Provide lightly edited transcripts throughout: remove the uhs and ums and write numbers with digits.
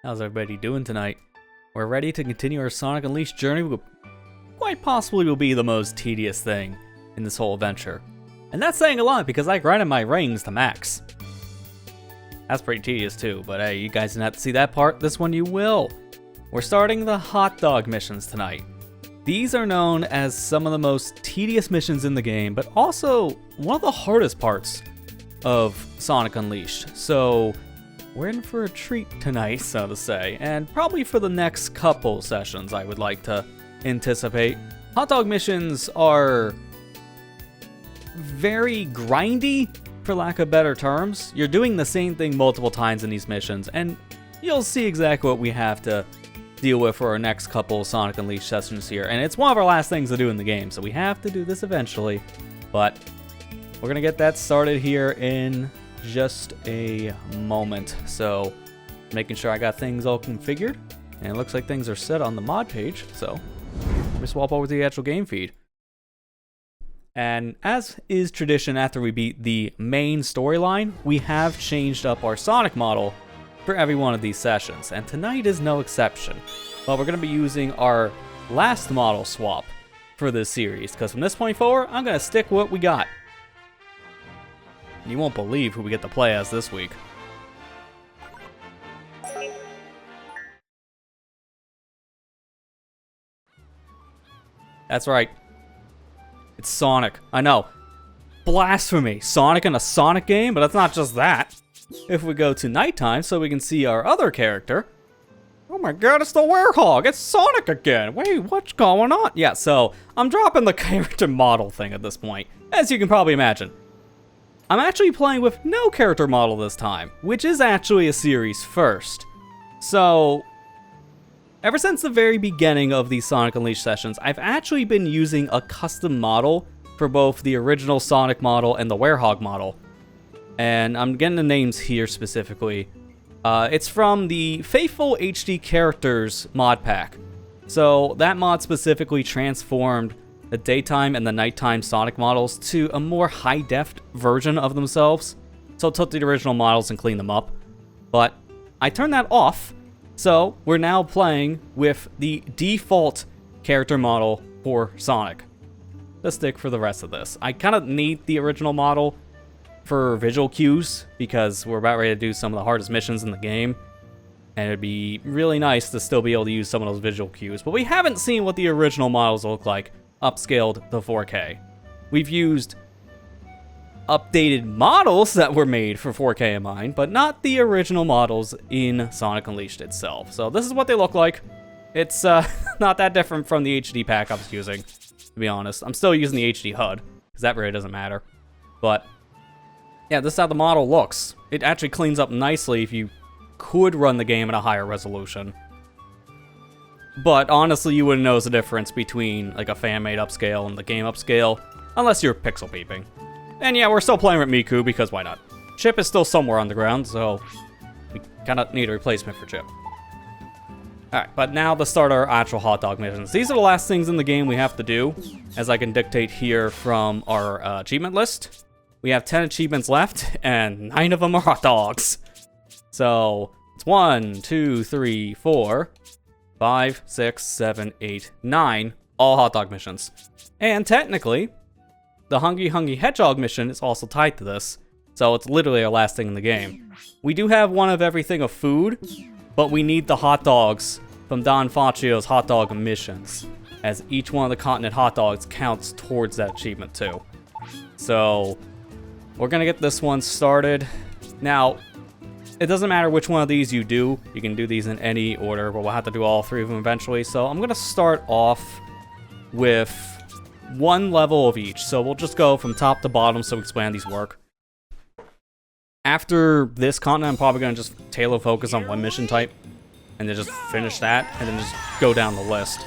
How's everybody doing tonight? We're ready to continue our Sonic Unleashed journey, which quite possibly will be the most tedious thing in this whole adventure. And that's saying a lot because I grinded my rings to max. That's pretty tedious too, but hey, you guys didn't have to see that part. This one you will. We're starting the hot dog missions tonight. These are known as some of the most tedious missions in the game, but also one of the hardest parts of Sonic Unleashed. So we're in for a treat tonight, so to say, and probably for the next couple sessions I would like to anticipate. Hot dog missions are very grindy, for lack of better terms. You're doing the same thing multiple times in these missions, and you'll see exactly what we have to deal with for our next couple Sonic Unleashed sessions here. And it's one of our last things to do in the game, so we have to do this eventually. But we're gonna get that started here in just a moment. So making sure I got things all configured, and it looks like things are set on the mod page. So let me swap over to the actual game feed. And as is tradition after we beat the main storyline, we have changed up our Sonic model for every one of these sessions, and tonight is no exception. But we're going to be using our last model swap for this series, because from this point forward, I'm going to stick with what we got. You won't believe who we get to play as this week. That's right. It's Sonic. I know. Blasphemy. Sonic in a Sonic game? But it's not just that. If we go to nighttime so we can see our other character. Oh my god, it's the Werehog! It's Sonic again! Wait, what's going on? Yeah, so I'm dropping the character model thing at this point, as you can probably imagine. I'm actually playing with no character model this time, which is actually a series first. So ever since the very beginning of these Sonic Unleashed sessions, I've actually been using a custom model for both the original Sonic model and the Werehog model. And I'm getting the names here specifically. It's from the Faithful HD Characters mod pack. So that mod specifically transformed the daytime and the nighttime Sonic models to a more high-def version of themselves. So it took the original models and cleaned them up. But I turned that off. So we're now playing with the default character model for Sonic. Let's stick for the rest of this. I kind of need the original model for visual cues because we're about ready to do some of the hardest missions in the game. And it'd be really nice to still be able to use some of those visual cues. But we haven't seen what the original models look like upscaled to 4K. We've used updated models that were made for 4K in mind, but not the original models in Sonic Unleashed itself. So this is what they look like. It's not that different from the HD pack I was using, to be honest. I'm still using the HD HUD, because that really doesn't matter. But yeah, this is how the model looks. It actually cleans up nicely if you could run the game at a higher resolution. But honestly, you wouldn't notice the difference between like a fan-made upscale and the game upscale, unless you're pixel peeping. And yeah, we're still playing with Miku, because why not? Chip is still somewhere on the ground, so we kind of need a replacement for Chip. Alright, but now to start our actual hot dog missions. These are the last things in the game we have to do, as I can dictate here from our achievement list. We have 10 achievements left, and 9 of them are hot dogs. So it's 1, 2, 3, 4, 5, 6, 7, 8, 9, all hot dog missions. And technically, the Hungry Hungry Hedgehog mission is also tied to this, so it's literally our last thing in the game. We do have one of everything of food, but we need the hot dogs from Don Facio's hot dog missions, as each one of the continent hot dogs counts towards that achievement too. So we're gonna get this one started. Now, it doesn't matter which one of these you do. You can do these in any order, but we'll have to do all 3 of them eventually. So I'm gonna start off with 1 level of each. So we'll just go from top to bottom so we explain how these work. After this continent, I'm probably gonna just tailor focus on 1 mission type, and then just finish that, and then just go down the list.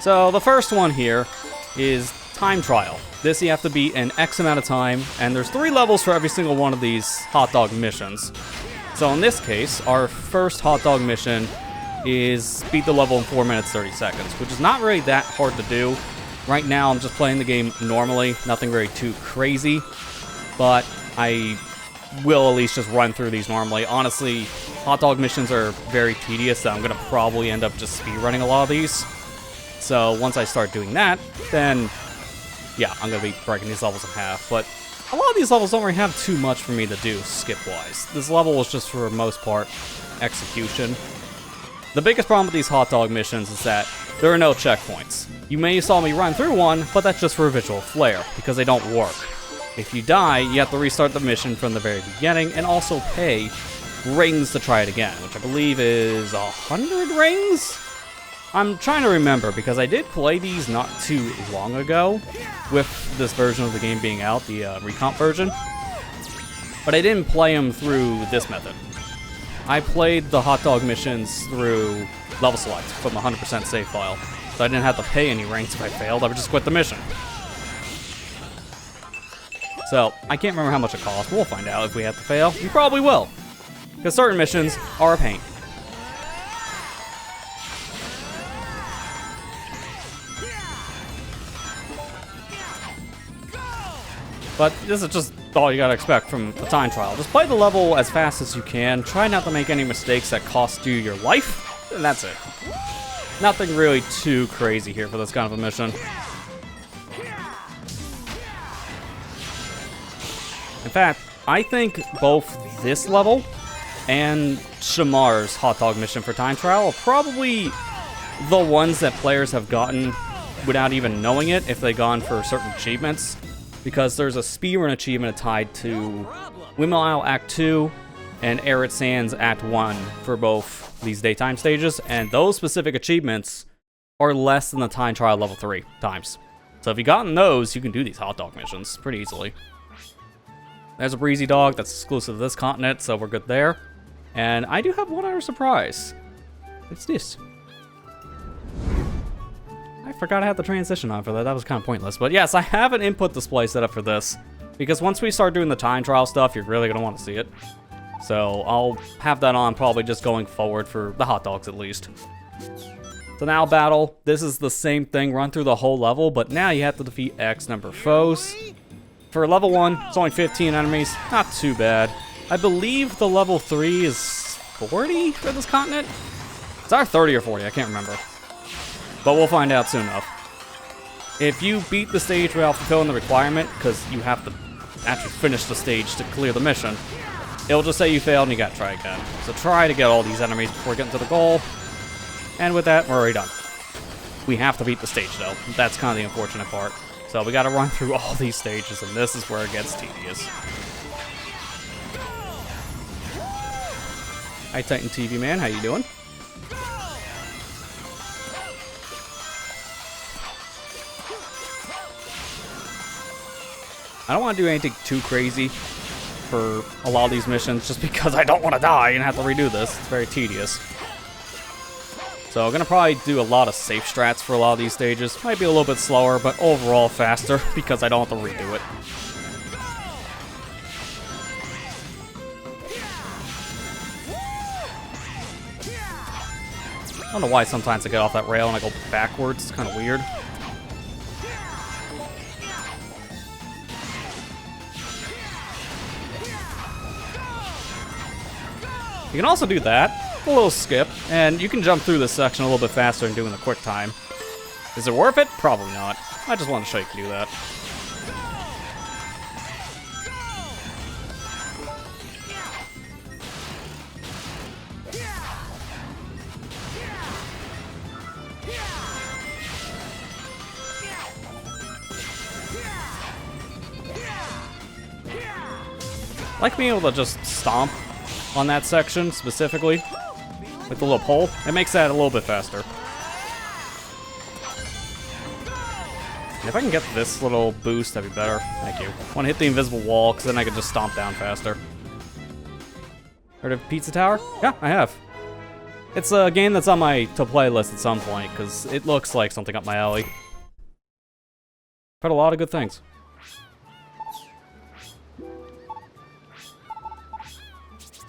So the first one here is time trial. This you have to beat in X amount of time, and there's 3 levels for every single one of these hot dog missions. So in this case, our first hot dog mission is beat the level in 4 minutes 30 seconds, which is not really that hard to do. Right now I'm just playing the game normally, nothing really too crazy, but I will at least just run through these normally. Honestly, hot dog missions are very tedious, so I'm gonna probably end up just speedrunning a lot of these. So once I start doing that, then yeah, I'm gonna be breaking these levels in half. But a lot of these levels don't really have too much for me to do skip-wise. This level was just, for the most part, execution. The biggest problem with these hot dog missions is that there are no checkpoints. You may saw me run through one, but that's just for a visual flair, because they don't work. If you die, you have to restart the mission from the very beginning, and also pay rings to try it again, which I believe is 100 rings? I'm trying to remember, because I did play these not too long ago, with this version of the game being out, the recomp version, but I didn't play them through this method. I played the hot dog missions through level select from a 100% save file, so I didn't have to pay any ranks if I failed, I would just quit the mission. So, I can't remember how much it costs, but we'll find out if we have to fail. We probably will, because certain missions are a pain. But this is just all you gotta expect from a time trial. Just play the level as fast as you can, try not to make any mistakes that cost you your life, and that's it. Nothing really too crazy here for this kind of a mission. In fact, I think both this level and Shamar's hot dog mission for time trial are probably the ones that players have gotten without even knowing it if they've gone for certain achievements. Because there's a speedrun achievement tied to Windmill Isle Act 2 and Arid Sands Act 1 for both these daytime stages, and those specific achievements are less than the time trial level 3 times. So if you've gotten those, you can do these hot dog missions pretty easily. There's a breezy dog that's exclusive to this continent, so we're good there. And I do have one other surprise. It's this. I forgot I had the transition on for that. That was kind of pointless. But yes, I have an input display set up for this, because once we start doing the time trial stuff, you're really going to want to see it. So I'll have that on probably just going forward for the hot dogs at least. So now battle. This is the same thing, run through the whole level, but now you have to defeat X number of foes. For level 1, it's only 15 enemies. Not too bad. I believe the level 3 is 40 for this continent. It's either 30 or 40, I can't remember. But we'll find out soon enough. If you beat the stage without fulfilling the requirement, because you have to actually finish the stage to clear the mission, it'll just say you failed and you gotta try again. So try to get all these enemies before getting to the goal. And with that, we're already done. We have to beat the stage though. That's kind of the unfortunate part. So we gotta run through all these stages, and this is where it gets tedious. Hi Titan TV man, how you doing? I don't want to do anything too crazy for a lot of these missions, just because I don't want to die and have to redo this. It's very tedious. So I'm going to probably do a lot of safe strats for a lot of these stages. Might be a little bit slower, but overall faster, because I don't have to redo it. I don't know why sometimes I get off that rail and I go backwards. It's kind of weird. You can also do that, a little skip, and you can jump through this section a little bit faster than doing the quick time. Is it worth it? Probably not. I just wanted to show you can do that. I like being able to just stomp on that section specifically with the little pole. It makes that a little bit faster. And if I can get this little boost, that'd be better. Thank you. I want to hit the invisible wall, because then I can just stomp down faster. Heard of Pizza Tower? Yeah, I have. It's a game that's on my to-play list at some point, because it looks like something up my alley. Heard a lot of good things.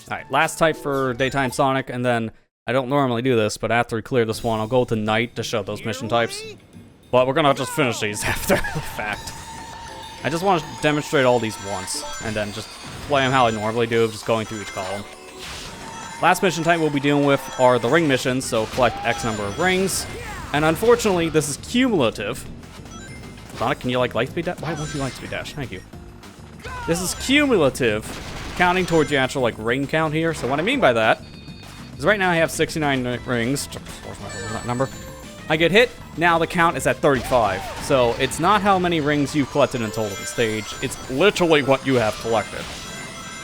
Alright, last type for Daytime Sonic, and then I don't normally do this, but after we clear this one, I'll go to Night to show those mission types. But we're gonna just finish these after the fact. I just want to demonstrate all these once, and then just play them how I normally do, just going through each column. Last mission type we'll be dealing with are the ring missions, so collect X number of rings. And unfortunately, this is cumulative. Sonic, can you like Lightspeed Dash? Why won't you Lightspeed Dash? Thank you. This is cumulative, counting towards the actual like ring count here. So what I mean by that is right now I have 69 rings. That number. I get hit, now the count is at 35. So it's not how many rings you've collected in total of the stage, it's literally what you have collected.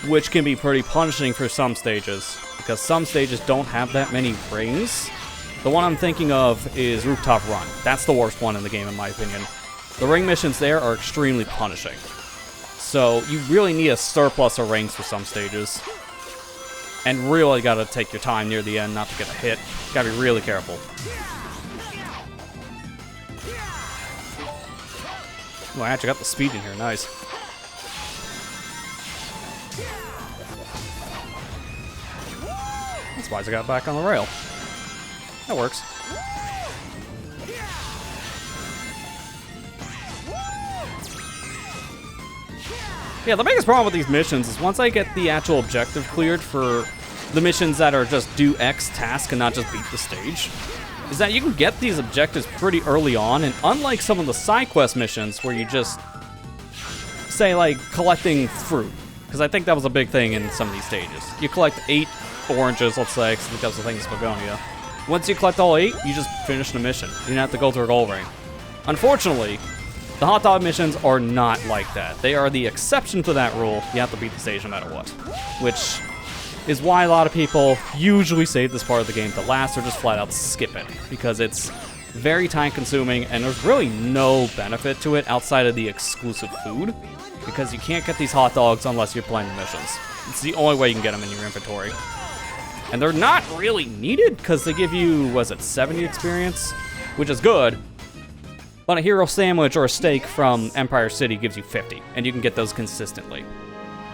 Which can be pretty punishing for some stages, because some stages don't have that many rings. The one I'm thinking of is Rooftop Run. That's the worst one in the game in my opinion. The ring missions there are extremely punishing. So you really need a surplus of rings for some stages. And really gotta take your time near the end not to get a hit. Gotta be really careful. Oh, I actually got the speed in here, nice. That's why I got back on the rail. That works. Yeah, the biggest problem with these missions is once I get the actual objective cleared for the missions that are just do X task and not just beat the stage, is that you can get these objectives pretty early on, and unlike some of the side quest missions where you just, say like, collecting fruit, because I think that was a big thing in some of these stages. You collect 8 oranges, let's say, because that was the thing in Spagonia. Once you collect all 8, you just finish the mission. You don't have to go through a gold ring. Unfortunately, the hot dog missions are not like that. They are the exception to that rule. You have to beat the stage no matter what. Which is why a lot of people usually save this part of the game to last or just flat out skip it. Because it's very time consuming and there's really no benefit to it outside of the exclusive food. Because you can't get these hot dogs unless you're playing the missions. It's the only way you can get them in your inventory. And they're not really needed because they give you, was it 70 experience? Which is good. But a hero sandwich or a steak from Empire City gives you 50, and you can get those consistently.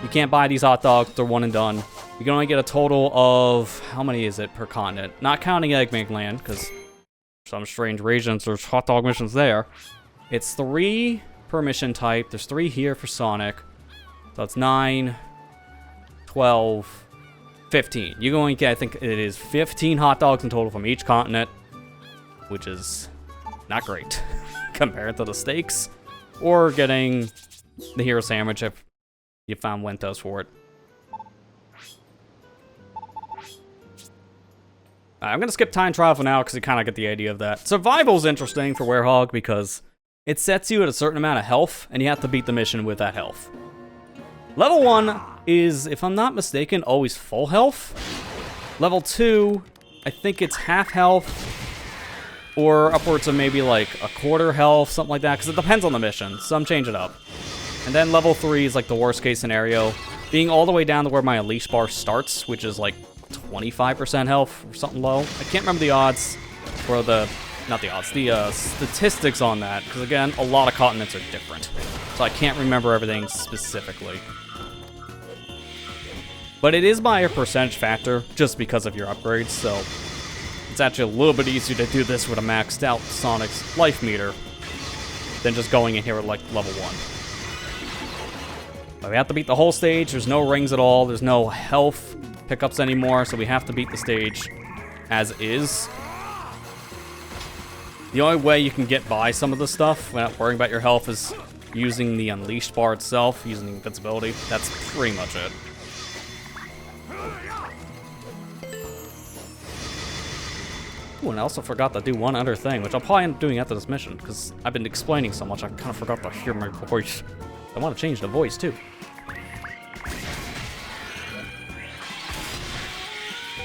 You can't buy these hot dogs, they're one and done. You can only get a total of, how many is it per continent? Not counting Eggman Land, because for some strange reasons there's hot dog missions there. It's 3 per mission type, there's 3 here for Sonic. So it's 9, 12, 15. You can only get, I think it is 15 hot dogs in total from each continent, which is not great compared to the steaks, or getting the hero sandwich if you found Wentos for it. I'm gonna skip time trial for now because you kind of get the idea of that. Survival's interesting for Werehog because it sets you at a certain amount of health, and you have to beat the mission with that health. Level 1 is, if I'm not mistaken, always full health. Level 2, I think it's half health, or upwards of maybe like a quarter health, something like that, because it depends on the mission. Some change it up. And then level 3 is like the worst case scenario, being all the way down to where my Unleash bar starts, which is like 25% health or something low. I can't remember the odds, or the statistics on that, because again, a lot of continents are different. So I can't remember everything specifically. But it is by a percentage factor, just because of your upgrades, so it's actually a little bit easier to do this with a maxed out Sonic's life meter than just going in here at like level 1. But we have to beat the whole stage, there's no rings at all, there's no health pickups anymore, so we have to beat the stage as is. The only way you can get by some of the stuff without worrying about your health is using the Unleashed bar itself, using the invincibility. That's pretty much it. Ooh, and I also forgot to do one other thing, which I'll probably end up doing after this mission, because I've been explaining so much, I kind of forgot to hear my voice. I want to change the voice, too.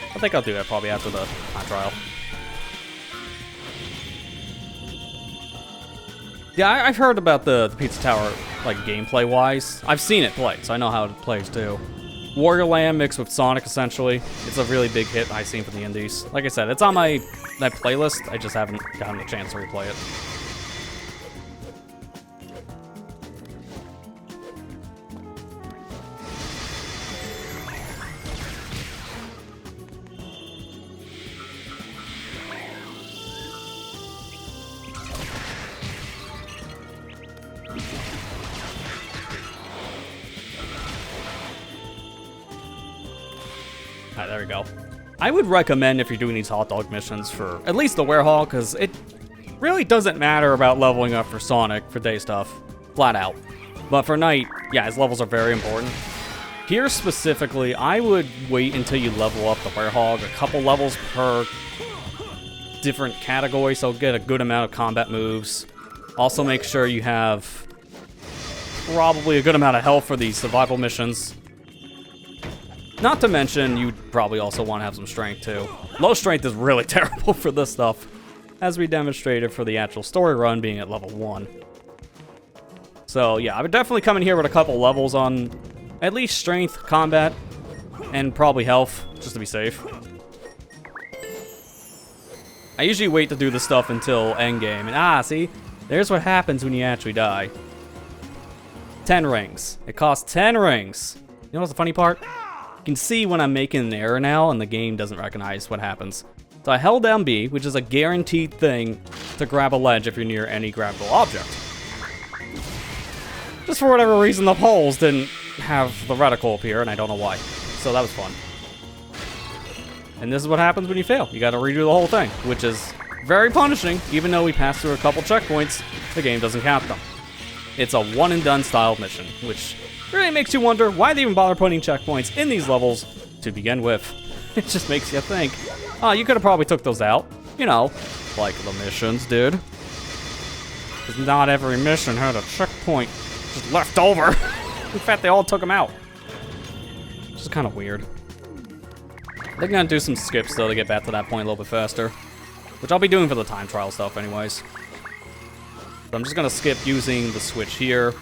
I think I'll do that probably after the time trial. Yeah, I've heard about the Pizza Tower, like, gameplay-wise. I've seen it play, so I know how it plays, too. Warrior Land mixed with Sonic, essentially. It's a really big hit I've seen from the indies. Like I said, it's on my playlist. I just haven't gotten a chance to replay it. Alright, there we go. I would recommend if you're doing these hot dog missions for at least the Werehog, because it really doesn't matter about leveling up for Sonic for day stuff, flat out. But for night, yeah, his levels are very important. Here specifically, I would wait until you level up the Werehog, a couple levels per different category, so get a good amount of combat moves. Also make sure you have probably a good amount of health for these survival missions. Not to mention, you'd probably also want to have some strength too. Low strength is really terrible for this stuff, as we demonstrated for the actual story run being at level 1. So yeah, I would definitely come in here with a couple levels on at least strength, combat, and probably health, just to be safe. I usually wait to do this stuff until endgame, and see? There's what happens when you actually die. 10 rings. It costs 10 rings. You know what's the funny part? You can see when I'm making an error now, and the game doesn't recognize what happens. So I held down B, which is a guaranteed thing to grab a ledge if you're near any grabbable object. Just for whatever reason, the poles didn't have the reticle appear, and I don't know why. So that was fun. And this is what happens when you fail. You gotta redo the whole thing, which is very punishing. Even though we passed through a couple checkpoints, the game doesn't count them. It's a one-and-done style mission, which really makes you wonder why they even bother putting checkpoints in these levels to begin with. It just makes you think, oh, you could have probably took those out. You know, like the missions did. Because not every mission had a checkpoint just left over. In fact, they all took them out. Which is kind of weird. They're gonna do some skips, though, to get back to that point a little bit faster. Which I'll be doing for the time trial stuff anyways. So I'm just gonna skip using the switch here.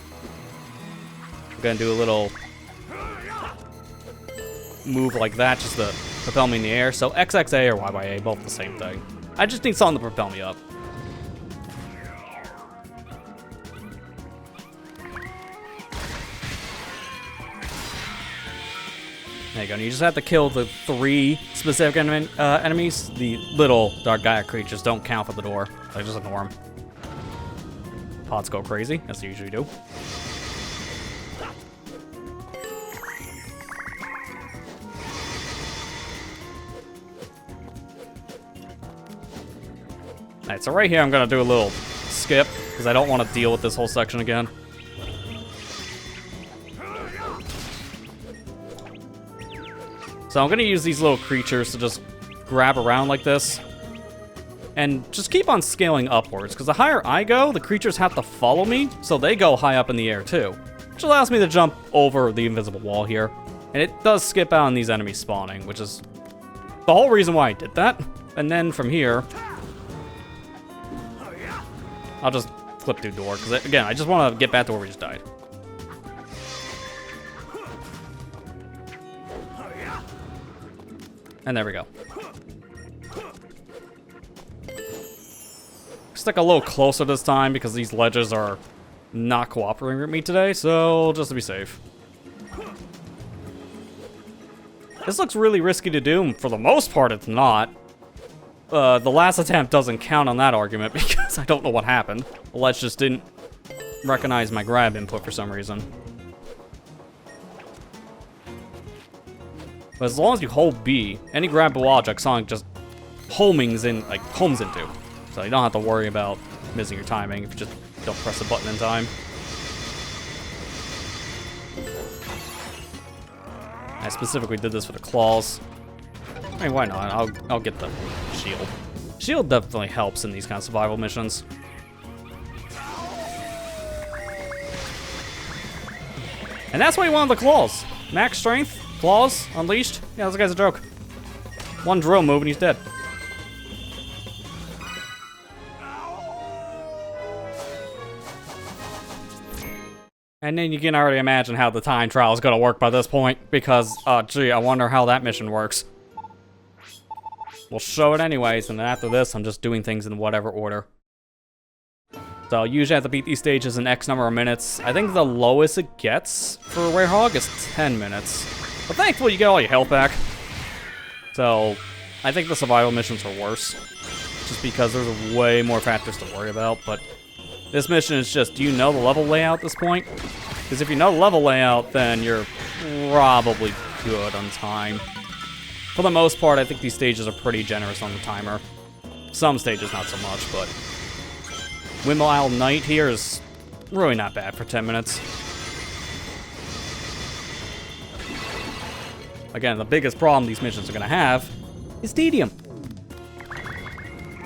I'm gonna do a little move like that just to propel me in the air. So XXA or YYA, both the same thing. I just need something to propel me up. There you go, and you just have to kill the 3 specific enemies. The little Dark Gaia creatures don't count for the door. I just ignore them. Pods go crazy, as they usually do. Alright, so right here I'm gonna do a little skip, because I don't want to deal with this whole section again. So I'm gonna use these little creatures to just grab around like this. And just keep on scaling upwards, because the higher I go, the creatures have to follow me, so they go high up in the air too. Which allows me to jump over the invisible wall here. And it does skip out on these enemies spawning, which is the whole reason why I did that. And then from here, I'll just flip through door, because again, I just want to get back to where we just died. And there we go. Stick a little closer this time because these ledges are not cooperating with me today, so just to be safe. This looks really risky to do. For the most part, it's not. The last attempt doesn't count on that argument because I don't know what happened. The ledge just didn't recognize my grab input for some reason. But as long as you hold B, any grabbable object Sonic just homes into. So you don't have to worry about missing your timing if you just don't press the button in time. I specifically did this for the claws. I mean, why not? I'll get the shield. Shield definitely helps in these kind of survival missions. And that's why you wanted the claws. Max strength, claws, unleashed. Yeah, this guy's a joke. One drill move and he's dead. And then you can already imagine how the time trial is going to work by this point, because, gee, I wonder how that mission works. We'll show it anyways, and then after this, I'm just doing things in whatever order. So, usually I have to beat these stages in X number of minutes. I think the lowest it gets for Werehog is 10 minutes. But thankfully, you get all your health back. So, I think the survival missions are worse. Just because there's way more factors to worry about, but this mission is just, do you know the level layout at this point? Because if you know the level layout, then you're probably good on time. For the most part, I think these stages are pretty generous on the timer. Some stages not so much, but Windmile Night here is really not bad for 10 minutes. Again, the biggest problem these missions are gonna have is tedium.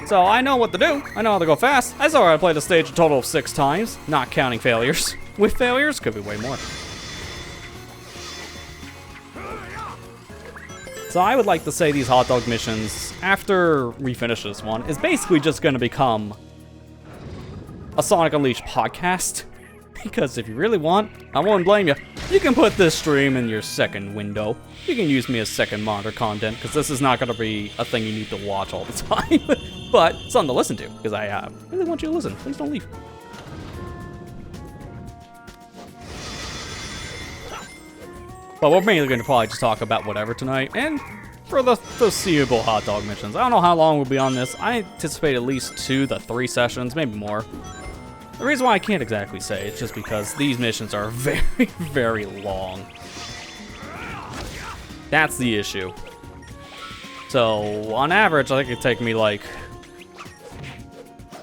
So I know what to do. I know how to go fast. I saw I played the stage a total of 6 times, not counting failures. With failures, could be way more. So I would like to say these hot dog missions, after we finish this one, is basically just going to become a Sonic Unleashed podcast. Because if you really want, I won't blame you. You can put this stream in your second window. You can use me as second monitor content, because this is not going to be a thing you need to watch all the time. But something to listen to, because I really want you to listen. Please don't leave. But we're mainly going to probably just talk about whatever tonight, and for the foreseeable hot dog missions. I don't know how long we'll be on this. I anticipate at least 2 to 3 sessions, maybe more. The reason why I can't exactly say is just because these missions are very, very long. That's the issue. So, on average, I think it'd take me like...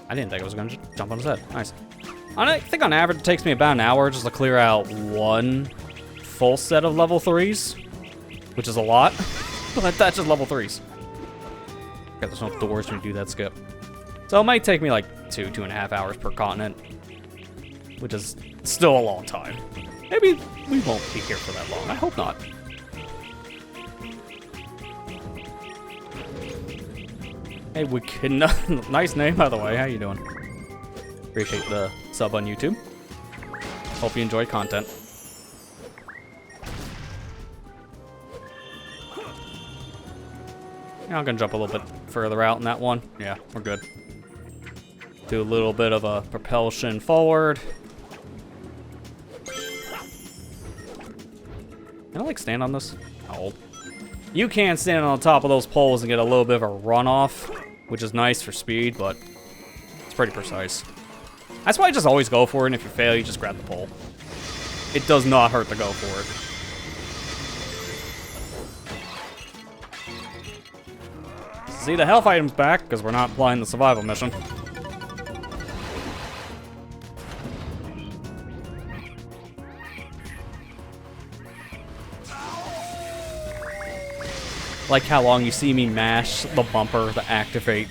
I didn't think I was going to jump on his head. Nice. I think on average it takes me about an hour just to clear out 1 full set of level 3s, which is a lot, but that's just level 3s. Okay, there's no doors when you do that skip. So it might take me like 2.5 hours per continent, which is still a long time. Maybe we won't be here for that long. I hope not. Hey, Wicked, nice name, by the way. How you doing? Appreciate the sub on YouTube. Hope you enjoy content. Yeah, I'm gonna jump a little bit further out in that one. Yeah, we're good. Do a little bit of a propulsion forward. Can I like stand on this? Oh. You can stand on top of those poles and get a little bit of a runoff, which is nice for speed, but it's pretty precise. That's why I just always go for it, and if you fail, you just grab the pole. It does not hurt to go for it. See, the health item's back, because we're not playing the survival mission. Like how long you see me mash the bumper to activate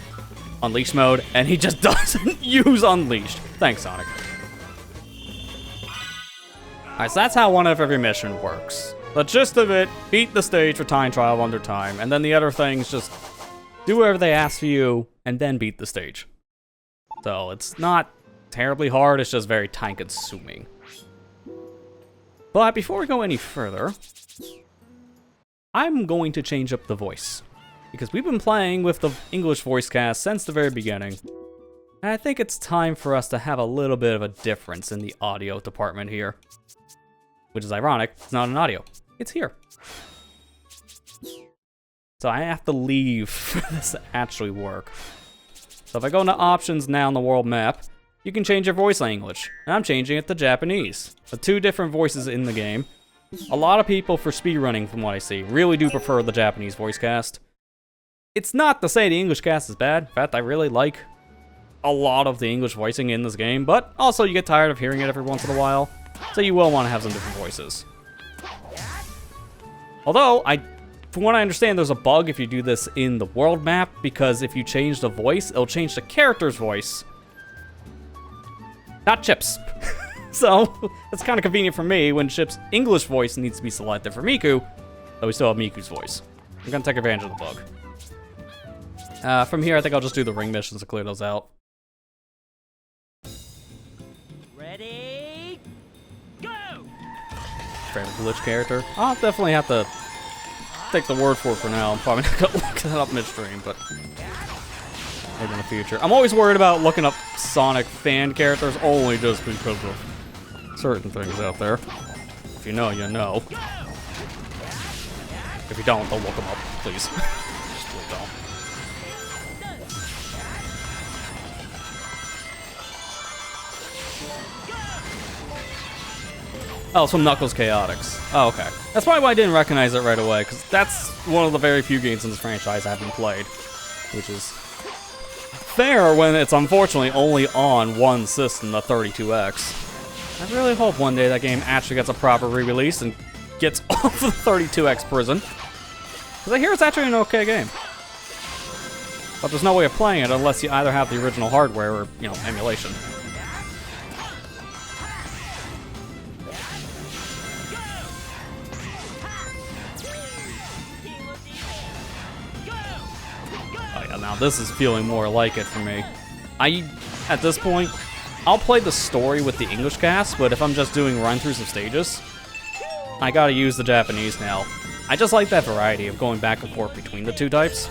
Unleashed mode, and he just doesn't use Unleashed. Thanks, Sonic. Alright, so that's how one of every mission works. The gist of it, beat the stage for time trial under time, and then the other things just do whatever they ask for you, and then beat the stage. So it's not terribly hard, it's just very time-consuming. But before we go any further, I'm going to change up the voice. Because we've been playing with the English voice cast since the very beginning. And I think it's time for us to have a little bit of a difference in the audio department here. Which is ironic, it's not an audio, it's here. So I have to leave for this to actually work. So if I go into options now on the world map, you can change your voice language. And I'm changing it to Japanese. The 2 different voices in the game. A lot of people, for speedrunning from what I see, really do prefer the Japanese voice cast. It's not to say the English cast is bad. In fact, I really like a lot of the English voicing in this game, but also you get tired of hearing it every once in a while, so you will want to have some different voices. Although, from what I understand, there's a bug if you do this in the world map, because if you change the voice, it'll change the character's voice. Not Chip's. So, it's kind of convenient for me when Chip's English voice needs to be selected for Miku, but we still have Miku's voice. I'm gonna take advantage of the bug. From here, I think I'll just do the ring missions to clear those out. Ready, go! Favorite glitch character? I'll definitely have to take the word for it for now. I'm probably not gonna look that up midstream, but maybe in the future. I'm always worried about looking up Sonic fan characters only just because of certain things out there. If you know, you know. If you don't look them up, please. Just really don't. Oh, it's from Knuckles Chaotix. Oh, okay. That's probably why I didn't recognize it right away, because that's one of the very few games in this franchise I haven't played, which is fair when it's unfortunately only on one system, the 32X. I really hope one day that game actually gets a proper re-release and gets off the 32X prison, because I hear it's actually an okay game. But there's no way of playing it unless you either have the original hardware or, you know, emulation. Now this is feeling more like it for me. At this point, I'll play the story with the English cast, but if I'm just doing run-throughs of stages, I gotta use the Japanese now. I just like that variety of going back and forth between the two types.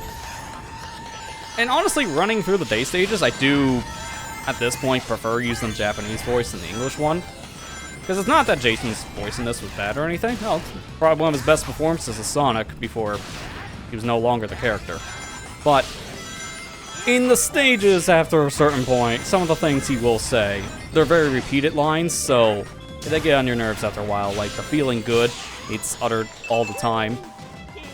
And honestly, running through the day stages, I do, at this point, prefer using the Japanese voice than the English one. Because it's not that Jason's voice in this was bad or anything. No, it's probably one of his best performances as Sonic before he was no longer the character. But in the stages, after a certain point, some of the things he will say, they're very repeated lines, so they get on your nerves after a while. Like the feeling good, it's uttered all the time.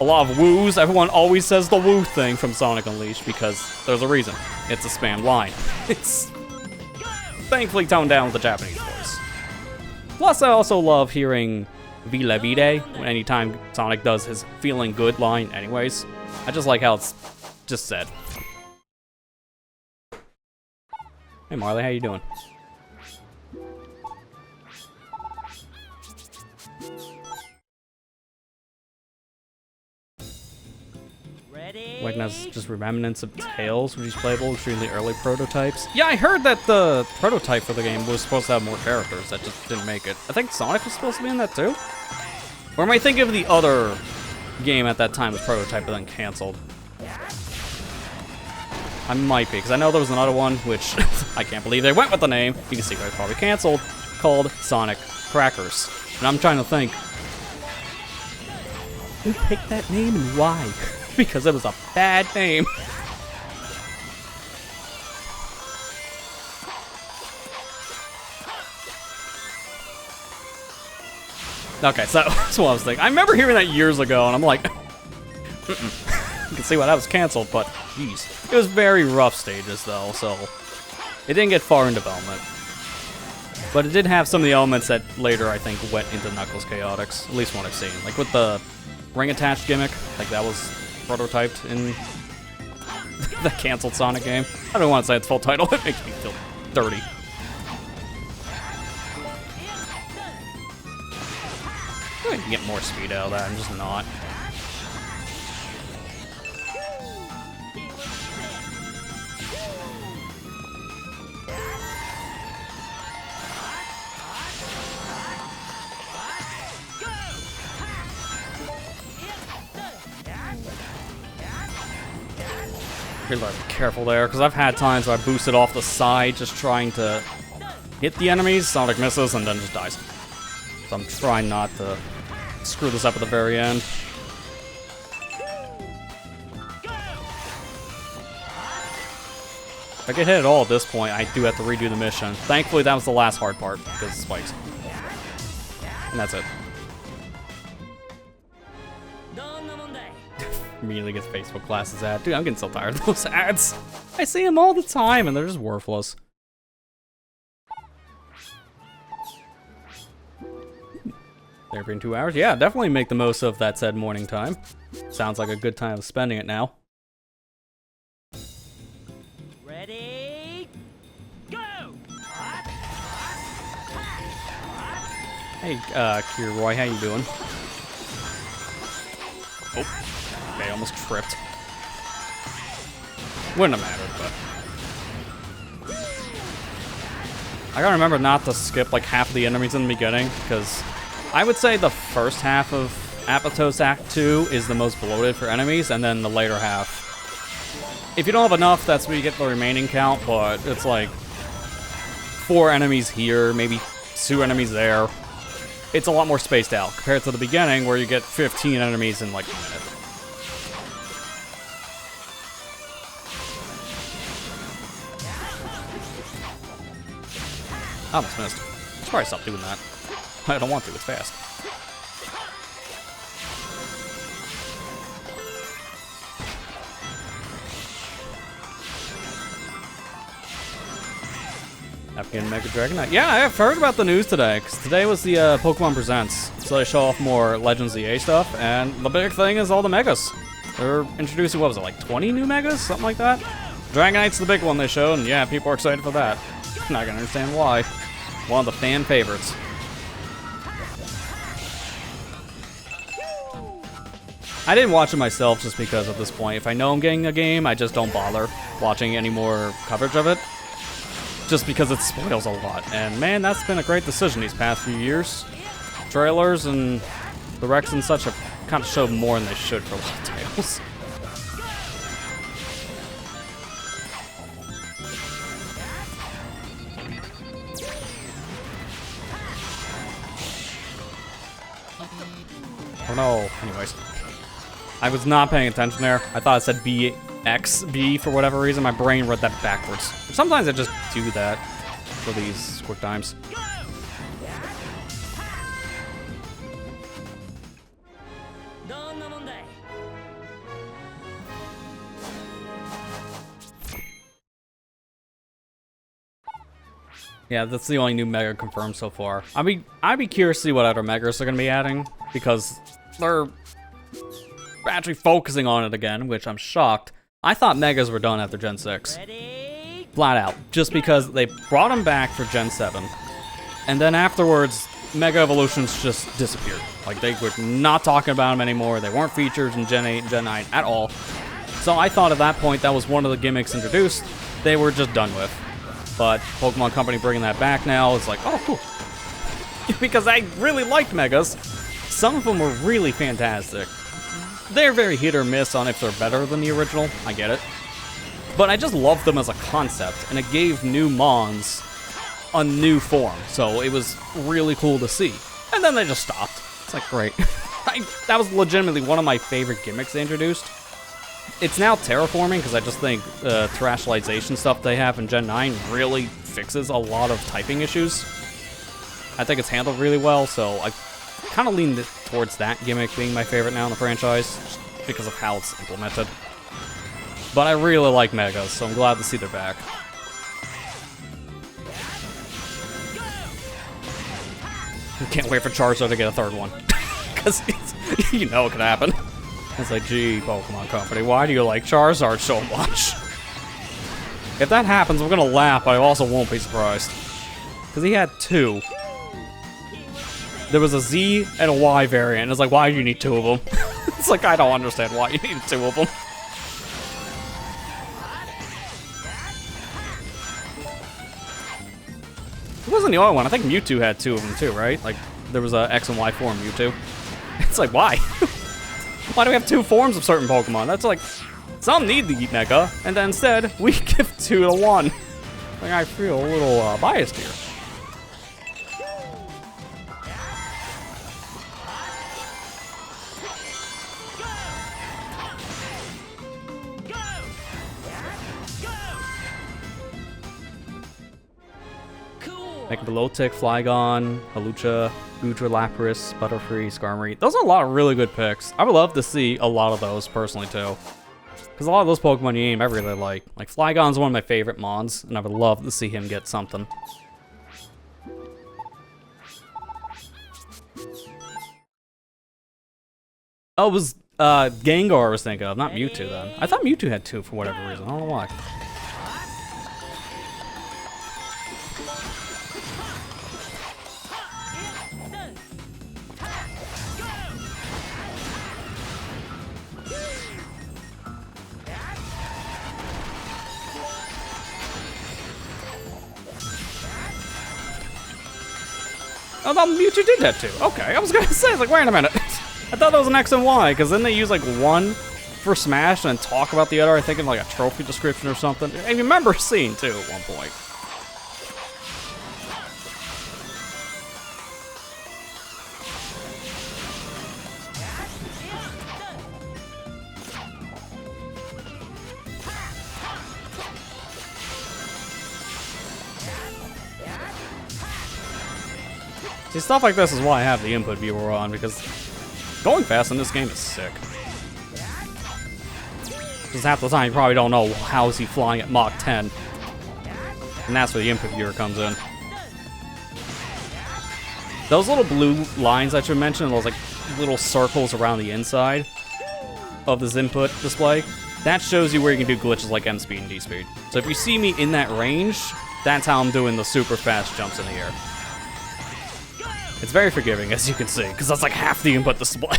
A lot of woos, everyone always says the woo thing from Sonic Unleashed because there's a reason. It's a spam line. It's thankfully toned down with the Japanese voice. Plus, I also love hearing Vi la vide anytime Sonic does his feeling good line anyways. I just like how it's just said. Hey Marley, how you doing? Wegna's just remnants of Tails, which is playable, extremely early prototypes. Yeah, I heard that the prototype for the game was supposed to have more characters that just didn't make it. I think Sonic was supposed to be in that too? Or am I thinking of the other game at that time was prototype but then canceled? I might be, because I know there was another one, which I can't believe they went with the name. You can see why it's probably canceled, called Sonic Crackers. And I'm trying to think, who picked that name and why? Because it was a bad name. Okay, so that's what I was thinking. I remember hearing that years ago, and I'm like, you can see why that was canceled, but jeez. It was very rough stages, though, so it didn't get far in development. But it did have some of the elements that later, I think, went into Knuckles Chaotix, at least what I've seen. Like with the ring-attached gimmick, like that was prototyped in the canceled Sonic game. I don't want to say its full title, it makes me feel dirty. I can get more speed out of that, I'm just not. Really be careful there, because I've had times where I boosted off the side just trying to hit the enemies, Sonic misses, and then just dies. So I'm trying not to screw this up at the very end. If I get hit at all at this point, I do have to redo the mission. Thankfully, that was the last hard part, because of spikes. And that's it. Immediately gets Facebook Glasses ad. Dude, I'm getting so tired of those ads. I see them all the time, and they're just worthless. Therapy in 2 hours? Yeah, definitely make the most of that said morning time. Sounds like a good time of spending it now. Ready? Go! Hey, Kieroy, how you doing? Oh. Okay, almost tripped. Wouldn't have mattered, but I gotta remember not to skip like half of the enemies in the beginning, because I would say the first half of Apotos Act 2 is the most bloated for enemies, and then the later half. If you don't have enough, that's where you get the remaining count, but it's like 4 enemies here, maybe 2 enemies there. It's a lot more spaced out compared to the beginning where you get 15 enemies in like a minute. I almost missed. I should probably stop doing that. I don't want to, it's fast. Afghan Mega Dragonite. Yeah, I've heard about the news today, because today was the Pokemon Presents. So they show off more Legends EA stuff, and the big thing is all the Megas. They're introducing, what was it, like 20 new Megas? Something like that? Dragonite's the big one they showed, and yeah, people are excited for that. Not gonna understand why. One of the fan favorites. I didn't watch it myself just because at this point, if I know I'm getting a game, I just don't bother watching any more coverage of it. Just because it spoils a lot. And man, that's been a great decision these past few years. Trailers and the Rex and such have kind of showed more than they should for a lot of titles. Oh no. Anyways. I was not paying attention there. I thought it said BXB for whatever reason. My brain read that backwards. Sometimes I just do that for these quick times. Yeah, that's the only new Mega confirmed so far. I'd be curious to see what other Megas they're gonna be adding, because they're actually focusing on it again, which I'm shocked. I thought Megas were done after Gen 6. Ready? Flat out. Just because they brought them back for Gen 7, and then afterwards, Mega Evolutions just disappeared. Like, they were not talking about them anymore. They weren't featured in Gen 8 and Gen 9 at all. So I thought at that point that was one of the gimmicks introduced. They were just done with. But Pokemon Company bringing that back now is like, oh, cool. Because I really liked Megas. Some of them were really fantastic. They're very hit or miss on if they're better than the original. I get it. But I just loved them as a concept, and it gave new Mons a new form. So it was really cool to see. And then they just stopped. It's like, great. That was legitimately one of my favorite gimmicks they introduced. It's now terraforming, because I just think terrestrialization stuff they have in Gen 9 really fixes a lot of typing issues. I think it's handled really well, so I kind of lean towards that gimmick being my favorite now in the franchise, just because of how it's implemented. But I really like Megas, so I'm glad to see they're back. Can't wait for Charizard to get a third one, because you know it could happen. It's like, gee, Pokemon Company, why do you like Charizard so much? If that happens, I'm gonna laugh, but I also won't be surprised. Because he had two. There was a Z and a Y variant. It's like, why do you need two of them? It's like, I don't understand why you need two of them. It wasn't the only one. I think Mewtwo had two of them too, right? Like, there was a X and Y form Mewtwo. It's like, why? Why do we have two forms of certain Pokemon? That's like, some need the Mega, and then instead, we give 2 to 1. Like, I feel a little biased here. Like Belotic, Flygon, Halucha, Goodra, Lapras, Butterfree, Skarmory. Those are a lot of really good picks. I would love to see a lot of those personally too. Because a lot of those Pokemon you name I really like. Like Flygon's one of my favorite Mons, and I would love to see him get something. Oh, it was Gengar I was thinking of, not Mewtwo then. I thought Mewtwo had two for whatever reason. I don't know why. Oh, that Mewtwo did that too. Okay, I was gonna say, like, wait a minute. I thought that was an X and Y, because then they use like one for Smash and then talk about the other, I think in like a trophy description or something. I remember seeing two at one point. See, stuff like this is why I have the input viewer on, because going fast in this game is sick. Because half the time you probably don't know how is he flying at Mach 10. And that's where the input viewer comes in. Those little blue lines that you mentioned, those like little circles around the inside of this input display, that shows you where you can do glitches like M speed and D speed. So if you see me in that range, that's how I'm doing the super fast jumps in the air. It's very forgiving, as you can see, because that's like half the input display.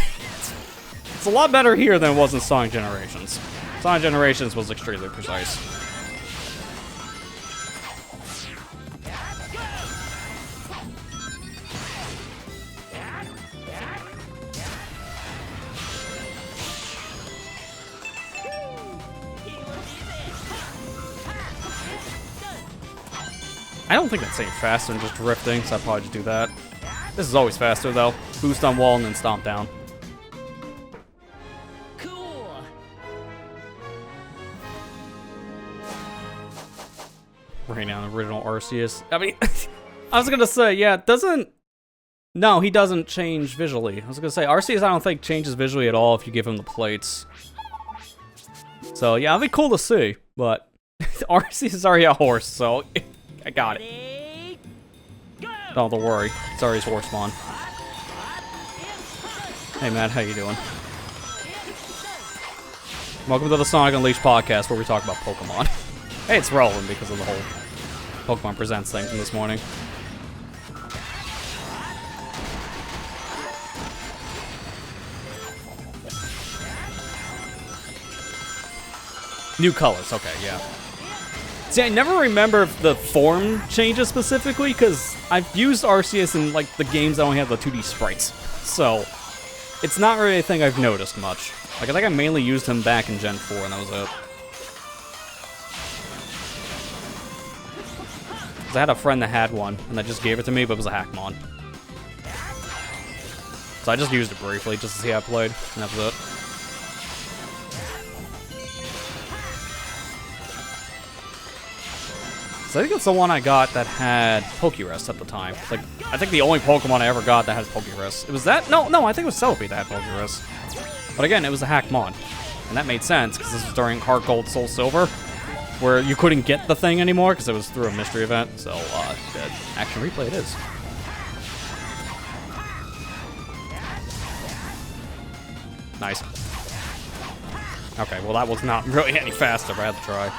It's a lot better here than it was in Sonic Generations. Sonic Generations was extremely precise. I don't think that's any faster than just drifting, so I'd probably just do that. This is always faster, though. Boost on wall and then stomp down. Cool. Right now, the original Arceus. I mean, I was gonna say, yeah, doesn't... No, he doesn't change visually. I was gonna say, Arceus I don't think changes visually at all if you give him the plates. So, yeah, it'd be cool to see, but... Arceus is already a horse, so... I got it. Ready, go. Don't worry. It's already his horse spawn. Hey, Matt, how you doing? Welcome to the Sonic Unleashed podcast, where we talk about Pokemon. Hey, it's relevant because of the whole Pokemon Presents thing from this morning. New colors, okay, yeah. See, I never remember if the form changes specifically, because I've used Arceus in, like, the games that only have the 2D sprites. So, it's not really a thing I've noticed much. Like, I think I mainly used him back in Gen 4, and that was it. Because I had a friend that had one, and that just gave it to me, but it was a Hackmon. So I just used it briefly, just to see how it played, and that was it. So I think it's the one I got that had Pokerest at the time. Like, I think the only Pokemon I ever got that had Pokerest. It was that? No, I think it was Celebi that had Pokerest. But again, it was a Hackmon. And that made sense, because this was during Heart Gold, Soul Silver, where you couldn't get the thing anymore, because it was through a mystery event. So, action replay it is. Nice. Okay, well that was not really any faster, but I had to try.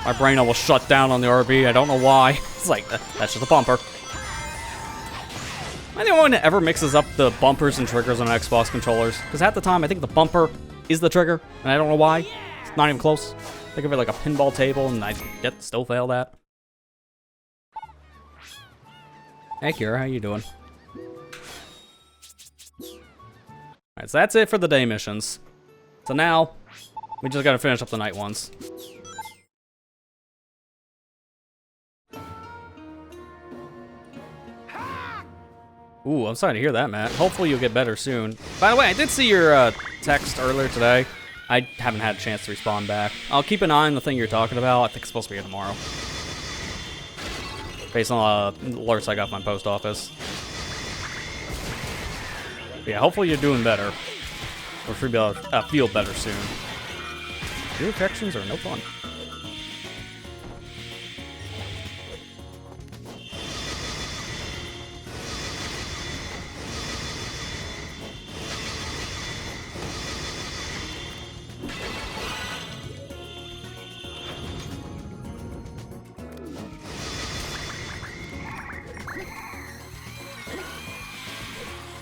My brain almost shut down on the RB. I don't know why. It's like, that's just a bumper. I'm the only one that ever mixes up the bumpers and triggers on Xbox controllers. Because at the time, I think the bumper is the trigger. And I don't know why. It's not even close. Think of it like a pinball table, and I still fail that. Hey, Kira, how you doing? Alright, so that's it for the day missions. So now, we just gotta finish up the night ones. Ooh, I'm sorry to hear that, Matt. Hopefully you'll get better soon. By the way, I did see your text earlier today. I haven't had a chance to respond back. I'll keep an eye on the thing you're talking about. I think it's supposed to be here tomorrow. Based on alerts I got from my post office. But yeah, hopefully you're doing better. Or should be able to feel better soon. Ear infections are no fun.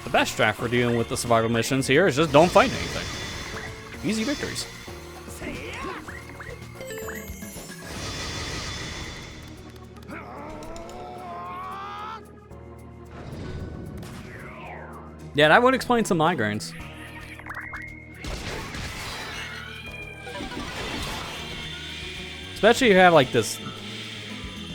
The best strat for dealing with the survival missions here is just don't fight anything. Easy victories. Yeah, that would explain some migraines. Especially if you have like this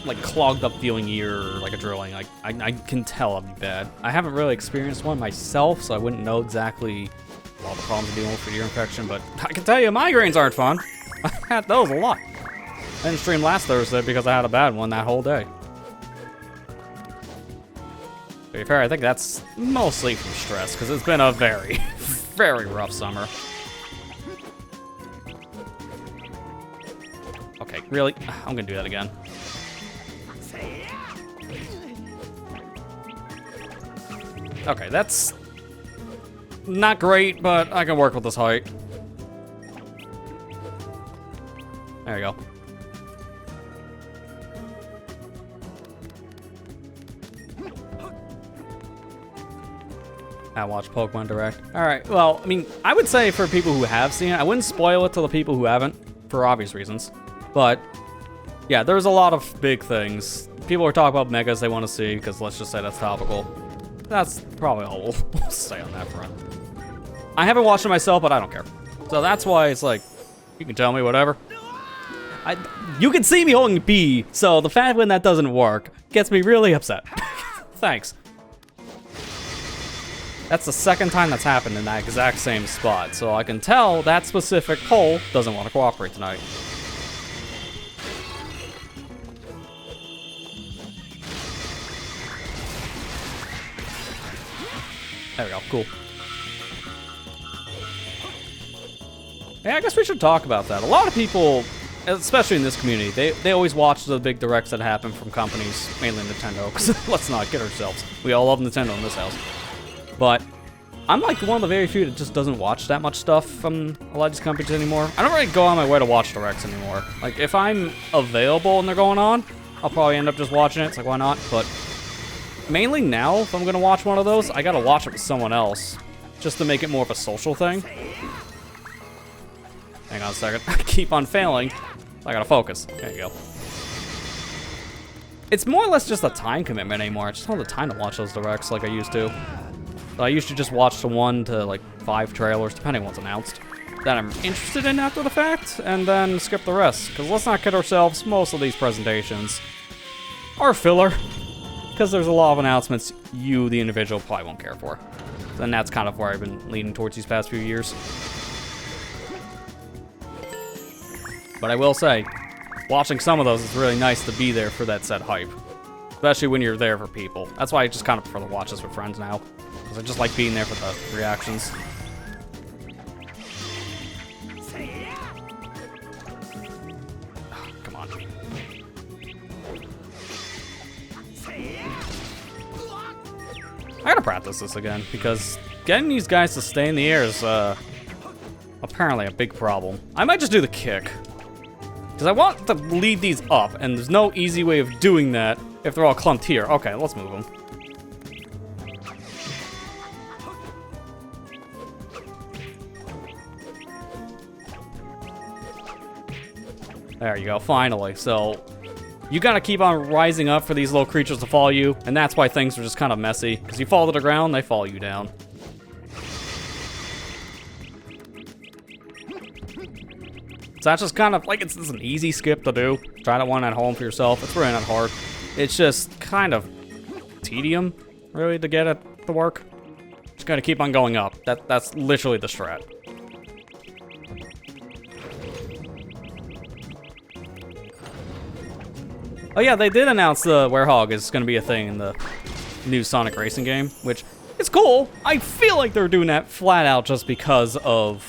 like clogged up feeling ear or like a drilling. Like I can tell it'd be bad. I haven't really experienced one myself, so I wouldn't know exactly all the problems I'm dealing with for ear infection, but I can tell you migraines aren't fun. I had those a lot. I didn't stream last Thursday because I had a bad one that whole day. To be fair, I think that's mostly from stress, because it's been a very, very rough summer. Okay, really? I'm gonna do that again. Okay, that's not great, but I can work with this height. There you go. I watch Pokemon Direct. Alright, well, I mean, I would say for people who have seen it, I wouldn't spoil it to the people who haven't, for obvious reasons. But, yeah, there's a lot of big things. People are talking about megas they want to see, because let's just say that's topical. That's probably all we'll say on that front. I haven't watched it myself, but I don't care. So that's why it's like, you can tell me whatever. You can see me holding B, so the fact when that doesn't work gets me really upset. Thanks. That's the second time that's happened in that exact same spot, so I can tell that specific pole doesn't want to cooperate tonight. There we go, cool. Yeah, I guess we should talk about that. A lot of people, especially in this community, they always watch the big directs that happen from companies, mainly Nintendo, because let's not kid ourselves. We all love Nintendo in this house. But I'm like one of the very few that just doesn't watch that much stuff from a lot of these companies anymore. I don't really go on my way to watch directs anymore. Like, if I'm available and they're going on, I'll probably end up just watching it. It's like, why not? But mainly now, if I'm going to watch one of those, I got to watch it with someone else, just to make it more of a social thing. Hang on a second. I keep on failing. I gotta focus. There you go. It's more or less just a time commitment anymore. I just don't have the time to watch those directs like I used to. So I used to just watch the 1 to like 5 trailers, depending on what's announced, that I'm interested in after the fact, and then skip the rest. Because let's not kid ourselves, most of these presentations are filler. Because there's a lot of announcements you, the individual, probably won't care for. And that's kind of where I've been leaning towards these past few years. But I will say, watching some of those, it's really nice to be there for that set hype. Especially when you're there for people. That's why I just kind of prefer to watch this with friends now. Because I just like being there for the reactions. Oh, come on. I gotta practice this again, because getting these guys to stay in the air is apparently a big problem. I might just do the kick. Because I want to lead these up, and there's no easy way of doing that if they're all clumped here. Okay, let's move them. There you go, finally. So, you gotta keep on rising up for these little creatures to follow you, and that's why things are just kind of messy. Because you fall to the ground, they follow you down. So that's just kind of, like, it's an easy skip to do. Try that one at home for yourself. It's really not hard. It's just kind of tedium, really, to get it to work. Just gotta keep on going up. That's literally the strat. Oh yeah, they did announce the Werehog is gonna be a thing in the new Sonic racing game, which is cool. I feel like they're doing that flat out just because of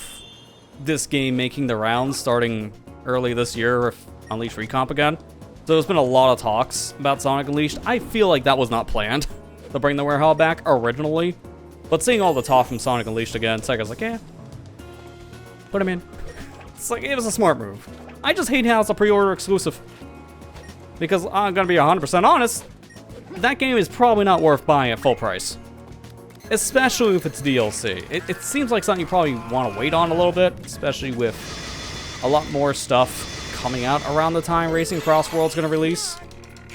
this game making the rounds starting early this year with Unleashed Recomp again. So there's been a lot of talks about Sonic Unleashed. I feel like that was not planned to bring the Werehog back originally. But seeing all the talk from Sonic Unleashed again, Sega's like, yeah, put him in. It's like, it was a smart move. I just hate how it's a pre-order exclusive. Because I'm gonna be 100% honest, that game is probably not worth buying at full price. Especially if it's DLC. It seems like something you probably want to wait on a little bit, especially with a lot more stuff coming out around the time Racing Cross World's gonna release.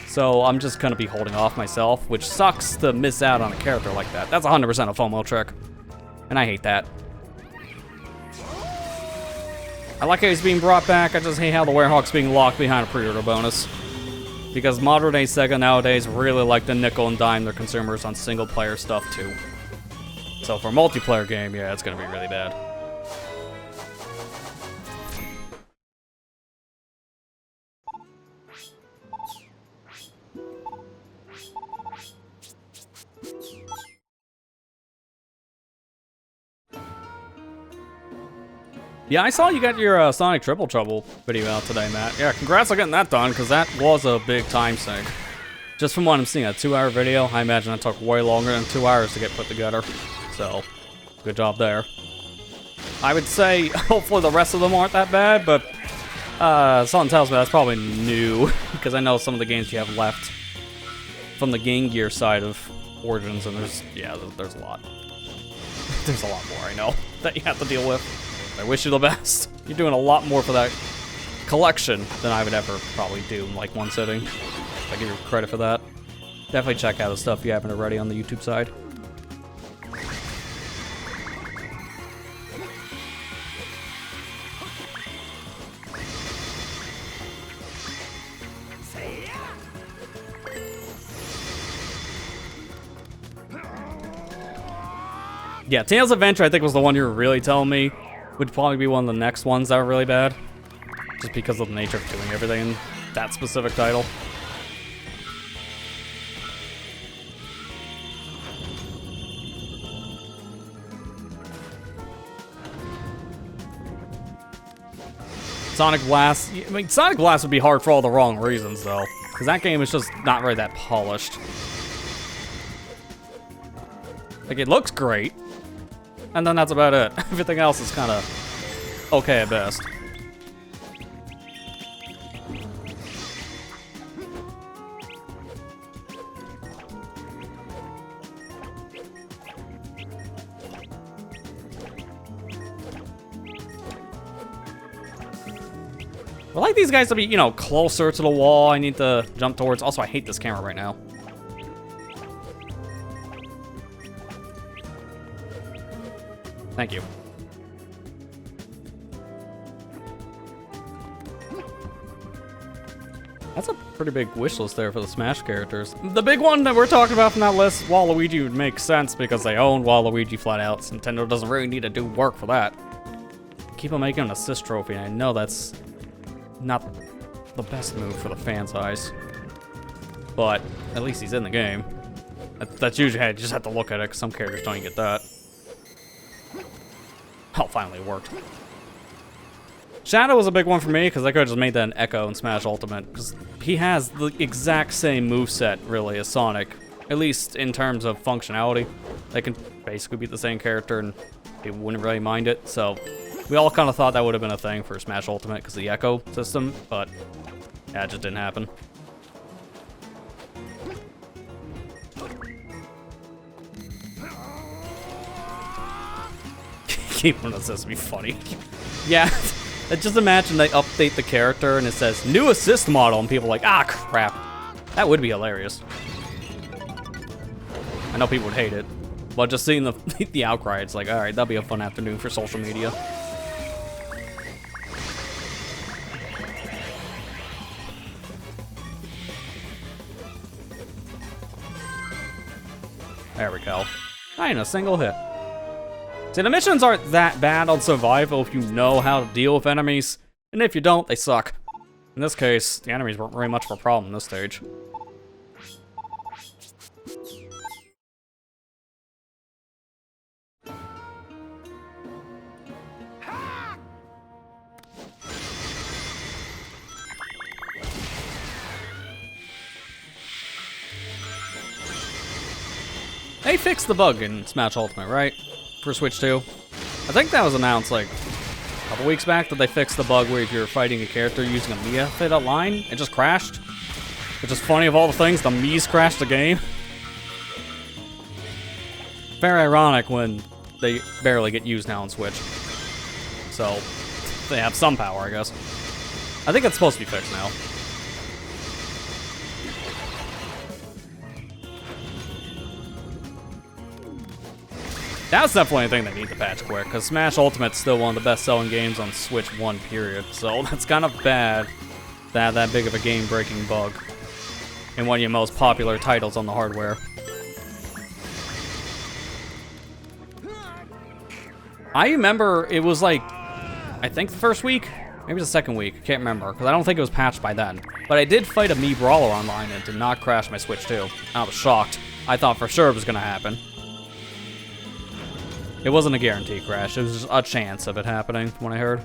So I'm just gonna be holding off myself, which sucks to miss out on a character like that. That's 100% a FOMO trick, and I hate that. I like how he's being brought back, I just hate how the Werehog's being locked behind a pre-order bonus. Because modern day Sega nowadays really like to nickel and dime their consumers on single player stuff too. So for a multiplayer game, yeah, it's gonna be really bad. Yeah, I saw you got your Sonic Triple Trouble video out today, Matt. Yeah, congrats on getting that done, because that was a big time sink. Just from what I'm seeing, a 2-hour video, I imagine it took way longer than 2 hours to get put together. So, good job there. I would say, hopefully the rest of them aren't that bad, but something tells me that's probably new, because I know some of the games you have left from the Game Gear side of Origins, and there's a lot. There's a lot more, I know, that you have to deal with. I wish you the best. You're doing a lot more for that collection than I would ever probably do in like one sitting. I give you credit for that. Definitely check out the stuff you haven't already on the YouTube side. Yeah, Tails Adventure I think was the one you were really telling me would probably be one of the next ones that were really bad. Just because of the nature of doing everything in that specific title. Sonic Blast, I mean, Sonic Blast would be hard for all the wrong reasons though. Because that game is just not really that polished. Like, it looks great. And then that's about it. Everything else is kind of okay at best. I like these guys to be, you know, closer to the wall. I need to jump towards. Also, I hate this camera right now. Thank you. That's a pretty big wish list there for the Smash characters. The big one that we're talking about from that list, Waluigi, would make sense because they own Waluigi flat out. So Nintendo doesn't really need to do work for that. Keep on making an assist trophy, and I know that's not the best move for the fans' eyes. But at least he's in the game. That's usually how you just have to look at it, because some characters don't even get that. Oh, finally it worked. Shadow was a big one for me, because I could have just made that an Echo in Smash Ultimate, because he has the exact same moveset, really, as Sonic. At least in terms of functionality. They can basically be the same character, and they wouldn't really mind it, so we all kind of thought that would have been a thing for Smash Ultimate, because of the Echo system, but yeah, it just didn't happen. Keep on assist would be funny. Yeah, just imagine they update the character and it says new assist model and people are like, ah, crap. That would be hilarious. I know people would hate it, but just seeing the outcry, it's like, all right, that'll be a fun afternoon for social media. There we go. Not even a single hit. See, the missions aren't that bad on survival if you know how to deal with enemies, and if you don't, they suck. In this case, the enemies weren't very much of a problem in this stage. They fixed the bug in Smash Ultimate, right? For Switch 2. I think that was announced like a couple weeks back that they fixed the bug where if you're fighting a character using a Mii fit up line, it just crashed. Which is funny of all the things, the Mii's crashed the game. Very ironic when they barely get used now on Switch. So, they have some power, I guess. I think it's supposed to be fixed now. That's definitely a thing they need to patch quick, because Smash Ultimate's still one of the best-selling games on Switch 1, period. So that's kind of bad to have that big of a game-breaking bug. in one of your most popular titles on the hardware. I remember it was like, I think the first week, maybe the second week, I can't remember, because I don't think it was patched by then. But I did fight a Mii Brawler online and it did not crash my Switch 2. I was shocked. I thought for sure it was going to happen. It wasn't a guaranteed crash, it was just a chance of it happening, from what I heard.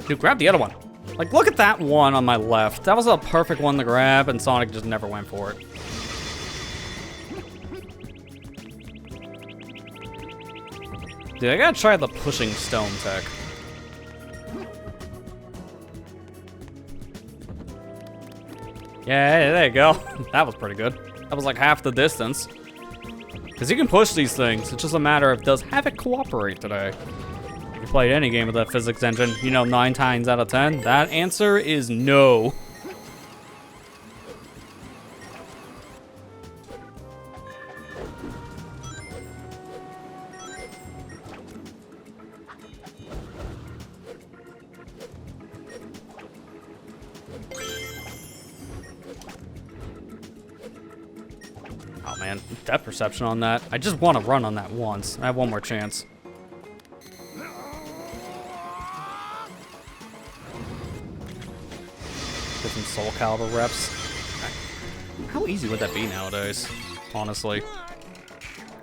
Dude, grab the other one. Like, look at that one on my left. That was a perfect one to grab, and Sonic just never went for it. Dude, I gotta try the pushing stone tech. Yeah, there you go. That was pretty good. That was like half the distance. Because you can push these things. It's just a matter of, does Havoc cooperate today? If you played any game with that physics engine, you know 9 times out of 10, that answer is no. Oh man, depth perception on that. I just want to run on that once. I have one more chance. Get some Soul Calibur reps. How easy would that be nowadays, honestly?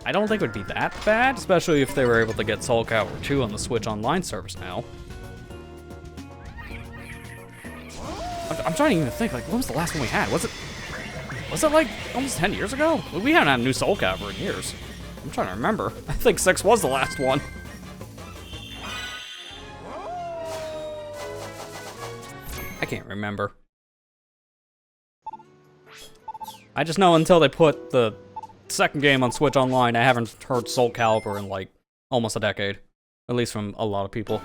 I don't think it would be that bad, especially if they were able to get Soul Calibur 2 on the Switch Online service now. I'm trying to even think, like, when was the last one we had? Was it like almost 10 years ago? We haven't had a new Soul Calibur in years. I'm trying to remember. I think 6 was the last one. I can't remember. I just know until they put the second game on Switch Online, I haven't heard Soul Calibur in like almost a decade. At least from a lot of people.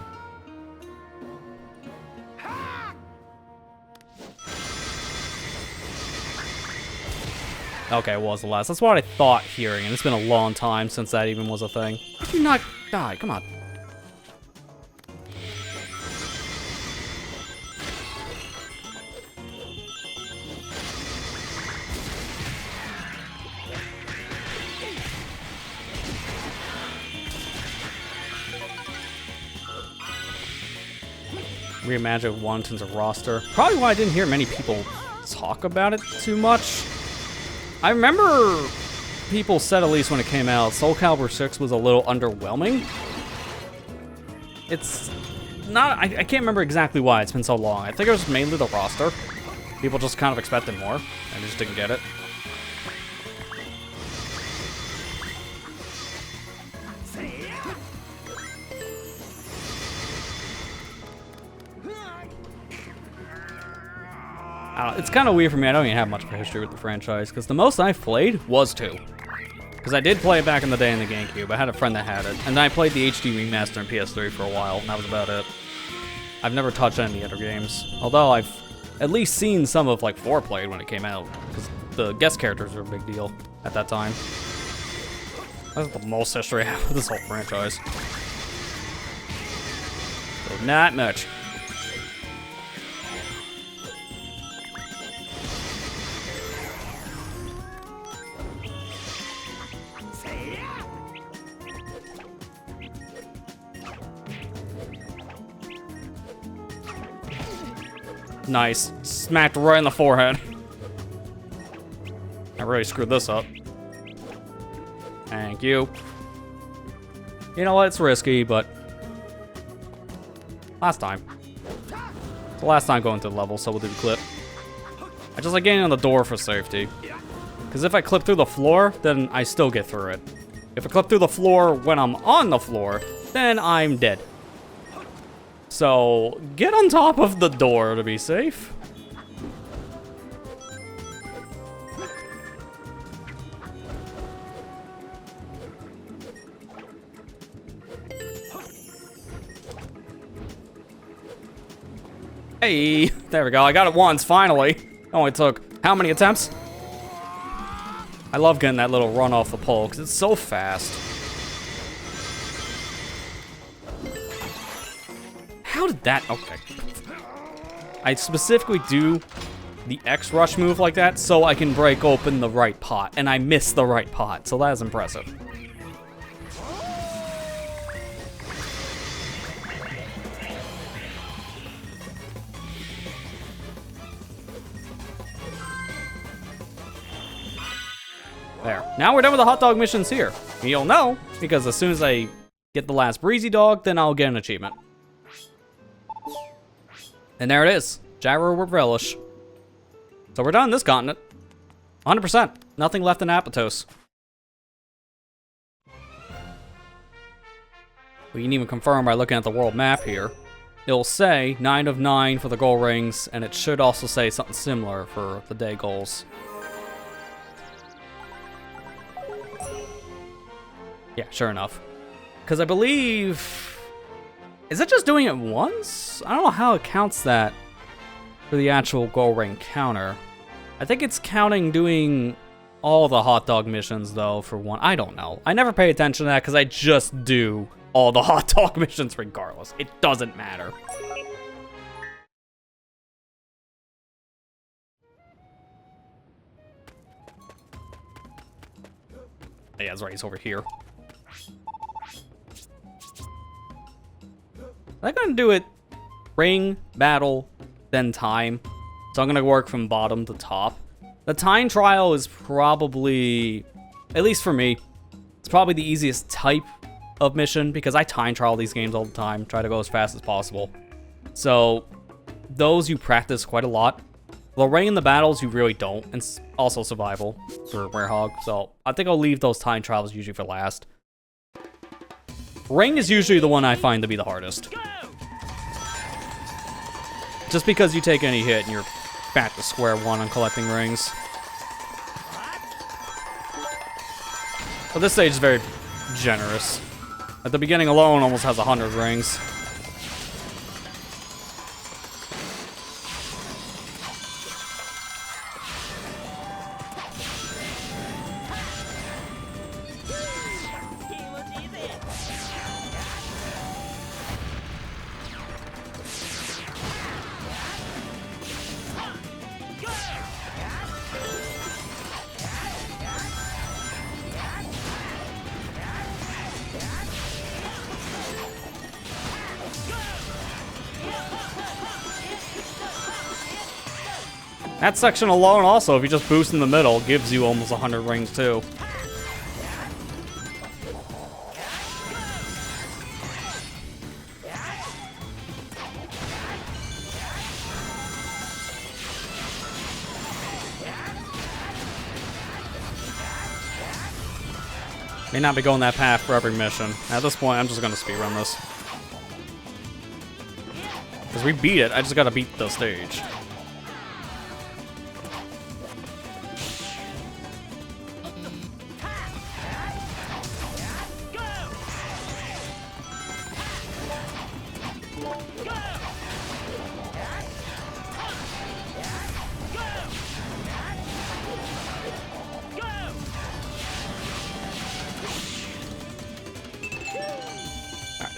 Okay, it was the last. That's what I thought hearing, and it's been a long time since that even was a thing. How did you not die? Come on. Reimagine Wanton's a roster. Probably why I didn't hear many people talk about it too much. I remember people said, at least when it came out, Soul Calibur 6 was a little underwhelming. It's not, I can't remember exactly why, it's been so long. I think it was mainly the roster. People just kind of expected more, and just didn't get it. It's kind of weird for me. I don't even have much of a history with the franchise, because the most I've played was 2. Because I did play it back in the day in the GameCube. I had a friend that had it. And then I played the HD remaster in PS3 for a while, and that was about it. I've never touched any other games. Although I've at least seen some of like 4 played when it came out, because the guest characters were a big deal at that time. That's the most history I have with this whole franchise. So not much. Nice. Smacked right in the forehead. I really screwed this up. Thank you. You know what? It's risky, but last time. It's the last time going to the level, so we'll do the clip. I just like getting on the door for safety. Because if I clip through the floor, then I still get through it. If I clip through the floor when I'm on the floor, then I'm dead. So, get on top of the door to be safe. Hey, there we go. I got it once, finally. Only took how many attempts? I love getting that little run off the pole because it's so fast. How did that? Okay. I specifically do the X rush move like that so I can break open the right pot, and I missed the right pot, so that is impressive. There. Now we're done with the hot dog missions here. You'll know, because as soon as I get the last breezy dog, then I'll get an achievement. And there it is. Gyro with relish. So we're done this continent. 100%. Nothing left in Apotos. We can even confirm by looking at the world map here. It'll say 9 of 9 for the goal rings, and it should also say something similar for the day goals. Yeah, sure enough. Because I believe... Is it just doing it once? I don't know how it counts that for the actual goal ring counter. I think it's counting doing all the hot dog missions, though, for one. I don't know. I never pay attention to that because I just do all the hot dog missions regardless. It doesn't matter. Yeah, that's right. He's over here. I'm gonna do it ring, battle, then time. So I'm gonna work from bottom to top. The time trial is probably, at least for me, it's probably the easiest type of mission because I time trial these games all the time, try to go as fast as possible. So those you practice quite a lot. The ring and the battles you really don't, and also survival for Werehog. So I think I'll leave those time trials usually for last. Ring is usually the one I find to be the hardest. Just because you take any hit and you're back to square one on collecting rings. But this stage is very generous. At the beginning alone, almost has 100 rings. That section alone also, if you just boost in the middle, gives you almost 100 rings too. May not be going that path for every mission. At this point, I'm just gonna speedrun this. Because we beat it, I just gotta beat the stage.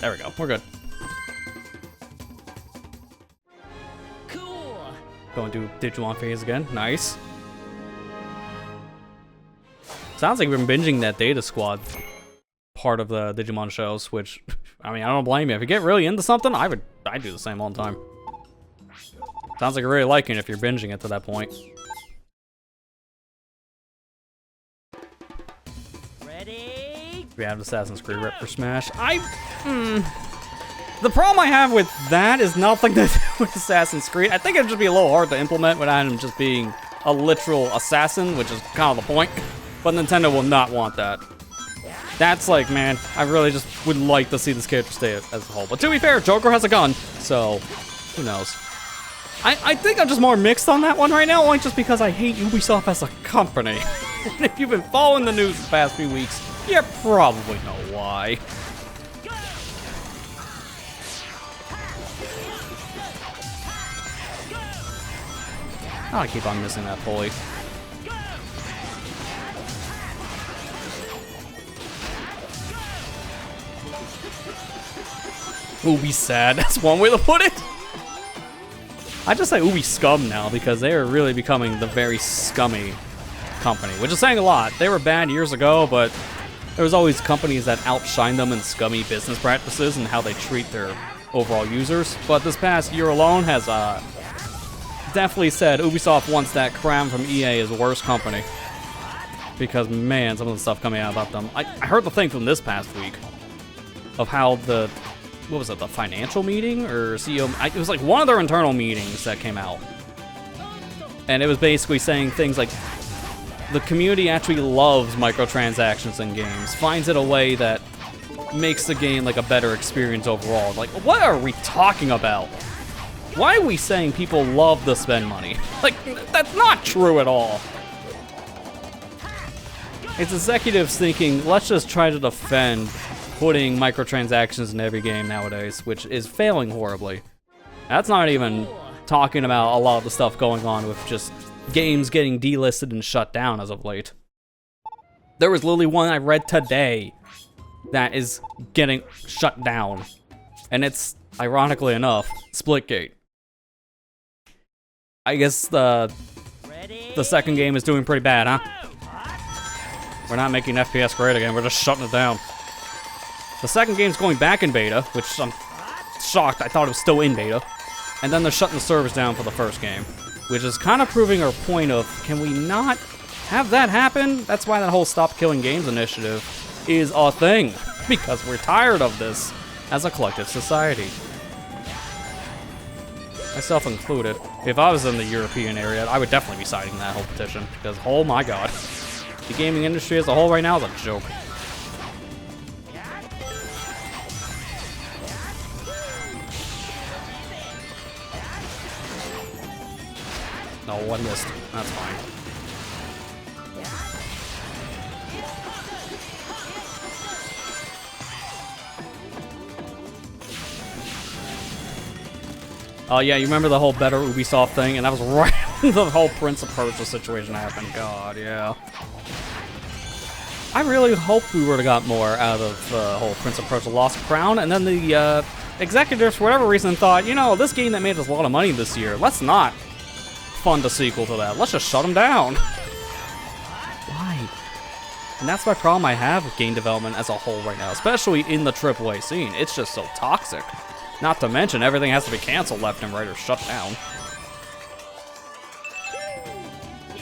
There we go. We're good. Cool. Going to Digimon phase again. Nice. Sounds like we've been binging that Data Squad part of the Digimon shows, which, I mean, I don't blame you. If you get really into something, I'd do the same all the time. Sounds like you're really liking it if you're binging it to that point. Ready? We have Assassin's Creed Rep for Smash. The problem I have with that is nothing to do with Assassin's Creed. I think it'd just be a little hard to implement without him just being a literal assassin, which is kind of the point. But Nintendo will not want that. That's like, man, I really just would like to see this character stay as a whole. But to be fair, Joker has a gun, so who knows? I think I'm just more mixed on that one right now, only just because I hate Ubisoft as a company. And if you've been following the news the past few weeks, you probably know why. Oh, I keep on missing that pulley. Ubi sad. That's one way to put it. I just say Ubi scum now because they are really becoming the very scummy company, which is saying a lot. They were bad years ago, but there was always companies that outshine them in scummy business practices and how they treat their overall users. But this past year alone has definitely said Ubisoft wants that crown from EA as the worst company. Because, man, some of the stuff coming out about them. I heard the thing from this past week of how the, what was it, the financial meeting or CEO? It was like one of their internal meetings that came out. And it was basically saying things like, the community actually loves microtransactions in games, finds it a way that makes the game like a better experience overall. Like, what are we talking about? Why are we saying people love to spend money? Like, that's not true at all. It's executives thinking, let's just try to defend putting microtransactions in every game nowadays, which is failing horribly. That's not even talking about a lot of the stuff going on with just games getting delisted and shut down as of late. There was literally one I read today that is getting shut down. And it's, ironically enough, Splitgate. I guess the second game is doing pretty bad, huh? We're not making FPS great again, we're just shutting it down. The second game's going back in beta, which I'm shocked, I thought it was still in beta. And then they're shutting the servers down for the first game, which is kind of proving our point of, can we not have that happen? That's why that whole Stop Killing Games initiative is a thing, because we're tired of this as a collective society. Myself included. If I was in the European area, I would definitely be signing that whole petition, because oh my god, the gaming industry as a whole right now is a joke. No, one missed. That's fine. Oh yeah, you remember the whole better Ubisoft thing? And that was right when the whole Prince of Persia situation happened. God, yeah. I really hoped we would have got more out of the whole Prince of Persia Lost Crown, and then the executives, for whatever reason, thought, you know, this game that made us a lot of money this year, let's not fund a sequel to that. Let's just shut them down. Why? And that's my problem I have with game development as a whole right now, especially in the AAA scene. It's just so toxic. Not to mention, everything has to be canceled left and right or shut down.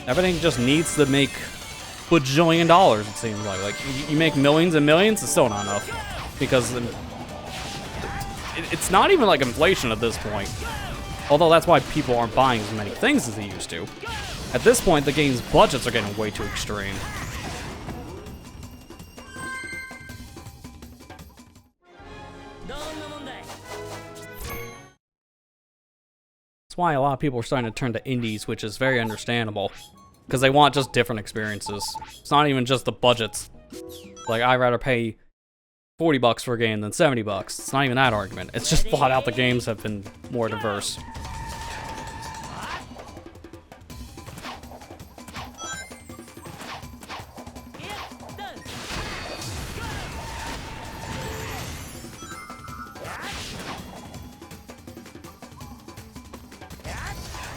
Everything just needs to make bajillion dollars, it seems like. Like, you make millions and millions, it's still not enough. Because it's not even like inflation at this point. Although that's why people aren't buying as many things as they used to. At this point, the game's budgets are getting way too extreme. That's why a lot of people are starting to turn to indies, which is very understandable. Because they want just different experiences. It's not even just the budgets. Like, I'd rather pay $40 for a game than $70. It's not even that argument. It's just flat out the games have been more diverse.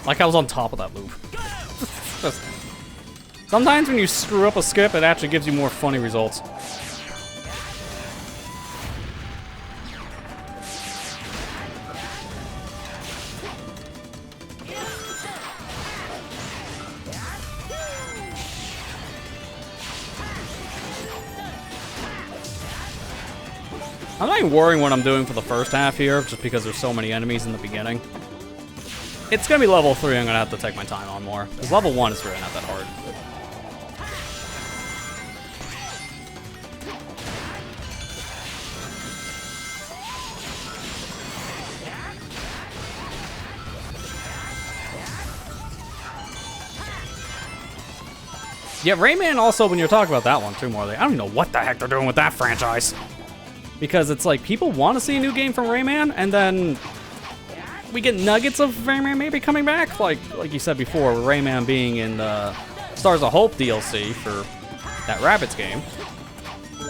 Like I was on top of that loop. Sometimes when you screw up a skip, it actually gives you more funny results. I'm not even worrying what I'm doing for the first half here, just because there's so many enemies in the beginning. It's gonna be level 3 I'm gonna have to take my time on more, because level 1 is really not that hard. Yeah, Rayman also, when you're talking about that one too, Morley, I don't even know what the heck they're doing with that franchise. Because it's like, people want to see a new game from Rayman, and then we get nuggets of Rayman maybe coming back, like you said before, Rayman being in the Stars of Hope DLC for that Rabbids game.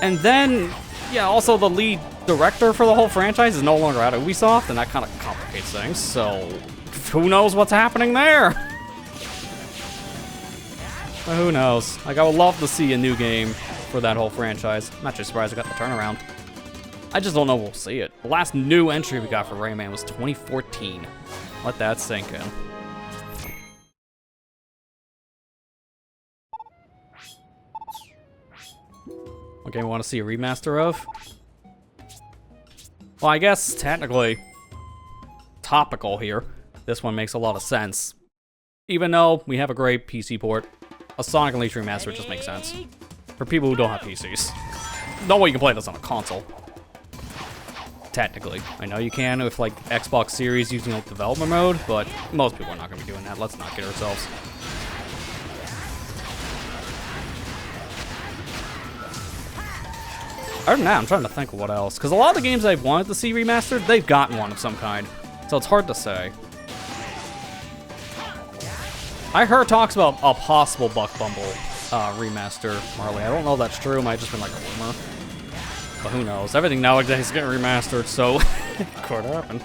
And then, yeah, also the lead director for the whole franchise is no longer at Ubisoft, and that kind of complicates things, so who knows what's happening there? But who knows? Like, I would love to see a new game for that whole franchise. I'm not too surprised I got the turnaround. I just don't know if we'll see it. The last new entry we got for Rayman was 2014. Let that sink in. What game we want to see a remaster of? Well, I guess technically, topical here, this one makes a lot of sense. Even though we have a great PC port, a Sonic Unleashed remaster just makes sense. For people who don't have PCs. No way you can play this on a console. Technically. I know you can with like Xbox Series using like development mode, but most people are not going to be doing that. Let's not kid ourselves. Other than that, I'm trying to think of what else. Because a lot of the games I've wanted to see remastered, they've gotten one of some kind. So it's hard to say. I heard talks about a possible Buck Bumble remaster, Marley. I don't know if that's true. It might have just been like a rumor. But who knows? Everything nowadays is getting remastered, so it could happen.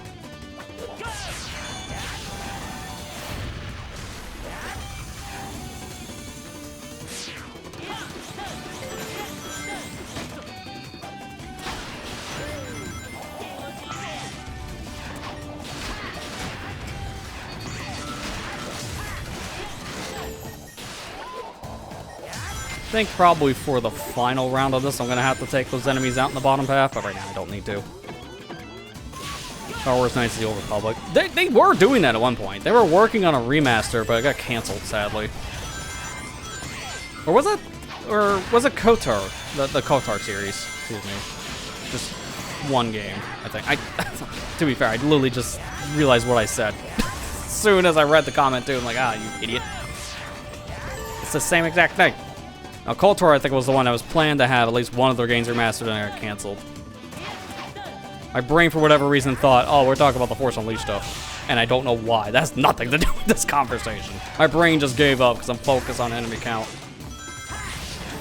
I think probably for the final round of this, I'm gonna have to take those enemies out in the bottom path, but right now I don't need to. Star Wars Knights of the Old Republic. They were doing that at one point. They were working on a remaster, but it got canceled, sadly. Or was it KOTOR? The KOTOR series, excuse me. Just one game, I think. To be fair, I literally just realized what I said. As soon as I read the comment too, I'm like, ah, you idiot. It's the same exact thing. Now, KOTOR, I think, was the one that was planned to have at least one of their games remastered and got canceled. My brain, for whatever reason, thought, oh, we're talking about the Force Unleashed stuff. And I don't know why. That has nothing to do with this conversation. My brain just gave up because I'm focused on enemy count.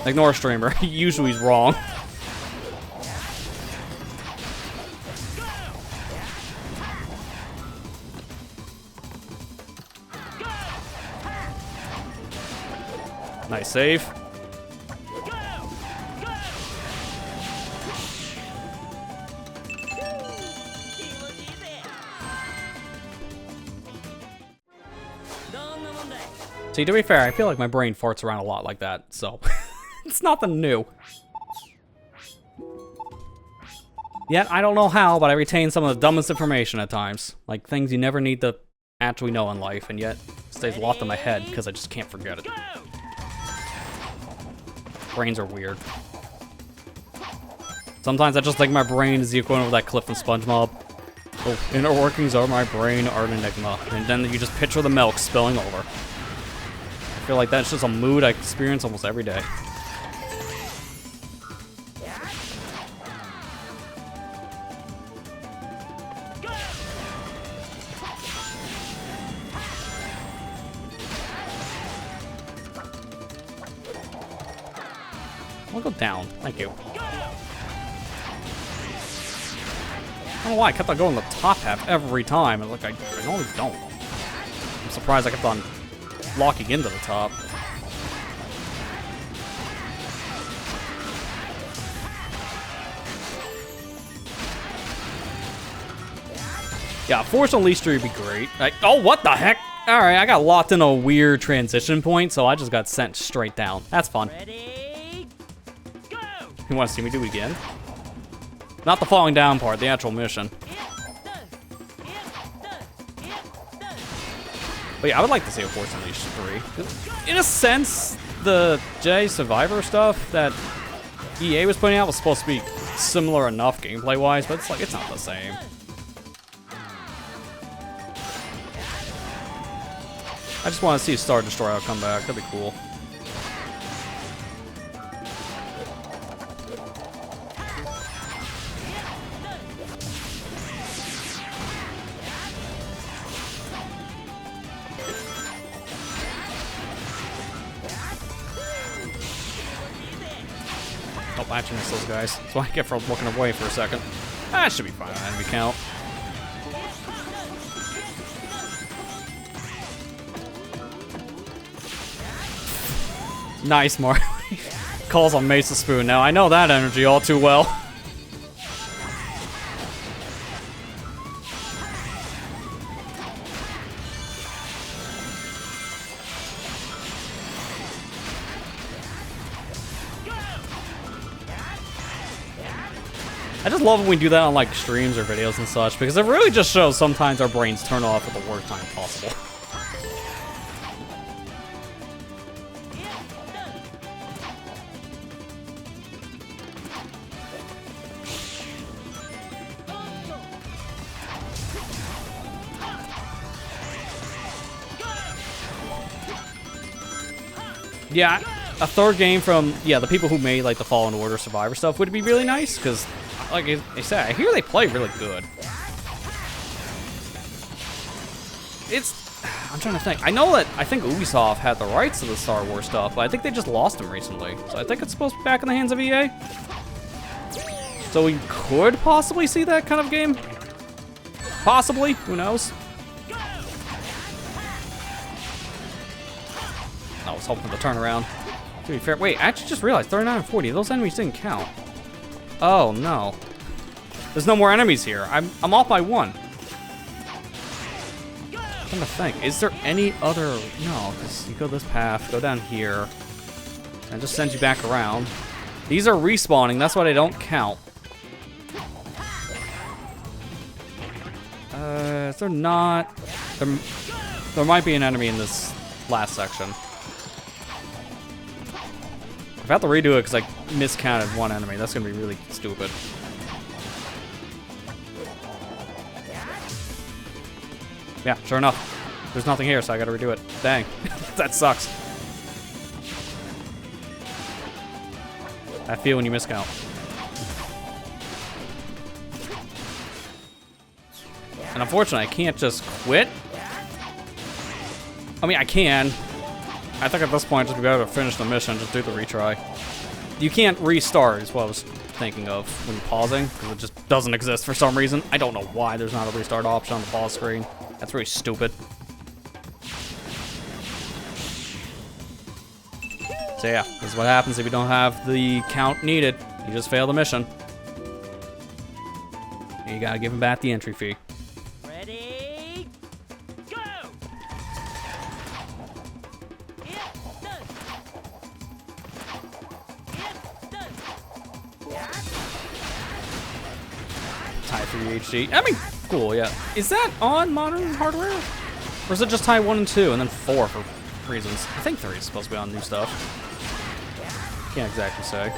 Ignore streamer. He usually is wrong. Nice save. See, to be fair, I feel like my brain farts around a lot like that, so it's nothing new. Yet, I don't know how, but I retain some of the dumbest information at times. Like, things you never need to actually know in life, and yet it stays locked in my head because I just can't forget it. Brains are weird. Sometimes I just think my brain is the equivalent of that Cliff and SpongeBob. Oh, inner workings of my brain are an enigma. And then you just picture the milk spilling over. I feel like that's just a mood I experience almost every day. I'll go down. Thank you. I don't know why I kept on going the top half every time. And like, I normally don't. I'm surprised I kept on locking into the top. Yeah, Force Unleashed 3 would be great. Oh, what the heck? Alright, I got locked in a weird transition point, so I just got sent straight down. That's fun. Ready, go! You want to see me do it again? Not the falling down part, the actual mission. But yeah, I would like to see a Force Unleashed 3. In a sense, the Jedi Survivor stuff that EA was putting out was supposed to be similar enough gameplay-wise, but it's like, it's not the same. I just want to see Star Destroyer come back. That'd be cool. latching against those guys. That's what I get for looking away for a second. That should be fine on enemy count. Nice, Mario. Calls on Mesa Spoon now. I know that energy all too well. I just love when we do that on like streams or videos and such, because it really just shows sometimes our brains turn off at the worst time possible. Yeah, a third game from, the people who made like the Fallen Order Survivor stuff would be really nice, because like I said, I hear they play really good. I'm trying to think. I think Ubisoft had the rights to the Star Wars stuff, but I think they just lost them recently. So I think it's supposed to be back in the hands of EA. So we could possibly see that kind of game. Possibly, who knows? I was hoping for the turnaround. To be fair, wait, I actually just realized 39 and 40, those enemies didn't count. Oh no. There's no more enemies here. I'm off by 1. I'm trying to think, is there any other? No, because you go this path, go down here, and it just sends you back around. These are respawning, that's why they don't count. Is there not? There might be an enemy in this last section. I have to redo it because I miscounted one enemy. That's gonna be really stupid. Yeah, sure enough. There's nothing here, so I gotta redo it. Dang. That sucks. I feel when you miscount. And unfortunately, I can't just quit. I mean, I can. I think at this point, just be better to finish the mission, just do the retry. You can't restart, is what I was thinking of when pausing, because it just doesn't exist for some reason. I don't know why there's not a restart option on the pause screen. That's really stupid. So yeah, this is what happens if you don't have the count needed. You just fail the mission. And you gotta give him back the entry fee. Ready, go! It's done. It's done. Tie 3 HD. I mean, cool, yeah. Is that on modern hardware? Or is it just tie 1 and 2 and then 4 for reasons? I think 3 is supposed to be on new stuff. Can't exactly say.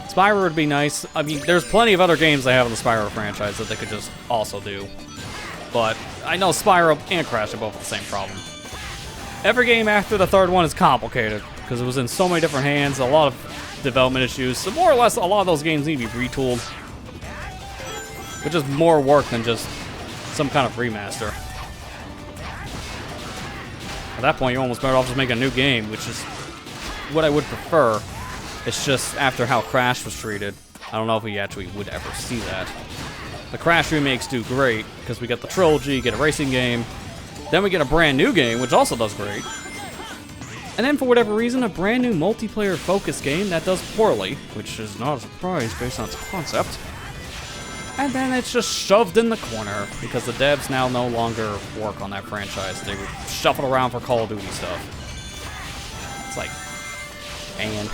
Spyro would be nice. I mean, there's plenty of other games they have in the Spyro franchise that they could just also do. But I know Spyro and Crash are both the same problem. Every game after the third one is complicated because it was in so many different hands, a lot of development issues. So more or less, a lot of those games need to be retooled, which is more work than just some kind of remaster. At that point, you're almost better off just making a new game, which is what I would prefer. It's just after how Crash was treated, I don't know if we actually would ever see that. The Crash remakes do great, because we get the trilogy, get a racing game, then we get a brand new game, which also does great. And then for whatever reason, a brand new multiplayer focused game that does poorly, which is not a surprise based on its concept. And then it's just shoved in the corner, because the devs now no longer work on that franchise. They shuffle around for Call of Duty stuff. It's like, and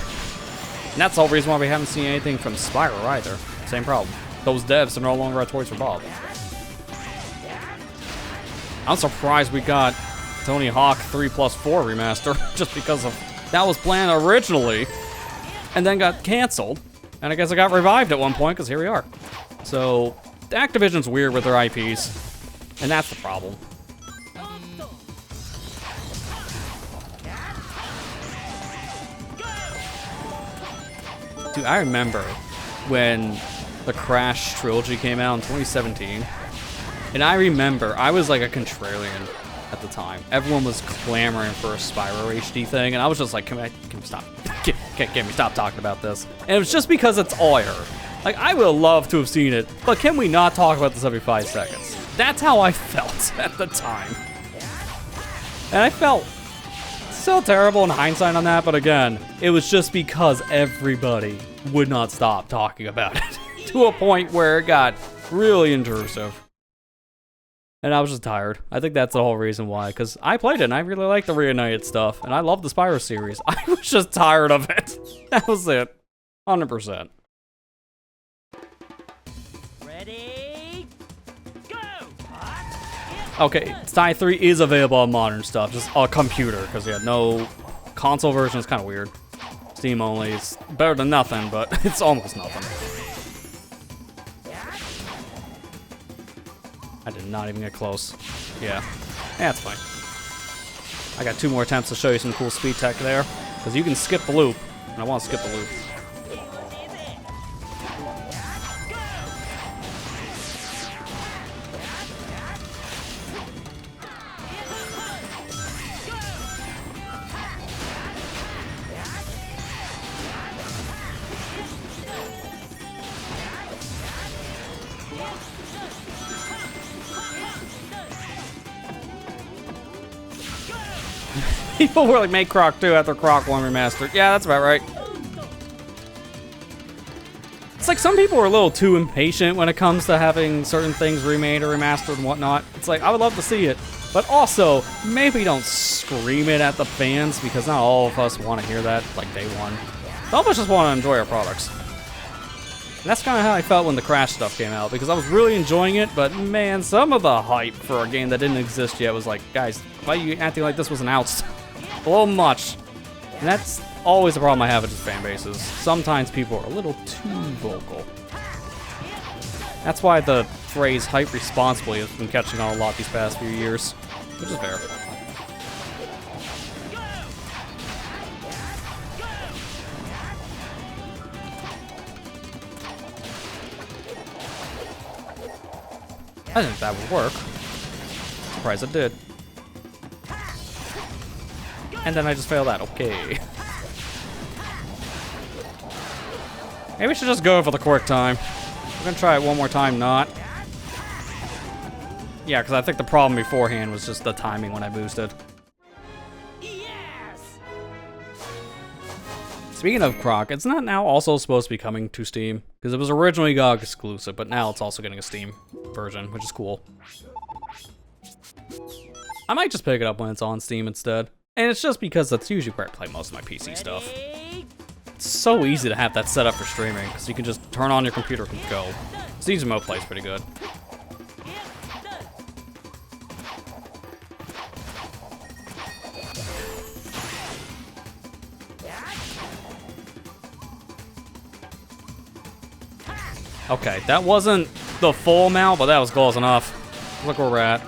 that's the whole reason why we haven't seen anything from Spyro either. Same problem. Those devs are no longer at Toys for Bob. I'm surprised we got Tony Hawk 3+4 remaster, just because of that was planned originally, and then got canceled. And I guess it got revived at one point, because here we are. So, Activision's weird with their IPs, and that's the problem. Dude, I remember when the Crash trilogy came out in 2017, and I remember I was like a contrarian at the time. Everyone was clamoring for a Spyro HD thing, and I was just like, can we stop? Can we stop talking about this? And it was just because it's all I heard. Like, I would love to have seen it, but can we not talk about this every 5 seconds? That's how I felt at the time. And I felt so terrible in hindsight on that, but again, it was just because everybody would not stop talking about it to a point where it got really intrusive. And I was just tired. I think that's the whole reason why, because I played it and I really liked the Reunited stuff, and I love the Spyro series. I was just tired of it. That was it. 100%. Ready? Go! Okay, Tie 3 is available on modern stuff, just a computer, because yeah, no console version is kind of weird. Steam only is better than nothing, but it's almost nothing. I did not even get close. Yeah, that's fine. I got 2 more attempts to show you some cool speed tech there, because you can skip the loop, and I want to skip the loop. People were like, make Croc 2 after Croc 1 remastered. Yeah, that's about right. It's like some people are a little too impatient when it comes to having certain things remade or remastered and whatnot. It's like, I would love to see it, but also, maybe don't scream it at the fans, because not all of us want to hear that, like, day one. Some of us just want to enjoy our products. And that's kind of how I felt when the Crash stuff came out, because I was really enjoying it, but man, some of the hype for a game that didn't exist yet was like, guys, why are you acting like this was announced? A little much. And that's always the problem I have with just fan bases. Sometimes people are a little too vocal. That's why the phrase hype responsibly has been catching on a lot these past few years, which is fair. I think that would work. Surprised it did. And then I just failed that. Okay. Maybe we should just go for the quick time. We're gonna try it one more time, not. Yeah, because I think the problem beforehand was just the timing when I boosted. Yes! Speaking of Croc, it's not now also supposed to be coming to Steam, because it was originally GOG exclusive, but now it's also getting a Steam version, which is cool. I might just pick it up when it's on Steam instead. And it's just because that's usually where I play most of my PC stuff. It's so easy to have that set up for streaming, because you can just turn on your computer and go. Siege mode plays pretty good. Okay, that wasn't the full amount, but that was close enough. Look where we're at.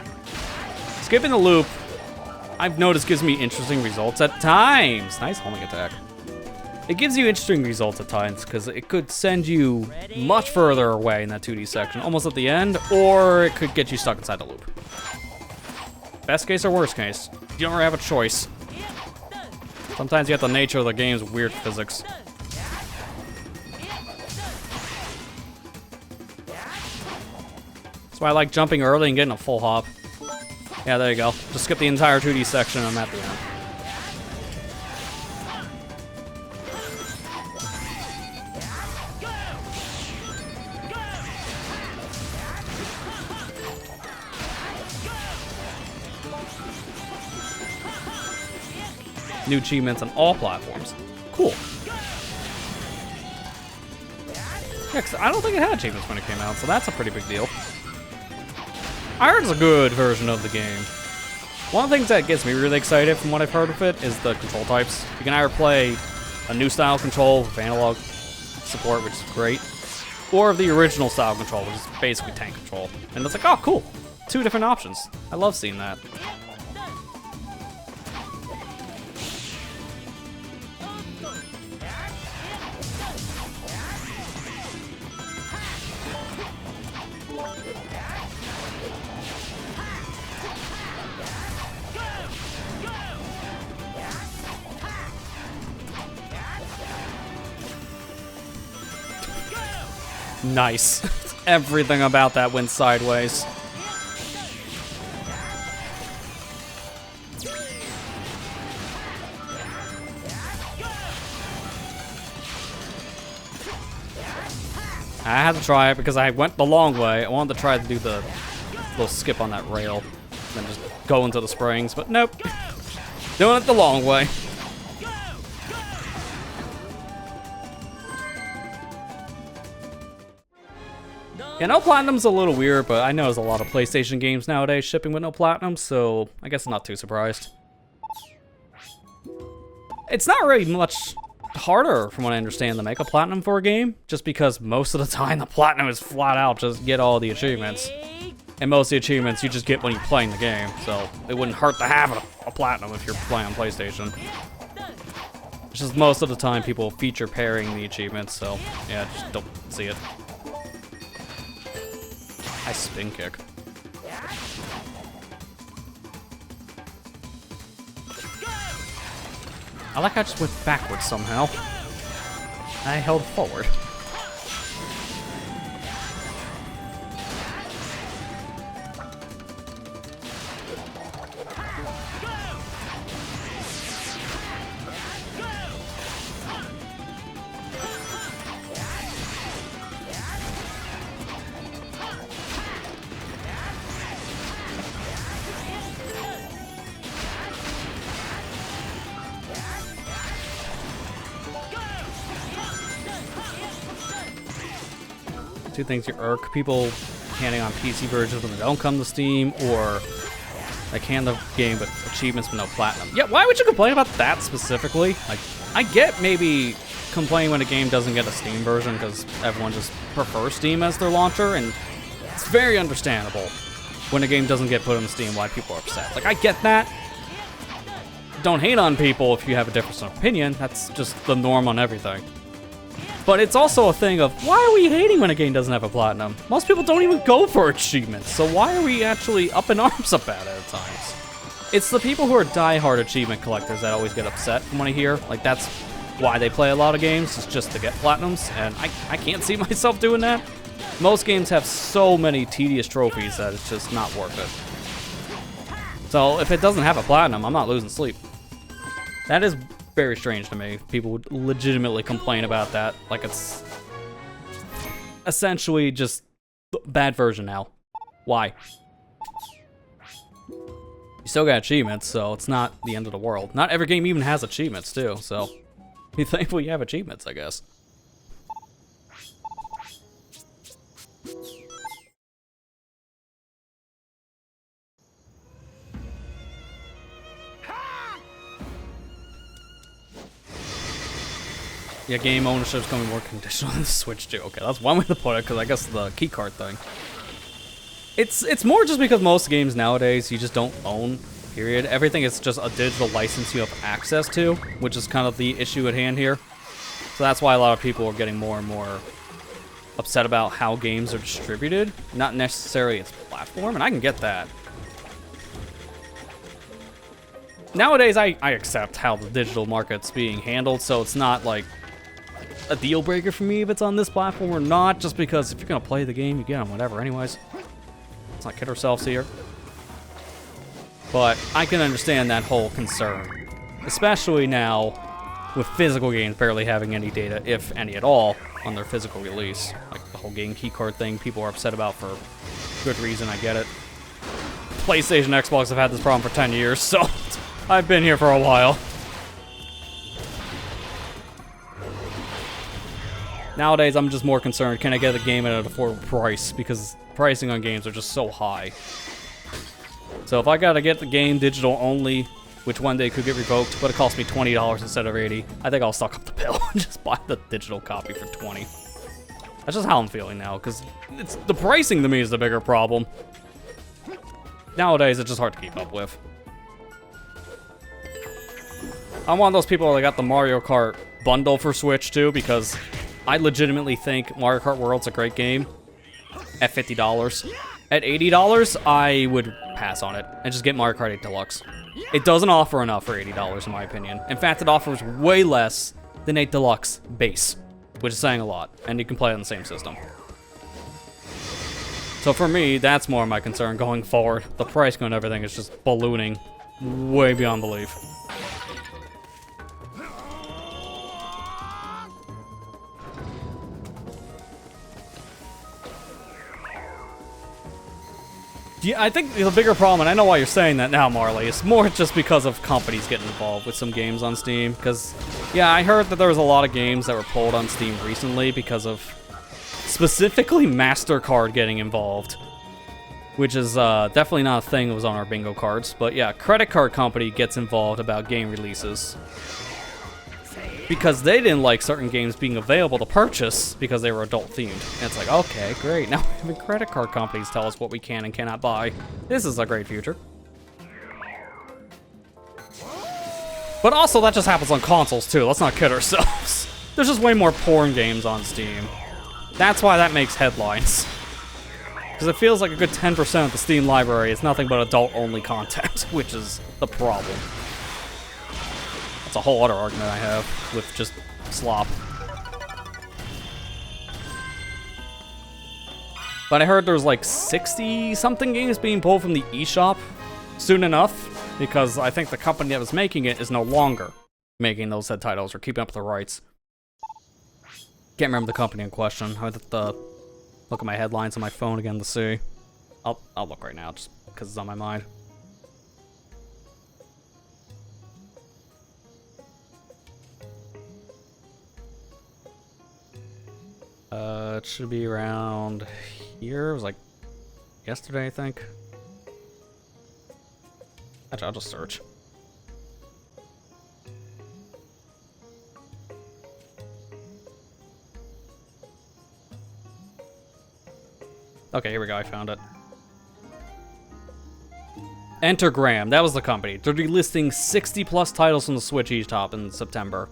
Skipping the loop, I've noticed gives me interesting results at times. Nice homing attack. It gives you interesting results at times, because it could send you much further away in that 2D section, almost at the end, or it could get you stuck inside the loop. Best case or worst case, you don't really have a choice. Sometimes you have the nature of the game's weird physics. That's why I like jumping early and getting a full hop. Yeah, there you go. Just skip the entire 2D section and I'm at the end. New achievements on all platforms. Cool. Yeah, 'cause I don't think it had achievements when it came out, so that's a pretty big deal. I heard it's a good version of the game. One of the things that gets me really excited from what I've heard of it is the control types. You can either play a new style control with analog support, which is great, or the original style control, which is basically tank control. And it's like, oh, cool. 2 different options. I love seeing that. Nice. Everything about that went sideways. I had to try it because I went the long way. I wanted to try to do the little skip on that rail, then just go into the springs, but nope. Doing it the long way. Yeah, no platinum's a little weird, but I know there's a lot of PlayStation games nowadays shipping with no platinum, so I guess I'm not too surprised. It's not really much harder, from what I understand, to make a platinum for a game, just because most of the time the platinum is flat out just get all the achievements. And most of the achievements you just get when you're playing the game, so it wouldn't hurt to have a platinum if you're playing on PlayStation. It's just most of the time people feature pairing the achievements, so yeah, just don't see it. Nice spin kick. I like how I just went backwards somehow. I held forward. Two things you irk people handing on PC versions when they don't come to Steam, or like hand the game with achievements with no platinum. Yeah, why would you complain about that specifically? Like, I get maybe complaining when a game doesn't get a Steam version because everyone just prefers Steam as their launcher, and it's very understandable when a game doesn't get put on Steam why people are upset. Like, I get that. Don't hate on people if you have a difference of opinion. That's just the norm on everything. But it's also a thing of, why are we hating when a game doesn't have a platinum? Most people don't even go for achievements, so why are we actually up in arms about it at times? It's the people who are die-hard achievement collectors that always get upset from what I hear. Like, that's why they play a lot of games, is just to get platinums, and I can't see myself doing that. Most games have so many tedious trophies that it's just not worth it. So if it doesn't have a platinum, I'm not losing sleep. That is very strange to me. People would legitimately complain about that. Like, it's essentially just a bad version now. Why? You still got achievements, so it's not the end of the world. Not every game even has achievements, too, so be thankful you have achievements, I guess. Yeah, game ownership is going to be more conditional on the Switch too. Okay, that's one way to put it, because I guess the keycard thing. It's more just because most games nowadays you just don't own, period. Everything is just a digital license you have access to, which is kind of the issue at hand here. So that's why a lot of people are getting more and more upset about how games are distributed, not necessarily its platform, and I can get that. Nowadays, I accept how the digital market's being handled, so it's not like a deal breaker for me if it's on this platform or not, just because if you're gonna play the game, you get them, whatever, anyways. Let's not kid ourselves here. But I can understand that whole concern, especially now with physical games barely having any data, if any at all, on their physical release. Like the whole game keycard thing, people are upset about for good reason, I get it. PlayStation, Xbox have had this problem for 10 years, so I've been here for a while. Nowadays, I'm just more concerned, can I get a game at an affordable price? Because pricing on games are just so high. So if I gotta get the game digital only, which one day could get revoked, but it costs me $20 instead of $80, I think I'll stock up the bill and just buy the digital copy for $20. That's just how I'm feeling now, because it's the pricing to me is the bigger problem. Nowadays, it's just hard to keep up with. I'm one of those people that got the Mario Kart bundle for Switch too, because I legitimately think Mario Kart World's a great game at $50. At $80, I would pass on it and just get Mario Kart 8 Deluxe. It doesn't offer enough for $80 in my opinion. In fact, it offers way less than 8 Deluxe base, which is saying a lot, and you can play it on the same system. So for me, that's more my concern going forward. The price and everything is just ballooning way beyond belief. Yeah, I think the bigger problem, and I know why you're saying that now, Marley, is more just because of companies getting involved with some games on Steam. Because, yeah, I heard that there was a lot of games that were pulled on Steam recently because of specifically MasterCard getting involved. Which is definitely not a thing that was on our bingo cards. But yeah, credit card company gets involved about game releases. Because they didn't like certain games being available to purchase because they were adult themed. And it's like, okay, great. Now we're having credit card companies tell us what we can and cannot buy. This is a great future. But also, that just happens on consoles too. Let's not kid ourselves. There's just way more porn games on Steam. That's why that makes headlines. Because it feels like a good 10% of the Steam library is nothing but adult-only content, which is the problem. That's a whole other argument I have with just slop. But I heard there's like 60-something games being pulled from the eShop soon enough, because I think the company that was making it is no longer making those said titles or keeping up with the rights. Can't remember the company in question. I have to look at my headlines on my phone again to see. I'll look right now just because it's on my mind. It should be around here. It was like yesterday, I think. Actually, I'll just search. Okay, here we go. I found it. Entergram. That was the company. They're delisting 60+ titles from the Switch eShop in September.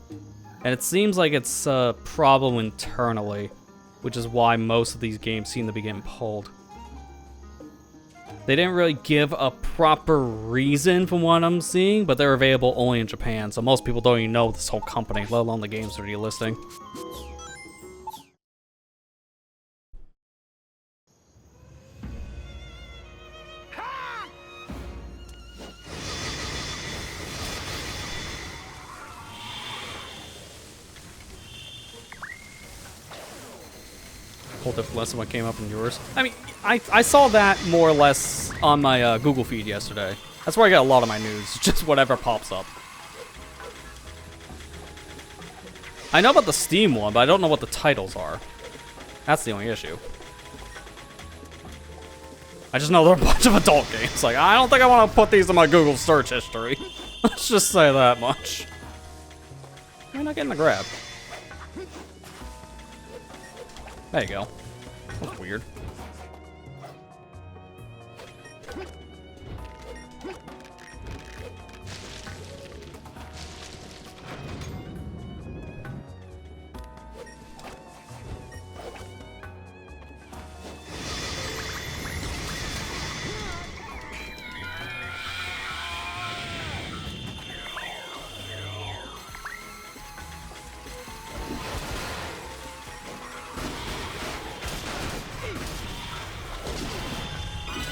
And it seems like it's a problem internally, which is why most of these games seem to be getting pulled. They didn't really give a proper reason from what I'm seeing, but they're available only in Japan, so most people don't even know this whole company, let alone the games they're delisting. Whole different less than what came up in yours. I mean, I saw that more or less on my Google feed yesterday. That's where I get a lot of my news, just whatever pops up. I know about the Steam one, but I don't know what the titles are. That's the only issue. I just know they're a bunch of adult games. Like, I don't think I want to put these in my Google search history. Let's just say that much. Why not getting the grab? There you go. That's weird.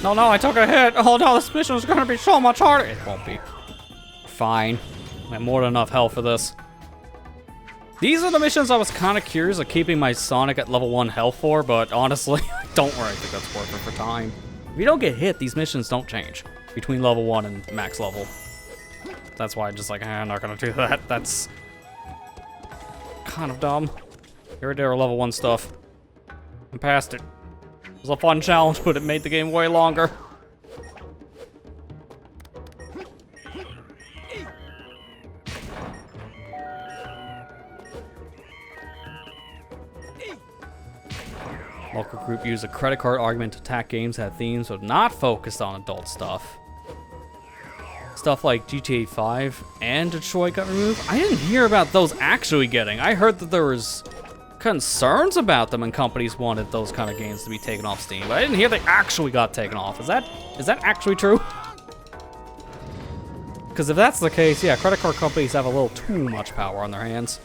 No, I took a hit. Oh no, this mission is gonna be so much harder. It won't be. Fine. I have more than enough health for this. These are the missions I was kind of curious of keeping my Sonic at level 1 health for, but honestly, I don't really think that's worth it for time. If you don't get hit, these missions don't change between level 1 and max level. That's why I'm just like, I'm not gonna do that. That's kind of dumb. Here there are level 1 stuff. I'm past it. It was a fun challenge, but it made the game way longer. Local group used a credit card argument to attack games that had themes but not focused on adult stuff. Stuff like GTA 5 and Detroit got removed. I didn't hear about those actually getting. I heard that there was concerns about them and companies wanted those kind of games to be taken off Steam, but I didn't hear they actually got taken off. Is that actually true? Because if that's the case, yeah, credit card companies have a little too much power on their hands.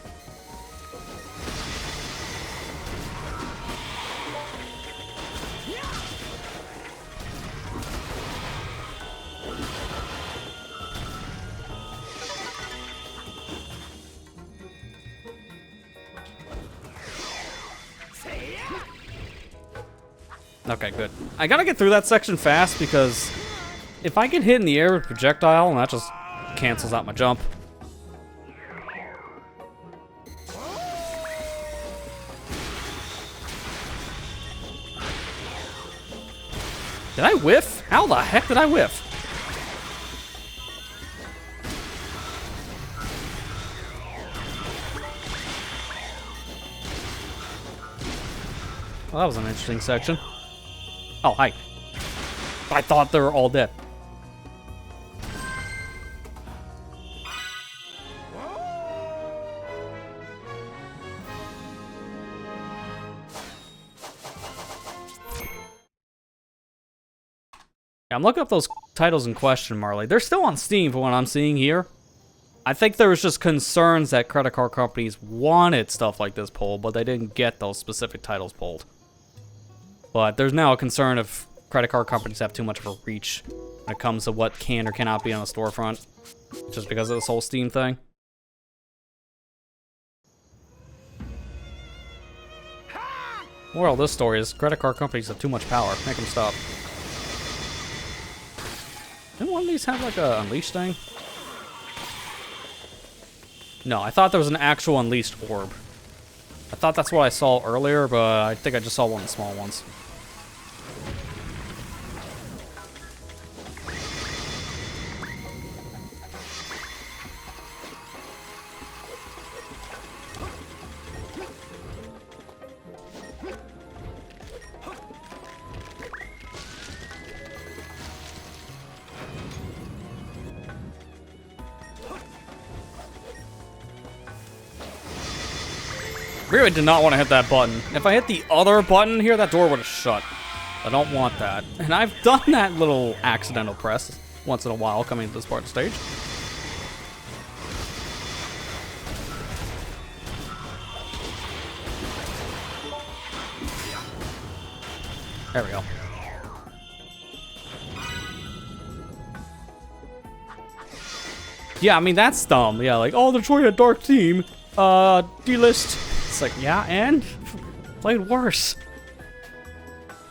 Okay, good. I gotta get through that section fast because if I get hit in the air with projectile, and that just cancels out my jump. Did I whiff? How the heck did I whiff? Well, that was an interesting section. Oh, hi. I thought they were all dead. Yeah, I'm looking up those titles in question, Marley. They're still on Steam for what I'm seeing here. I think there was just concerns that credit card companies wanted stuff like this pulled, but they didn't get those specific titles pulled. But there's now a concern if credit card companies have too much of a reach when it comes to what can or cannot be on the storefront, just because of this whole Steam thing. Moral of this story is credit card companies have too much power. Make them stop. Didn't one of these have like a Unleashed thing? No, I thought there was an actual Unleashed orb. I thought that's what I saw earlier, but I think I just saw one of the small ones. Really did not want to hit that button. If I hit the other button here, that door would have shut. I don't want that. And I've done that little accidental press once in a while coming to this part of the stage. There we go. Yeah, I mean, that's dumb. Yeah, like, oh, they're trying a dark theme. Delist. It's like, yeah, and? Played worse.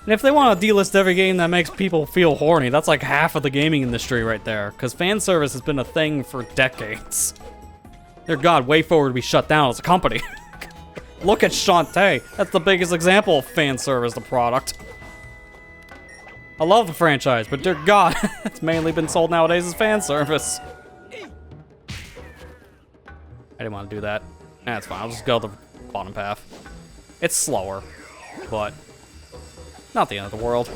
And if they want to delist every game that makes people feel horny, that's like half of the gaming industry right there. Because fan service has been a thing for decades. Dear God, WayForward would be shut down as a company. Look at Shantae. That's the biggest example of fan service, the product. I love the franchise, but dear God, it's mainly been sold nowadays as fan service. I didn't want to do that. That's fine, I'll just go the bottom path. It's slower, but not the end of the world.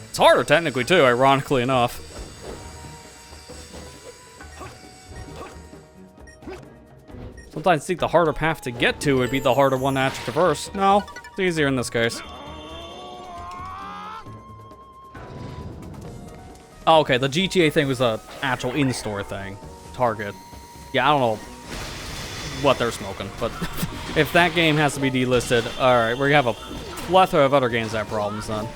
It's harder technically too, ironically enough. Sometimes I think the harder path to get to would be the harder one to actually traverse. No, it's easier in this case. Oh, okay, the GTA thing was a actual in-store thing. Target. Yeah, I don't know what they're smoking, but if that game has to be delisted, alright, we're gonna have a plethora of other games that have problems then.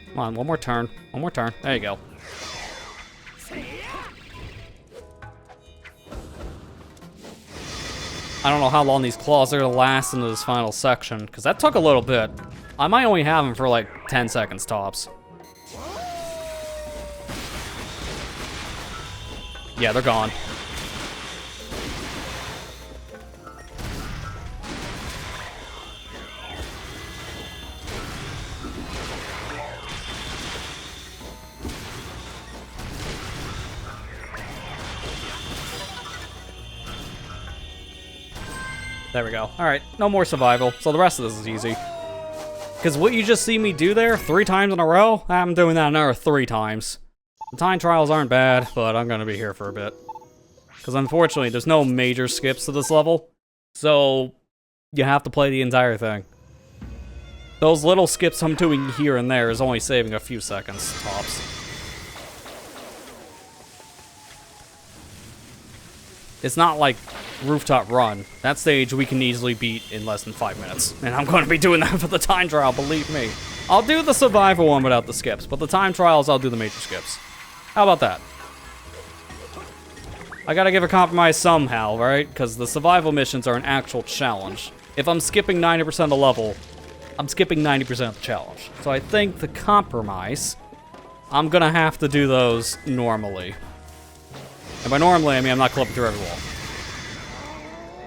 Come on, one more turn. One more turn. There you go. I don't know how long these claws are gonna last into this final section, because that took a little bit. I might only have them for like 10 seconds tops. Yeah, they're gone. There we go. Alright, no more survival, so the rest of this is easy. Because what you just see me do there 3 times in a row, I'm doing that another 3 times. The time trials aren't bad, but I'm gonna be here for a bit. Because unfortunately, there's no major skips to this level, so you have to play the entire thing. Those little skips I'm doing here and there is only saving a few seconds, tops. It's not like Rooftop Run. That stage we can easily beat in less than 5 minutes. And I'm going to be doing that for the time trial, believe me. I'll do the survival one without the skips, but the time trials, I'll do the major skips. How about that? I gotta give a compromise somehow, right? Because the survival missions are an actual challenge. If I'm skipping 90% of the level, I'm skipping 90% of the challenge. So I think the compromise, I'm gonna have to do those normally. And by normally, I mean I'm not clipping through every wall.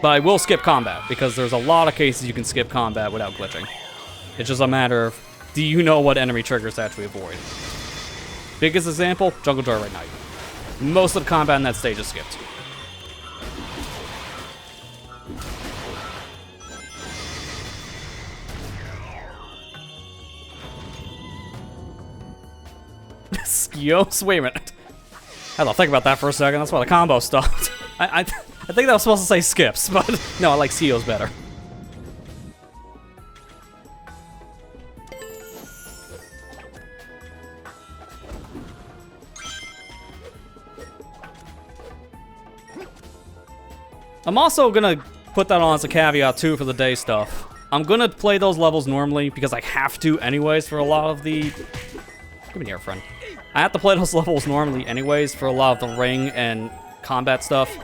But I will skip combat, because there's a lot of cases you can skip combat without glitching. It's just a matter of, do you know what enemy triggers to actually avoid? Biggest example, Jungle Joyride Night. Most of the combat in that stage is skipped. Skios? Wait a minute. I had to think about that for a second. That's why the combo stopped. I think that was supposed to say skips, but no, I like Skios better. I'm also gonna put that on as a caveat too for the day stuff. I'm gonna play those levels normally because I have to anyways for a lot of the... Come in here, friend. I have to play those levels normally anyways for a lot of the ring and combat stuff.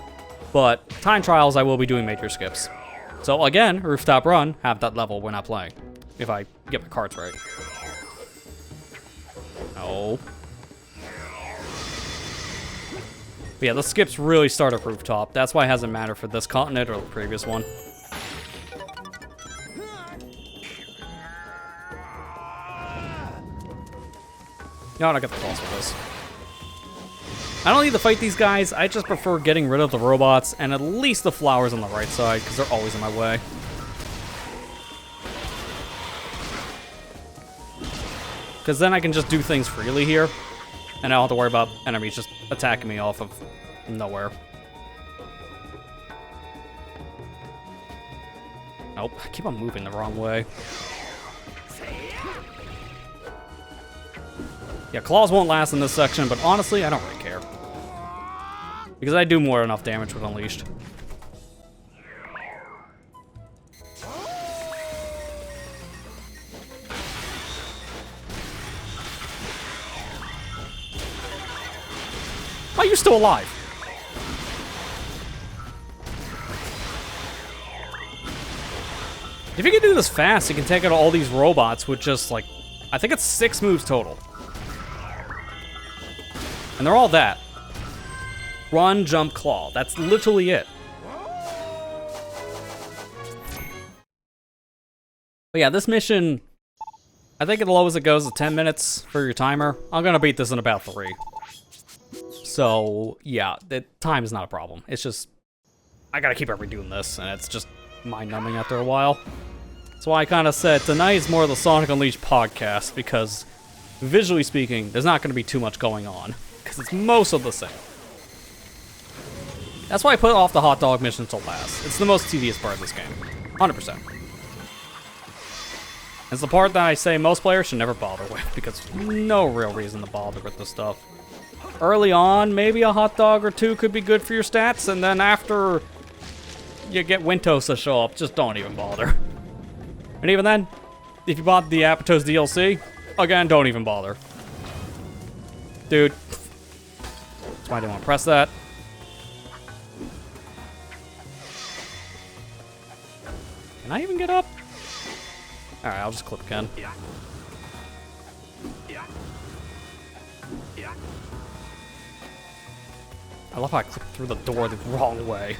But time trials, I will be doing major skips. So again, Rooftop Run, have that level when not playing. If I get my cards right. No. But yeah, the skips really start at Rooftop. That's why it hasn't mattered for this continent or the previous one. No, I don't get the calls for this. I don't need to fight these guys. I just prefer getting rid of the robots and at least the flowers on the right side, because they're always in my way. Because then I can just do things freely here. And I don't have to worry about enemies just attacking me off of nowhere. Nope, I keep on moving the wrong way. Yeah, claws won't last in this section, but honestly, I don't really care. Because I do more than enough damage with Unleashed. Why are you still alive? If you can do this fast, you can take out all these robots with just like, I think it's 6 moves total. And they're all that. Run, jump, claw. That's literally it. But yeah, this mission, I think the lowest it goes is 10 minutes for your timer. I'm gonna beat this in about 3. So, yeah, the time is not a problem. It's just, I gotta keep redoing this, and it's just mind-numbing after a while. That's why I kind of said tonight is more of the Sonic Unleashed podcast, because visually speaking, there's not gonna be too much going on, because it's most of the same. That's why I put off the hot dog mission till last. It's the most tedious part of this game. 100%. It's the part that I say most players should never bother with, because no real reason to bother with this stuff. Early on, maybe a hot dog or 2 could be good for your stats, and then after you get Wintos to show up, just don't even bother. And even then, if you bought the Apotos DLC, again, don't even bother. Dude. That's why I didn't want to press that. Can I even get up? Alright, I'll just clip again. I love how I clipped through the door the wrong way.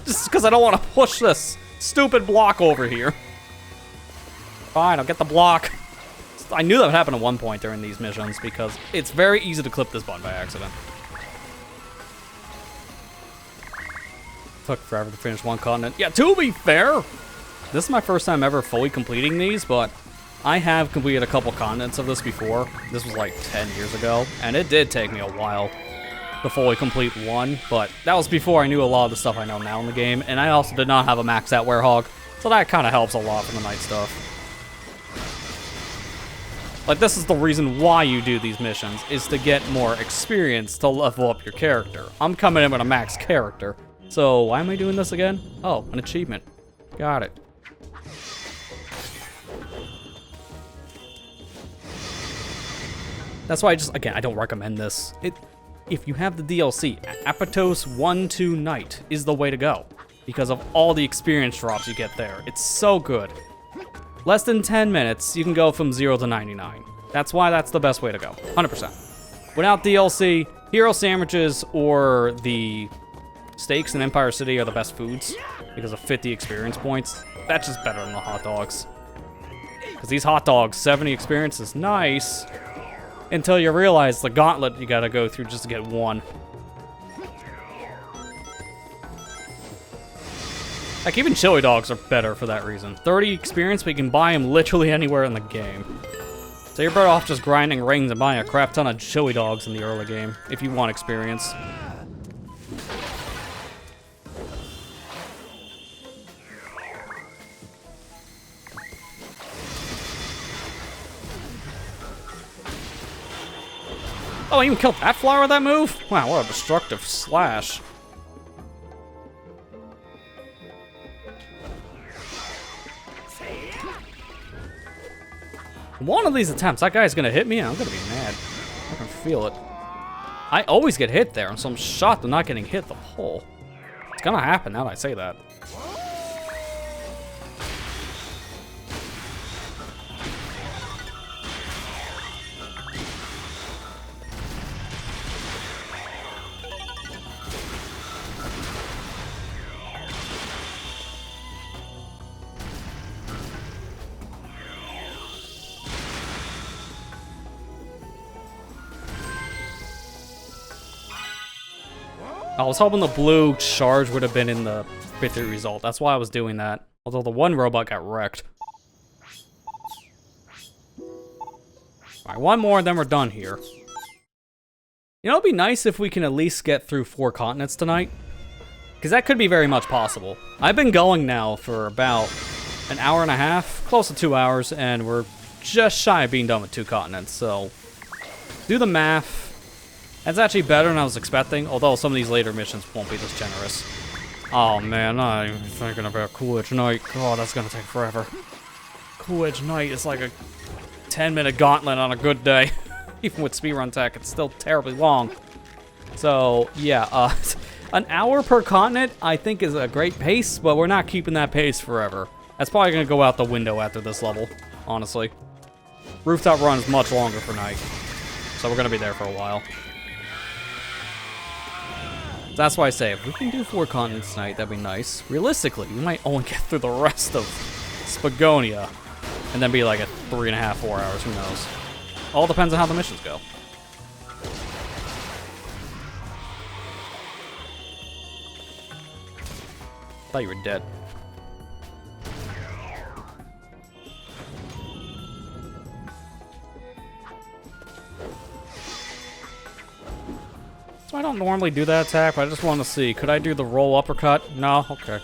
Just because I don't want to push this stupid block over here. Fine, I'll get the block. I knew that would happen at one point during these missions because it's very easy to clip this button by accident. Took forever to finish one continent. Yeah, to be fair, this is my first time ever fully completing these, but I have completed a couple continents of this before. This was like 10 years ago, and it did take me a while to fully complete one, but that was before I knew a lot of the stuff I know now in the game, and I also did not have a maxed out werehog, so that kind of helps a lot for the night stuff. Like, this is the reason why you do these missions, is to get more experience to level up your character. I'm coming in with a max character, So why am I doing this again? Oh, an achievement. Got it. That's why I don't recommend this. If you have the DLC, Apotos 1-2 Night is the way to go because of all the experience drops you get there. It's so good. Less than 10 minutes, you can go from 0 to 99. That's why that's the best way to go, 100%. Without DLC, hero sandwiches or the steaks in Empire City are the best foods because of 50 experience points. That's just better than the hot dogs. Because these hot dogs, 70 experience is nice. Until you realize the gauntlet you gotta go through just to get one. Like, even chili dogs are better for that reason. 30 experience, but you can buy them literally anywhere in the game. So you're better off just grinding rings and buying a crap ton of chili dogs in the early game, if you want experience. Oh, I even killed that flower with that move? Wow, what a destructive slash. One of these attempts, that guy's gonna hit me and I'm gonna be mad. I can feel it. I always get hit there, so I'm shocked I'm not getting hit the pole. It's gonna happen now that I say that. I was hoping the blue charge would have been in the victory result. That's why I was doing that. Although the one robot got wrecked. Alright, one more and then we're done here. You know, it'd be nice if we can at least get through 4 continents tonight. Because that could be very much possible. I've been going now for about an hour and a half, close to 2 hours, and we're just shy of being done with 2 continents, so do the math. That's actually better than I was expecting, although some of these later missions won't be this generous. Oh man, I'm not even thinking about Cool Edge Night. Oh, that's gonna take forever. Cool Edge Night is like a 10-minute gauntlet on a good day. Even with speedrun tech, it's still terribly long. So, yeah, an hour per continent, I think, is a great pace, but we're not keeping that pace forever. That's probably gonna go out the window after this level, honestly. Rooftop Run is much longer for Night, so we're gonna be there for a while. That's why I say, if we can do 4 continents tonight, that'd be nice. Realistically, we might only get through the rest of Spagonia, and then be like at 3.5, 4 hours, who knows. All depends on how the missions go. Thought you were dead. So I don't normally do that attack, but I just want to see. Could I do the roll uppercut? No? Okay.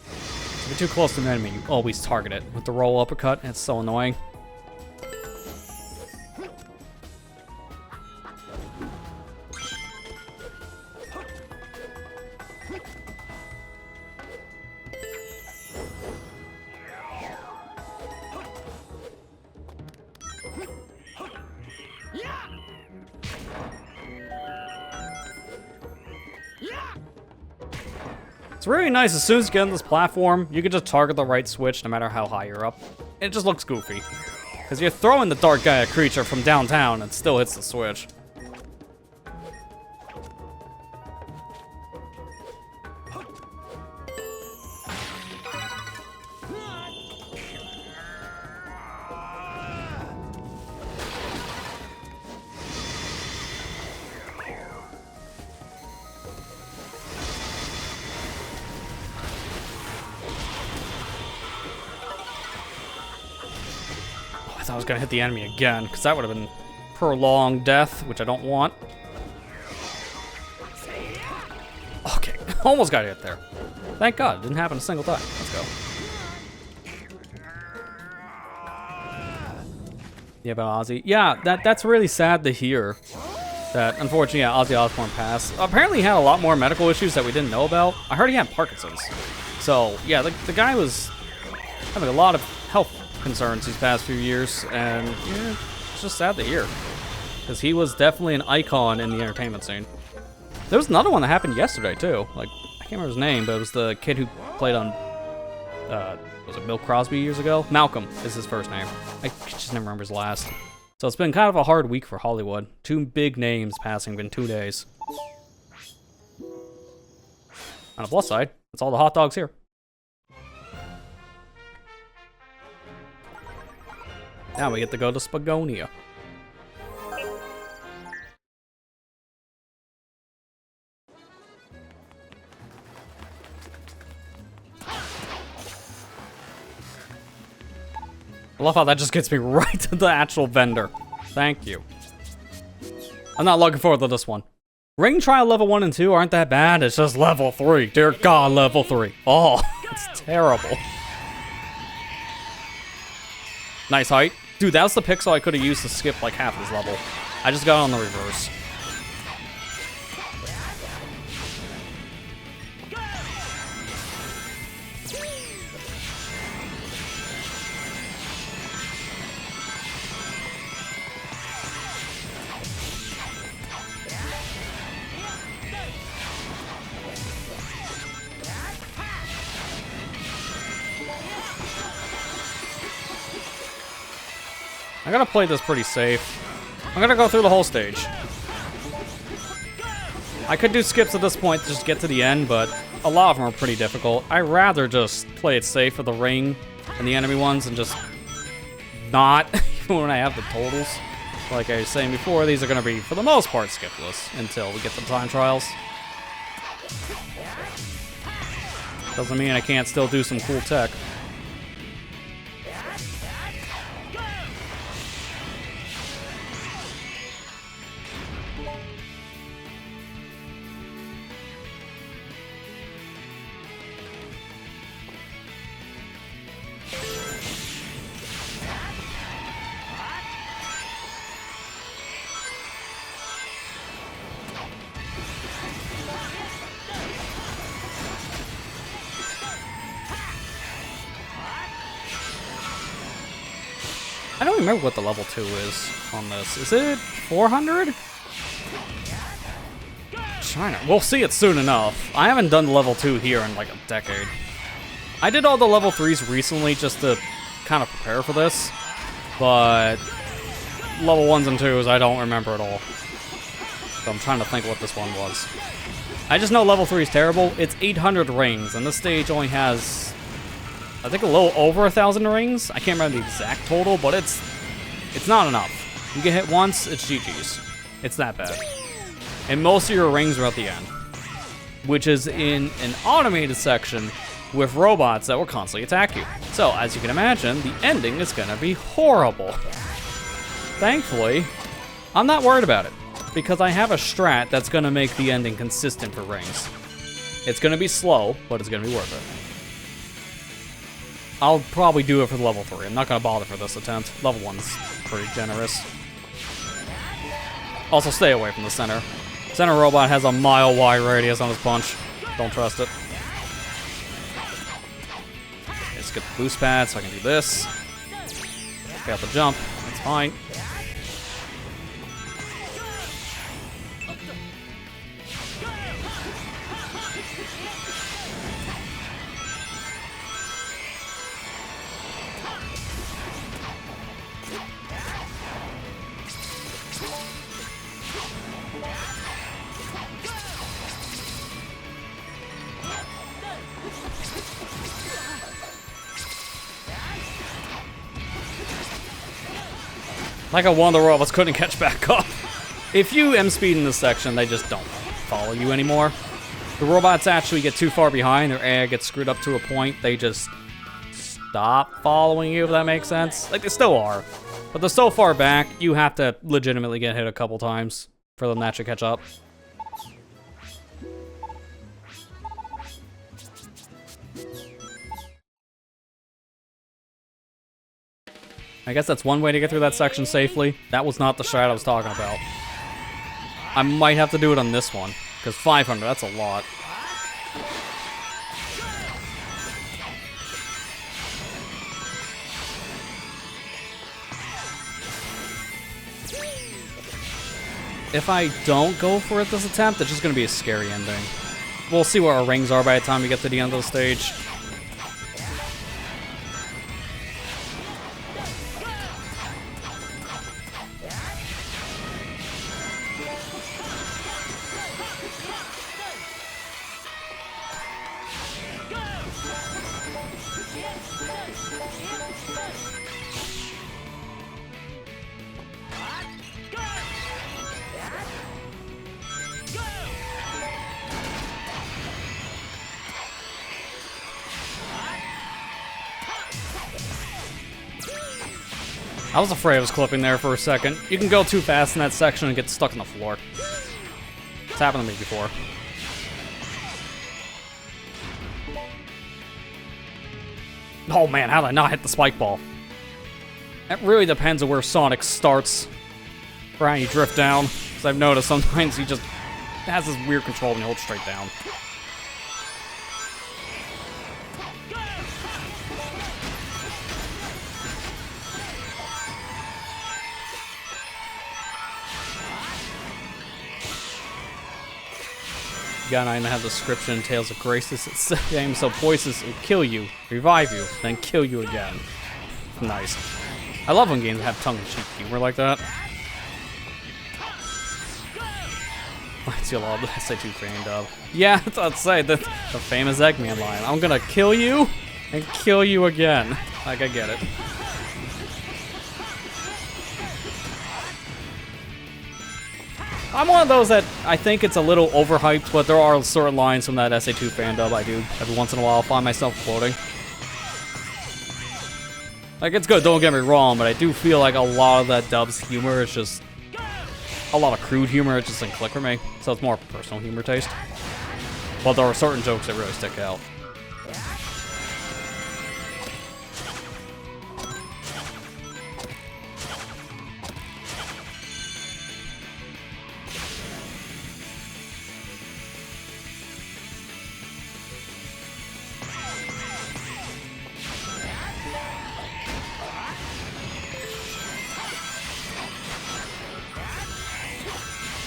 If you're too close to an enemy, you always target it with the roll uppercut. It's so annoying. It's really nice, as soon as you get on this platform, you can just target the right switch no matter how high you're up. It just looks goofy. Because you're throwing the Dark Gaia creature from downtown and it still hits the switch. I thought I was gonna hit the enemy again, because that would have been prolonged death, which I don't want. Okay, almost got hit there. Thank God, it didn't happen a single time. Let's go. Yeah, about Ozzy. Yeah, that's really sad to hear. that unfortunately, yeah, Ozzy Osbourne passed. Apparently he had a lot more medical issues that we didn't know about. I heard he had Parkinson's. So, yeah, the guy was having a lot of health concerns these past few years, and yeah, it's just sad to hear. Because he was definitely an icon in the entertainment scene. There was another one that happened yesterday, too. Like, I can't remember his name, but it was the kid who played on, was it Bill Crosby years ago? Malcolm is his first name. I just never remember his last. So it's been kind of a hard week for Hollywood. 2 big names passing in 2 days. On the plus side, that's all the hot dogs here. Now we get to go to Spagonia. I love how that just gets me right to the actual vendor. Thank you. I'm not looking forward to this one. Ring trial level 1 and 2 aren't that bad. It's just level 3. Dear God, level 3. Oh, it's terrible. Nice height. Dude, that was the pixel I could have used to skip like half this level. I just got on the reverse. I gotta play this pretty safe. I'm gonna go through the whole stage. I could do skips at this point to just get to the end, but a lot of them are pretty difficult. I'd rather just play it safe for the ring and the enemy ones and just not, even when I have the totals. Like I was saying before, these are gonna be, for the most part, skipless until we get the time trials. Doesn't mean I can't still do some cool tech. I don't remember what the level 2 is on this. Is it 400? China. We'll see it soon enough. I haven't done level 2 here in like a decade. I did all the level 3s recently just to kind of prepare for this, but level 1s and 2s I don't remember at all. So I'm trying to think what this one was. I just know level 3 is terrible. It's 800 rings, and this stage only has, I think, a little over 1,000 rings. I can't remember the exact total, but it's not enough. You get hit once, it's GG's. It's that bad. And most of your rings are at the end, which is in an automated section with robots that will constantly attack you. So, as you can imagine, the ending is gonna be horrible. Thankfully, I'm not worried about it, because I have a strat that's gonna make the ending consistent for rings. It's gonna be slow, but it's gonna be worth it. I'll probably do it for level 3. I'm not gonna bother for this attempt. Level 1's pretty generous. Also, stay away from the center. Center robot has a mile-wide radius on his punch. Don't trust it. Let's get the boost pad so I can do this. Got the jump. That's fine. Like one of the robots couldn't catch back up. If you M-speed in this section, they just don't follow you anymore. The robots actually get too far behind, their AI gets screwed up to a point, they just stop following you, if that makes sense. Like, they still are. But they're so far back, you have to legitimately get hit a couple times for them to actually catch up. I guess that's one way to get through that section safely. That was not the strat I was talking about. I might have to do it on this one. Because 500, that's a lot. If I don't go for it this attempt, it's just going to be a scary ending. We'll see where our rings are by the time we get to the end of the stage. I was afraid I was clipping there for a second. You can go too fast in that section and get stuck on the floor. It's happened to me before. Oh man, how did I not hit the spike ball? It really depends on where Sonic starts for how you drift down. Because I've noticed sometimes he just has this weird control when you hold straight down. Again, I have the description in Tales of Graces. It's the game so poisons will kill you, revive you, then kill you again. Nice. I love when games have tongue-in-cheek humor like that. I see a lot of the SAT fan dub. Yeah, that's what I'd say, the famous Eggman line. I'm gonna kill you and kill you again. Like, I get it. I'm one of those that I think it's a little overhyped, but there are certain lines from that SA2 fan dub I do every once in a while find myself quoting. Like, it's good, don't get me wrong, but I do feel like a lot of that dub's humor is just a lot of crude humor. It just doesn't click for me, so it's more personal humor taste. But there are certain jokes that really stick out.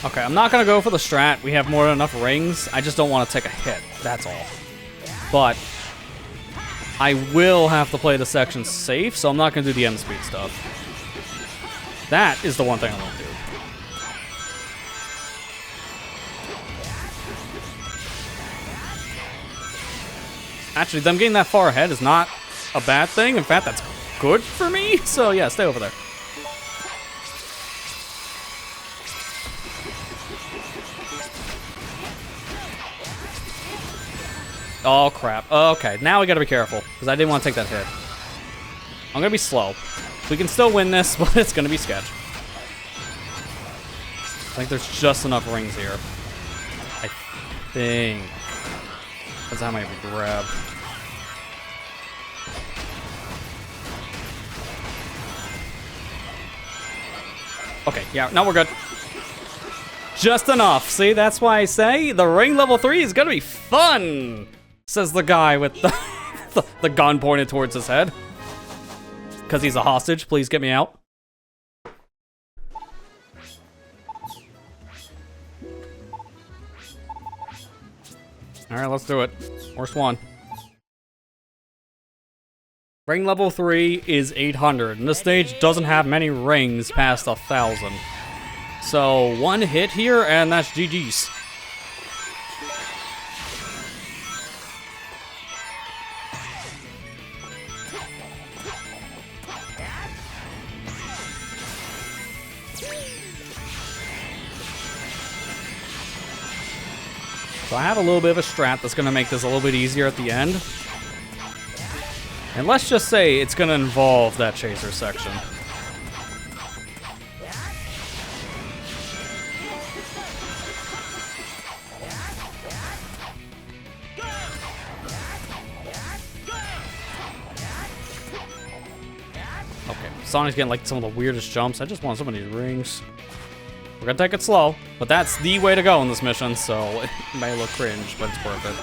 Okay, I'm not gonna go for the strat. We have more than enough rings. I just don't want to take a hit. That's all. But I will have to play the section safe, so I'm not gonna do the end speed stuff. That is the one thing I won't do. Actually, them getting that far ahead is not a bad thing. In fact, that's good for me. So yeah, stay over there. Oh, crap. Okay, now we gotta be careful, because I didn't want to take that hit. I'm gonna be slow. We can still win this, but it's gonna be sketch. I think there's just enough rings here. I think. That's how many we grab. Okay, yeah, now we're good. Just enough. See, that's why I say the ring level 3 is gonna be fun, says the guy with the gun pointed towards his head. Because he's a hostage. Please get me out. Alright, let's do it. Worst one. Ring level 3 is 800, and this stage doesn't have many rings past 1,000. So, one hit here, and that's GG's. So I have a little bit of a strat that's going to make this a little bit easier at the end. And let's just say it's going to involve that chaser section. Okay, Sonic's getting like some of the weirdest jumps. I just want some of these rings. We're gonna take it slow, but that's the way to go in this mission, so it may look cringe, but it's worth it.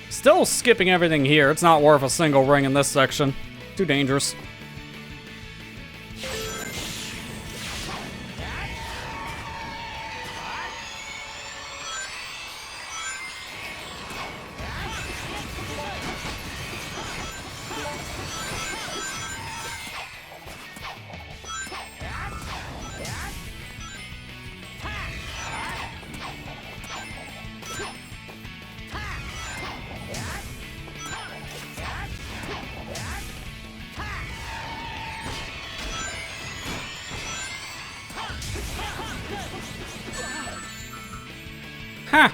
Still skipping everything here. It's not worth a single ring in this section. Too dangerous. Huh.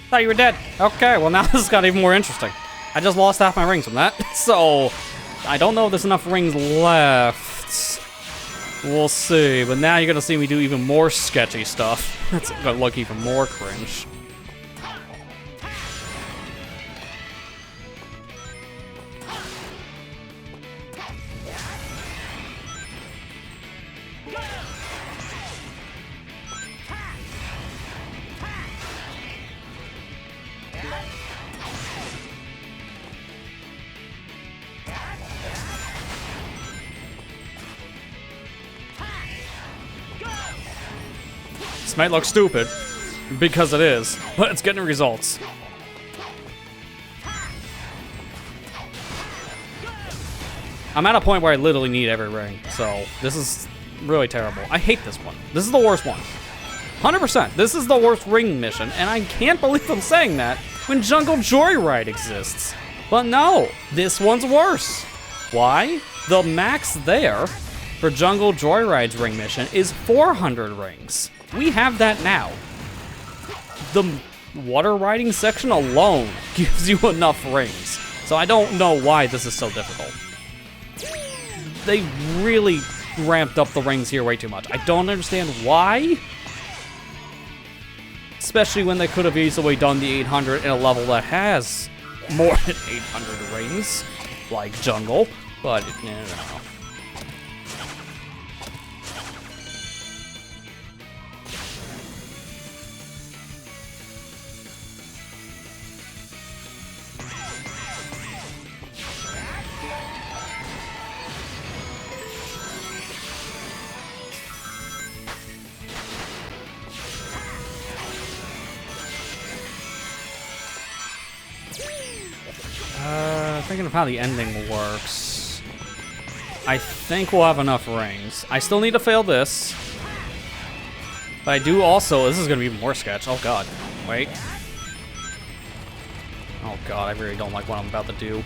Thought you were dead. Okay, well now this got even more interesting. I just lost half my rings from that. So, I don't know if there's enough rings left. We'll see. But now you're gonna see me do even more sketchy stuff. That's gonna look even more cringe. This might look stupid, because it is, but it's getting results. I'm at a point where I literally need every ring, so this is really terrible. I hate this one. This is the worst one. 100%, this is the worst ring mission, and I can't believe I'm saying that when Jungle Joyride exists. But no, this one's worse. Why? The max there for Jungle Joyride's ring mission is 400 rings. We have that now. The water riding section alone gives you enough rings. So I don't know why this is so difficult. They really ramped up the rings here way too much. I don't understand why. Especially when they could have easily done the 800 in a level that has more than 800 rings, like Jungle. But, no. Thinking of how the ending works. I think we'll have enough rings. I still need to fail this. But I do also, this is gonna be even more sketch. Oh god, wait. Oh god, I really don't like what I'm about to do.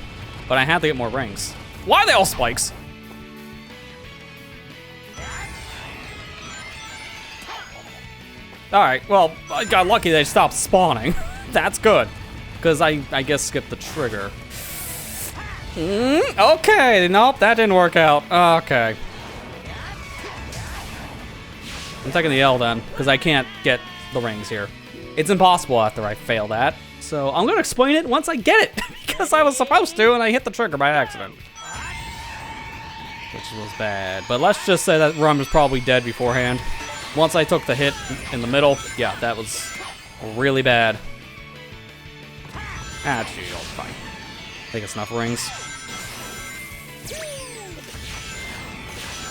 But I have to get more rings. Why are they all spikes? Alright, well, I got lucky they stopped spawning. That's good. Because I guess skipped the trigger. Okay, nope, that didn't work out. Okay. I'm taking the L then, because I can't get the rings here. It's impossible after I fail that. So I'm gonna explain it once I get it, because I was supposed to and I hit the trigger by accident. Which was bad. But let's just say that run was probably dead beforehand. Once I took the hit in the middle, yeah, that was really bad. Ah, gee, it's fine. I think it's enough rings.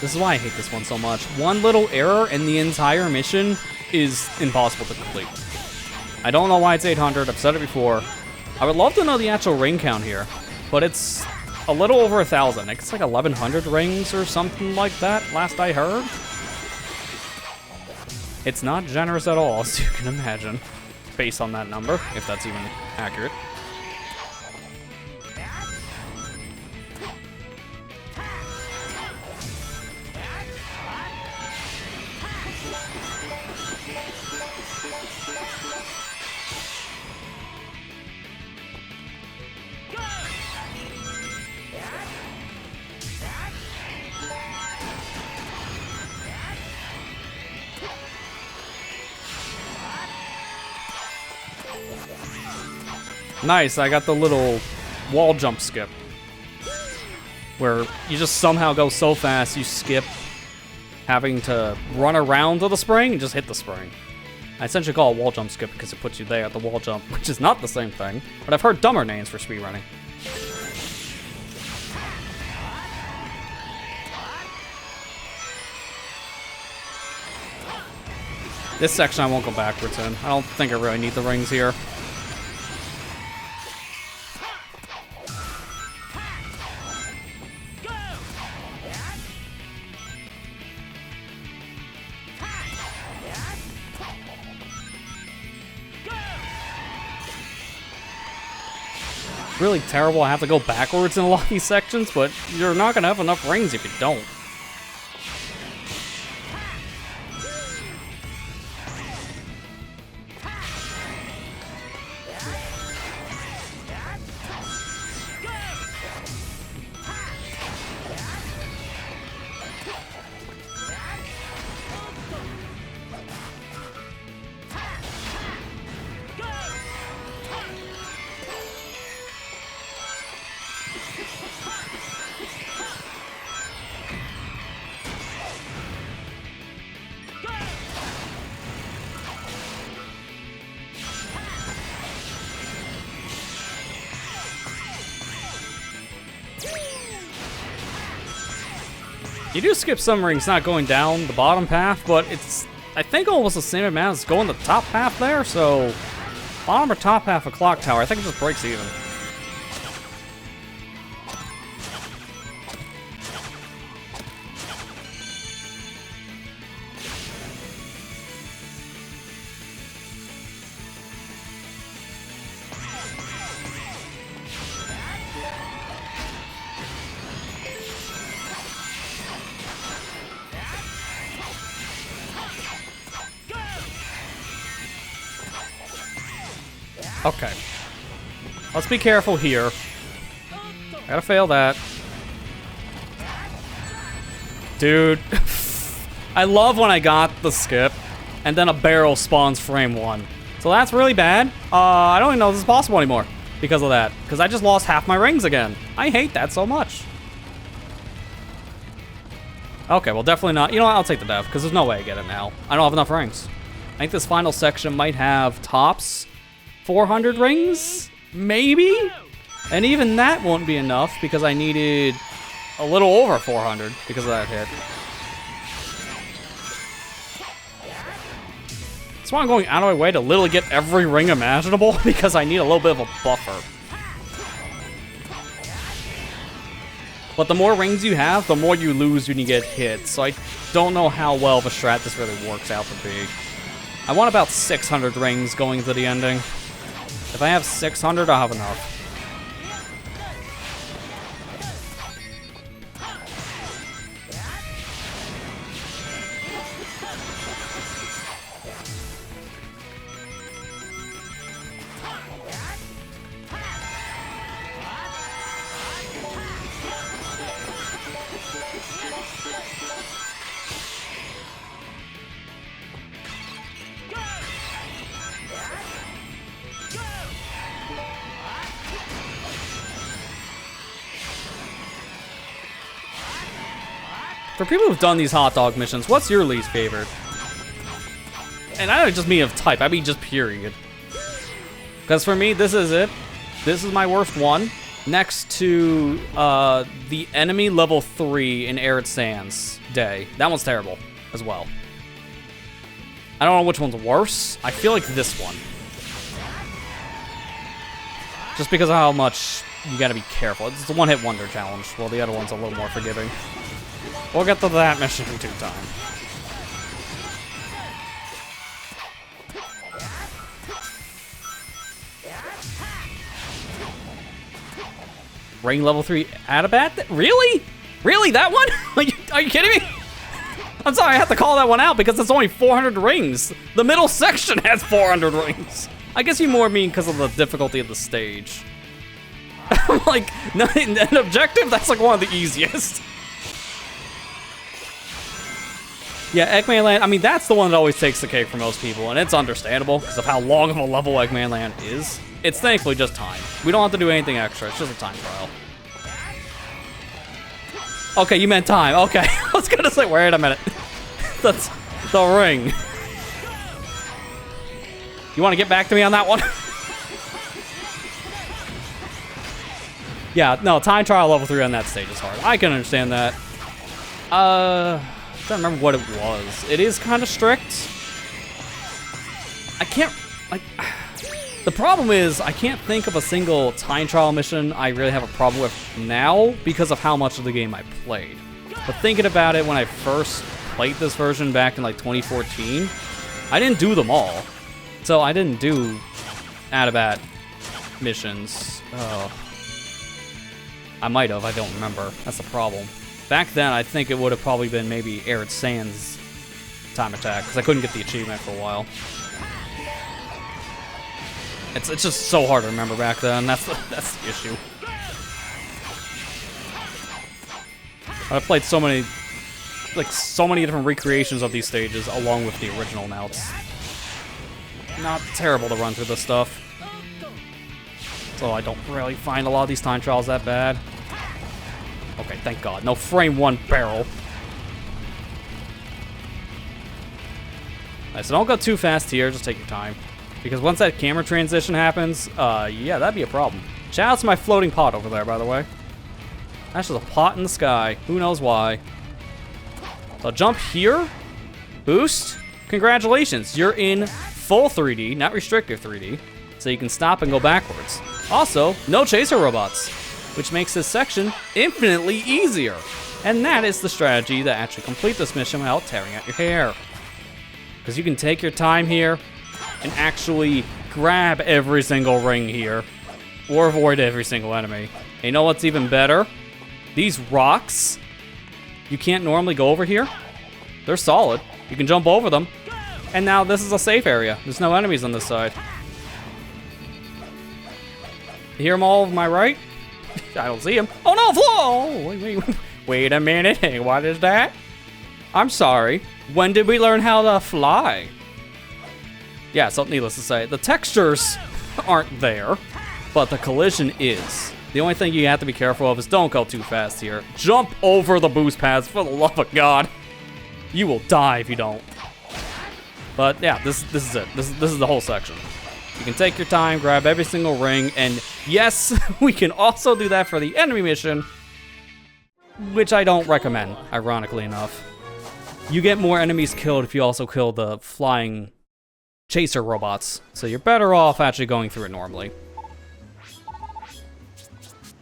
This is why I hate this one so much. One little error and the entire mission is impossible to complete. I don't know why it's 800, I've said it before. I would love to know the actual ring count here, but it's a little over 1,000. It's like 1,100 rings or something like that, last I heard. It's not generous at all, as you can imagine, based on that number, if that's even accurate. Nice, I got the little wall jump skip. Where you just somehow go so fast you skip having to run around to the spring and just hit the spring. I essentially call it wall jump skip because it puts you there at the wall jump, which is not the same thing, but I've heard dumber names for speedrunning. This section I won't go backwards in. I don't think I really need the rings here. Really terrible. I have to go backwards in a lot of these sections, but you're not gonna have enough rings if you don't. You do skip some rings not going down the bottom path, but it's, I think, almost the same amount as going the top path there, so bottom or top half of Clock Tower, I think it just breaks even. Okay. Let's be careful here. I gotta fail that. Dude. I love when I got the skip, and then a barrel spawns frame 1. So that's really bad. I don't even know if this is possible anymore because of that. Because I just lost half my rings again. I hate that so much. Okay, well definitely not. You know what, I'll take the dev, because there's no way I get it now. I don't have enough rings. I think this final section might have tops 400 rings, maybe? And even that won't be enough because I needed a little over 400 because of that hit. That's why I'm going out of my way to literally get every ring imaginable because I need a little bit of a buffer. But the more rings you have, the more you lose when you get hit. So I don't know how well of a strat this really works out to be. I want about 600 rings going to the ending. If I have 600, I'll have enough. For people who've done these hot dog missions, what's your least favorite? And I don't just mean of type, I mean just period. Because for me, this is it. This is my worst one. Next to the enemy level 3 in Arid Sands day. That one's terrible as well. I don't know which one's worse. I feel like this one. Just because of how much you gotta be careful. It's the one-hit wonder challenge, while the other one's a little more forgiving. We'll get to that mission in due time. Ring level 3 Atabat? Really? Really, that one? Are you kidding me? I'm sorry, I have to call that one out because it's only 400 rings. The middle section has 400 rings. I guess you more mean because of the difficulty of the stage. Like, an objective, that's like one of the easiest. Yeah, Eggman Land, I mean, that's the one that always takes the cake for most people, and it's understandable because of how long of a level Eggman Land is. It's thankfully just time. We don't have to do anything extra, it's just a time trial. Okay, you meant time, okay. I was gonna say, wait a minute. That's the ring. You wanna get back to me on that one? Yeah, no, time trial level 3 on that stage is hard. I can understand that. I don't remember what it was. It is kind of strict. I can't, like, the problem is I can't think of a single time trial mission I really have a problem with now because of how much of the game I played. But thinking about it, when I first played this version back in like 2014, I didn't do them all. So I didn't do Atabat missions. Oh. I might have, I don't remember. That's the problem. Back then, I think it would have probably been maybe Arid Sands time attack, because I couldn't get the achievement for a while. It's just so hard to remember back then. That's the issue. I've played so many different recreations of these stages along with the original now. It's not terrible to run through this stuff. So I don't really find a lot of these time trials that bad. Okay, thank God. No frame 1 barrel. Alright, so don't go too fast here. Just take your time. Because once that camera transition happens, yeah, that'd be a problem. Shout out to my floating pot over there, by the way. That's just a pot in the sky. Who knows why. So jump here. Boost. Congratulations. You're in full 3D, not restrictive 3D. So you can stop and go backwards. Also, no chaser robots, which makes this section infinitely easier. And that is the strategy to actually complete this mission without tearing out your hair. Because you can take your time here and actually grab every single ring here, or avoid every single enemy. And you know what's even better? These rocks, you can't normally go over here. They're solid. You can jump over them. And now this is a safe area. There's no enemies on this side. You hear them all on my right? I don't see them. Oh no, flow! Wait a minute. Hey, what is that? I'm sorry. When did we learn how to fly? Yeah, so needless to say, the textures aren't there, but the collision is. The only thing you have to be careful of is don't go too fast here. Jump over the boost pads, for the love of God. You will die if you don't. But yeah, this is it. This is the whole section. You can take your time, grab every single ring, and yes, we can also do that for the enemy mission, which I don't recommend, ironically enough. You get more enemies killed if you also kill the flying chaser robots, so you're better off actually going through it normally.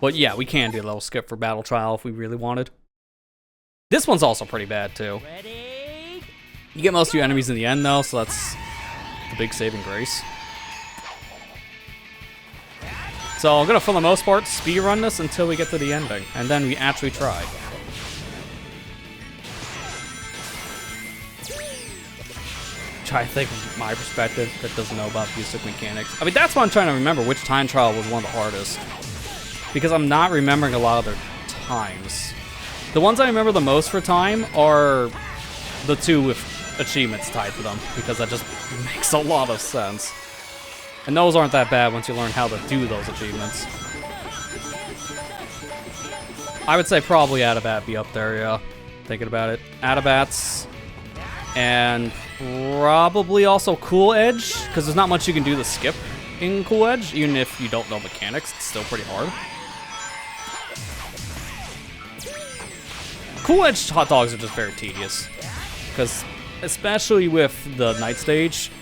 But yeah, we can do a little skip for Battle Trial if we really wanted. This one's also pretty bad too. Ready? You get most of your enemies in the end though, so that's the big saving grace. So I'm gonna, for the most part, speedrun this until we get to the ending, and then we actually try. Try to think from my perspective that doesn't know about basic mechanics. I mean, that's what I'm trying to remember, which time trial was one of the hardest. Because I'm not remembering a lot of their times. The ones I remember the most for time are the two with achievements tied to them, because that just makes a lot of sense. And those aren't that bad once you learn how to do those achievements. I would say probably Atabat be up there, yeah. Thinking about it. Atabats. And probably also Cool Edge, because there's not much you can do to skip in Cool Edge. Even if you don't know mechanics, it's still pretty hard. Cool Edge hot dogs are just very tedious. Because, especially with the night stage,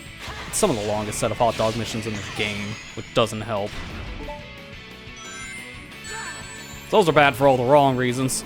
it's some of the longest set of hot dog missions in the game, which doesn't help. Those are bad for all the wrong reasons.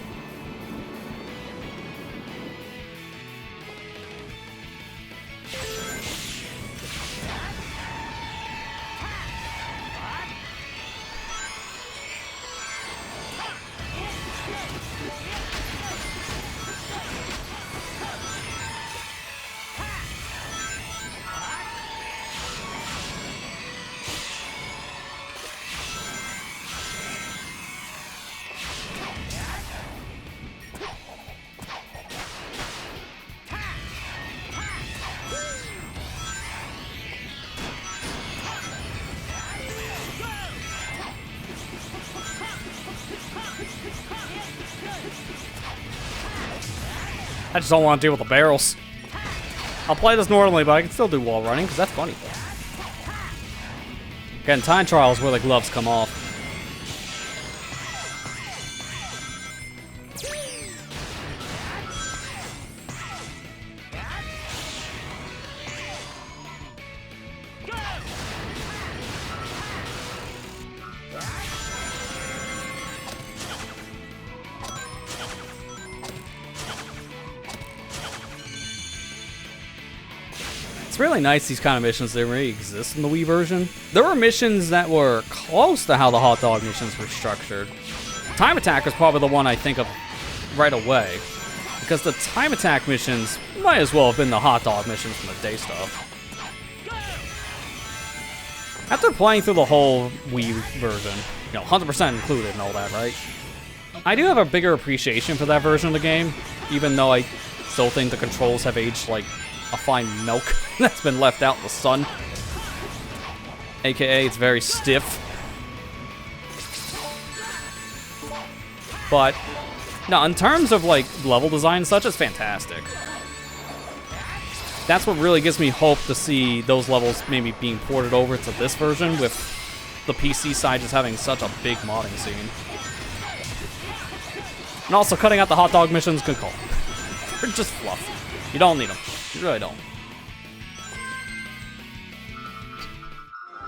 I just don't want to deal with the barrels. I'll play this normally, but I can still do wall running, because that's funny. Again, time trial is where the gloves come off. It's really nice, these kind of missions, they really exist in the Wii version. There were missions that were close to how the hot dog missions were structured. Time Attack was probably the one I think of right away, because the Time Attack missions might as well have been the hot dog missions from the day stuff. After playing through the whole Wii version, 100% included and all that, right? I do have a bigger appreciation for that version of the game, even though I still think the controls have aged like a fine milk that's been left out in the sun. AKA, it's very stiff. But, no, in terms of like level design and such, it's fantastic. That's what really gives me hope to see those levels maybe being ported over to this version, with the PC side just having such a big modding scene. And also cutting out the hot dog missions, good call. They're just fluff. You don't need them. You really don't.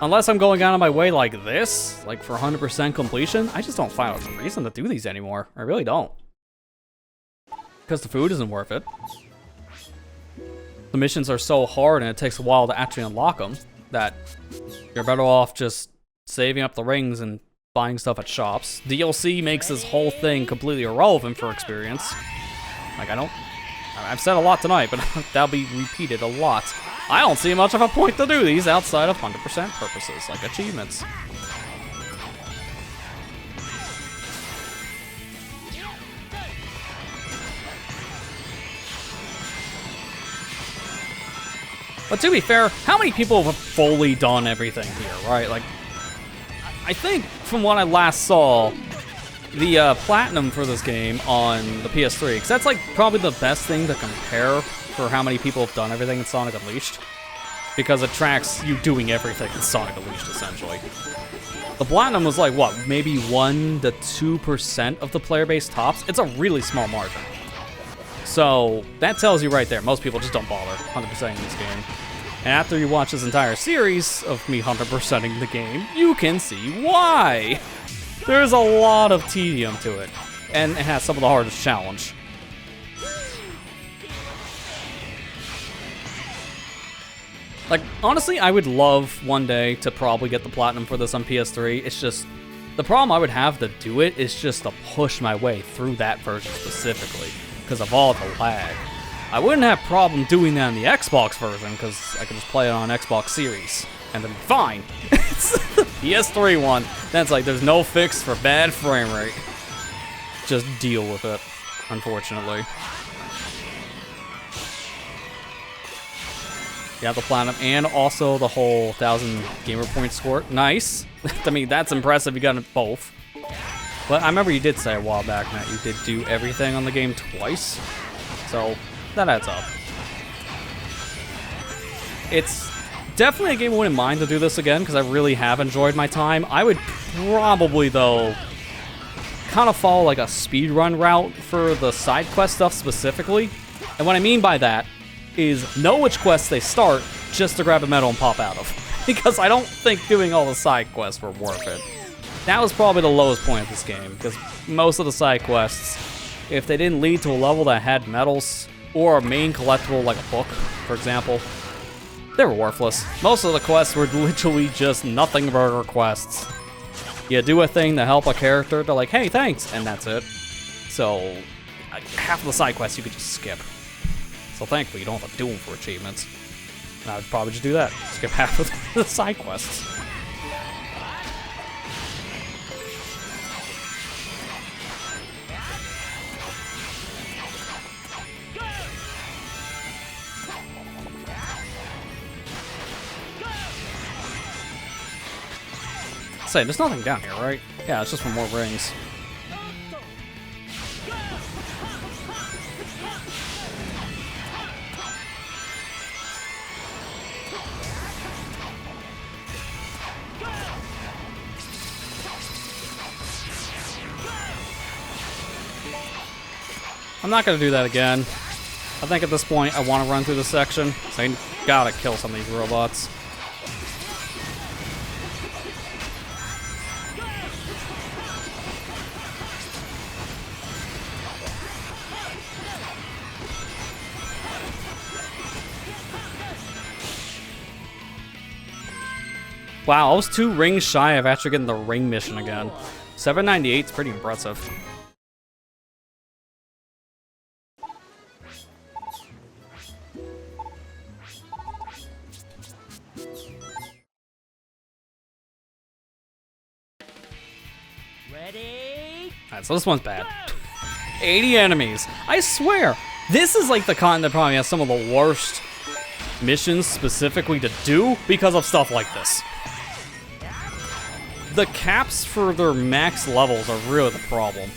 Unless I'm going out of my way like this, like for 100% completion, I just don't find a reason to do these anymore. I really don't. Because the food isn't worth it. The missions are so hard and it takes a while to actually unlock them that you're better off just saving up the rings and buying stuff at shops. DLC makes this whole thing completely irrelevant for experience. Like, I've said a lot tonight, but that'll be repeated a lot. I don't see much of a point to do these outside of 100% purposes, like achievements. But to be fair, how many people have fully done everything here, right? Like, I think from what I last saw, the platinum for this game on the PS3, because that's like probably the best thing to compare for how many people have done everything in Sonic Unleashed, because it tracks you doing everything in Sonic Unleashed, essentially. The platinum was like, what, maybe 1 to 2% of the player base tops? It's a really small margin. So that tells you right there, most people just don't bother 100%ing this game. And after you watch this entire series of me 100%ing the game, you can see why. There's a lot of tedium to it, and it has some of the hardest challenge. Like, honestly, I would love one day to probably get the platinum for this on PS3. It's just, the problem I would have to do it is just to push my way through that version specifically, because of all the lag. I wouldn't have problem doing that in the Xbox version, because I could just play it on Xbox Series, and then fine. It's the PS3 one. That's like, there's no fix for bad frame rate. Just deal with it, unfortunately. Yeah, the platinum, and also the whole 1,000 gamer point score. Nice. I mean, that's impressive. You got it both. But I remember you did say a while back, Matt, you did do everything on the game twice. So, that adds up. It's definitely a game I wouldn't mind to do this again, because I really have enjoyed my time. I would probably, though, kind of follow like a speedrun route for the side quest stuff specifically. And what I mean by that is know which quests they start just to grab a medal and pop out of. Because I don't think doing all the side quests were worth it. That was probably the lowest point of this game, because most of the side quests, if they didn't lead to a level that had medals, or a main collectible like a book, for example, they were worthless. Most of the quests were literally just nothing burger quests. You do a thing to help a character, they're like, hey, thanks, and that's it. So, half of the side quests you could just skip. So thankfully, you don't have to do them for achievements. And I would probably just do that. Skip half of the side quests. Say, there's nothing down here, right? Yeah, it's just for more rings. I'm not gonna do that again. I think at this point I want to run through this section, so I gotta kill some of these robots. Wow, I was 2 rings shy of actually getting the ring mission again. 798 is pretty impressive. Ready? Alright, so this one's bad. 80 enemies. I swear, this is like the con that probably has some of the worst missions specifically to do because of stuff like this. The caps for their max levels are really the problem.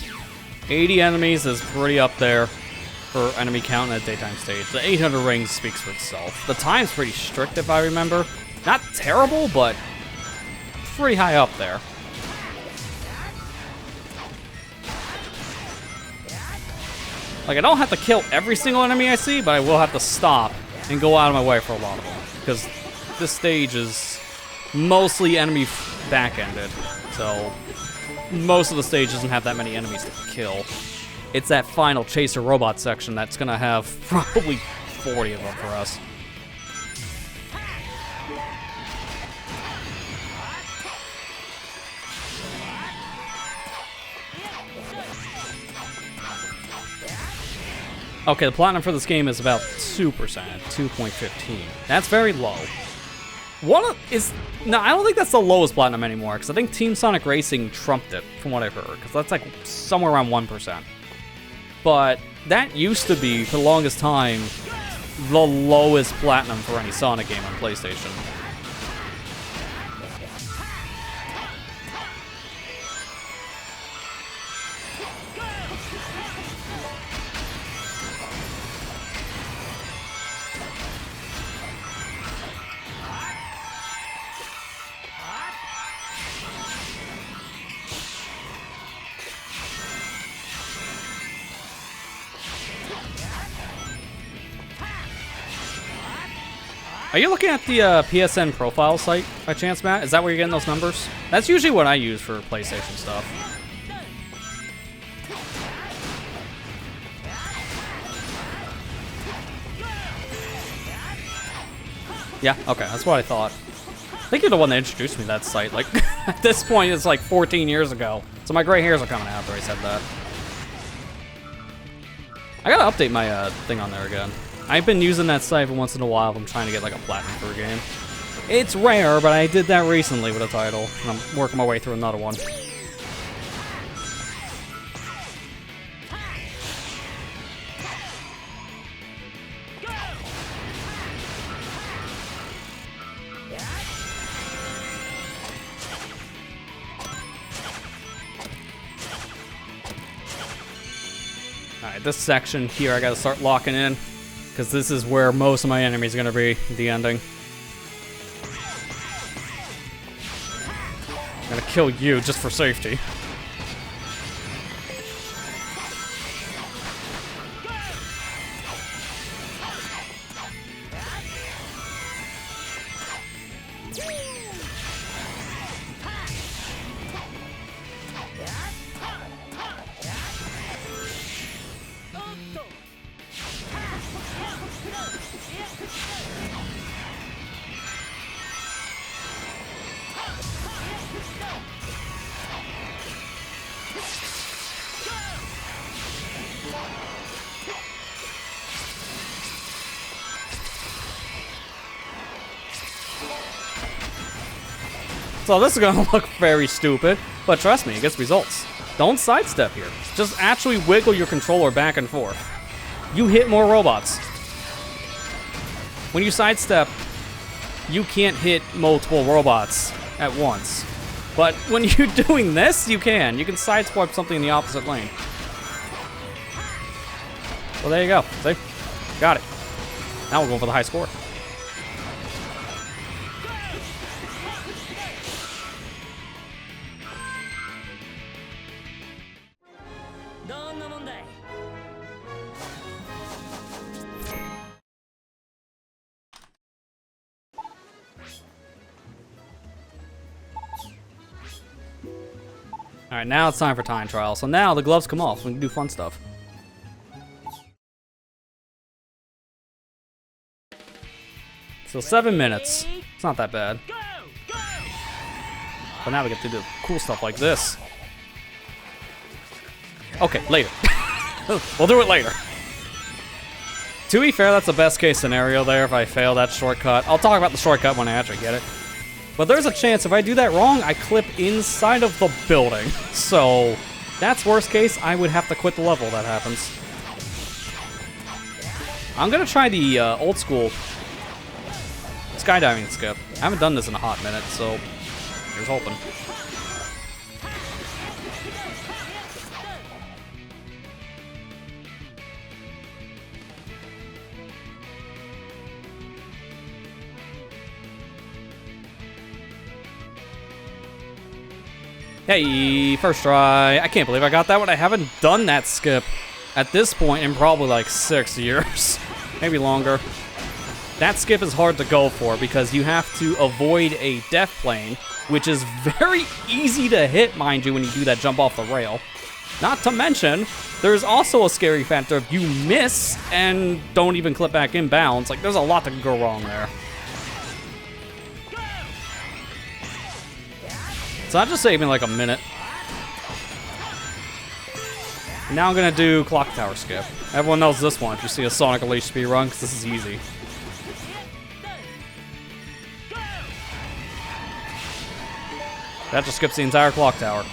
80 enemies is pretty up there for enemy count in a daytime stage. The 800 rings speaks for itself. The time's pretty strict if I remember. Not terrible, but pretty high up there. Like, I don't have to kill every single enemy I see, but I will have to stop and go out of my way for a lot of them. Because this stage is mostly enemy back-ended, so most of the stage doesn't have that many enemies to kill. It's that final chaser robot section that's gonna have probably 40 of them for us. Okay, the platinum for this game is about 2%, 2.15. That's very low. No, I don't think that's the lowest platinum anymore, because I think Team Sonic Racing trumped it, from what I've heard, because that's like somewhere around 1%. But that used to be, for the longest time, the lowest platinum for any Sonic game on PlayStation. Are you looking at the PSN profile site by chance, Matt? Is that where you're getting those numbers? That's usually what I use for PlayStation stuff. Yeah, okay, that's what I thought. I think you're the one that introduced me to that site. Like, at this point, it's like 14 years ago. So my gray hairs are coming out after I said that. I gotta update my thing on there again. I've been using that site every once in a while if I'm trying to get like a platinum for a game. It's rare, but I did that recently with a title, and I'm working my way through another one. Alright, this section here I gotta start locking in, because this is where most of my enemies are gonna be at the ending. I'm gonna kill you just for safety. So this is gonna look very stupid, but trust me, it gets results. Don't sidestep here. Just actually wiggle your controller back and forth. You hit more robots. When you sidestep, you can't hit multiple robots at once. But when you're doing this, you can. You can sideswipe something in the opposite lane. Well, there you go. See? Got it. Now we're going for the high score. Alright, now it's time for time trial. So now the gloves come off. We can do fun stuff. So 7 minutes. It's not that bad. Go! Go! But now we get to do cool stuff like this. Okay, later. We'll do it later. To be fair, that's the best case scenario there if I fail that shortcut. I'll talk about the shortcut when I actually get it. But there's a chance if I do that wrong, I clip inside of the building. So that's worst case. I would have to quit the level if that happens. I'm gonna try the old school skydiving skip. I haven't done this in a hot minute, so here's hoping. Hey, first try. I can't believe I got that one. I haven't done that skip at this point in probably like 6 years, maybe longer. That skip is hard to go for because you have to avoid a death plane, which is very easy to hit, mind you, when you do that jump off the rail. Not to mention, there's also a scary factor if you miss and don't even clip back in bounds. Like, there's a lot that can go wrong there. So that just saved me like a minute. Now I'm gonna do clock tower skip. Everyone knows this one if you see a Sonic Unleashed speedrun, because this is easy. That just skips the entire clock tower.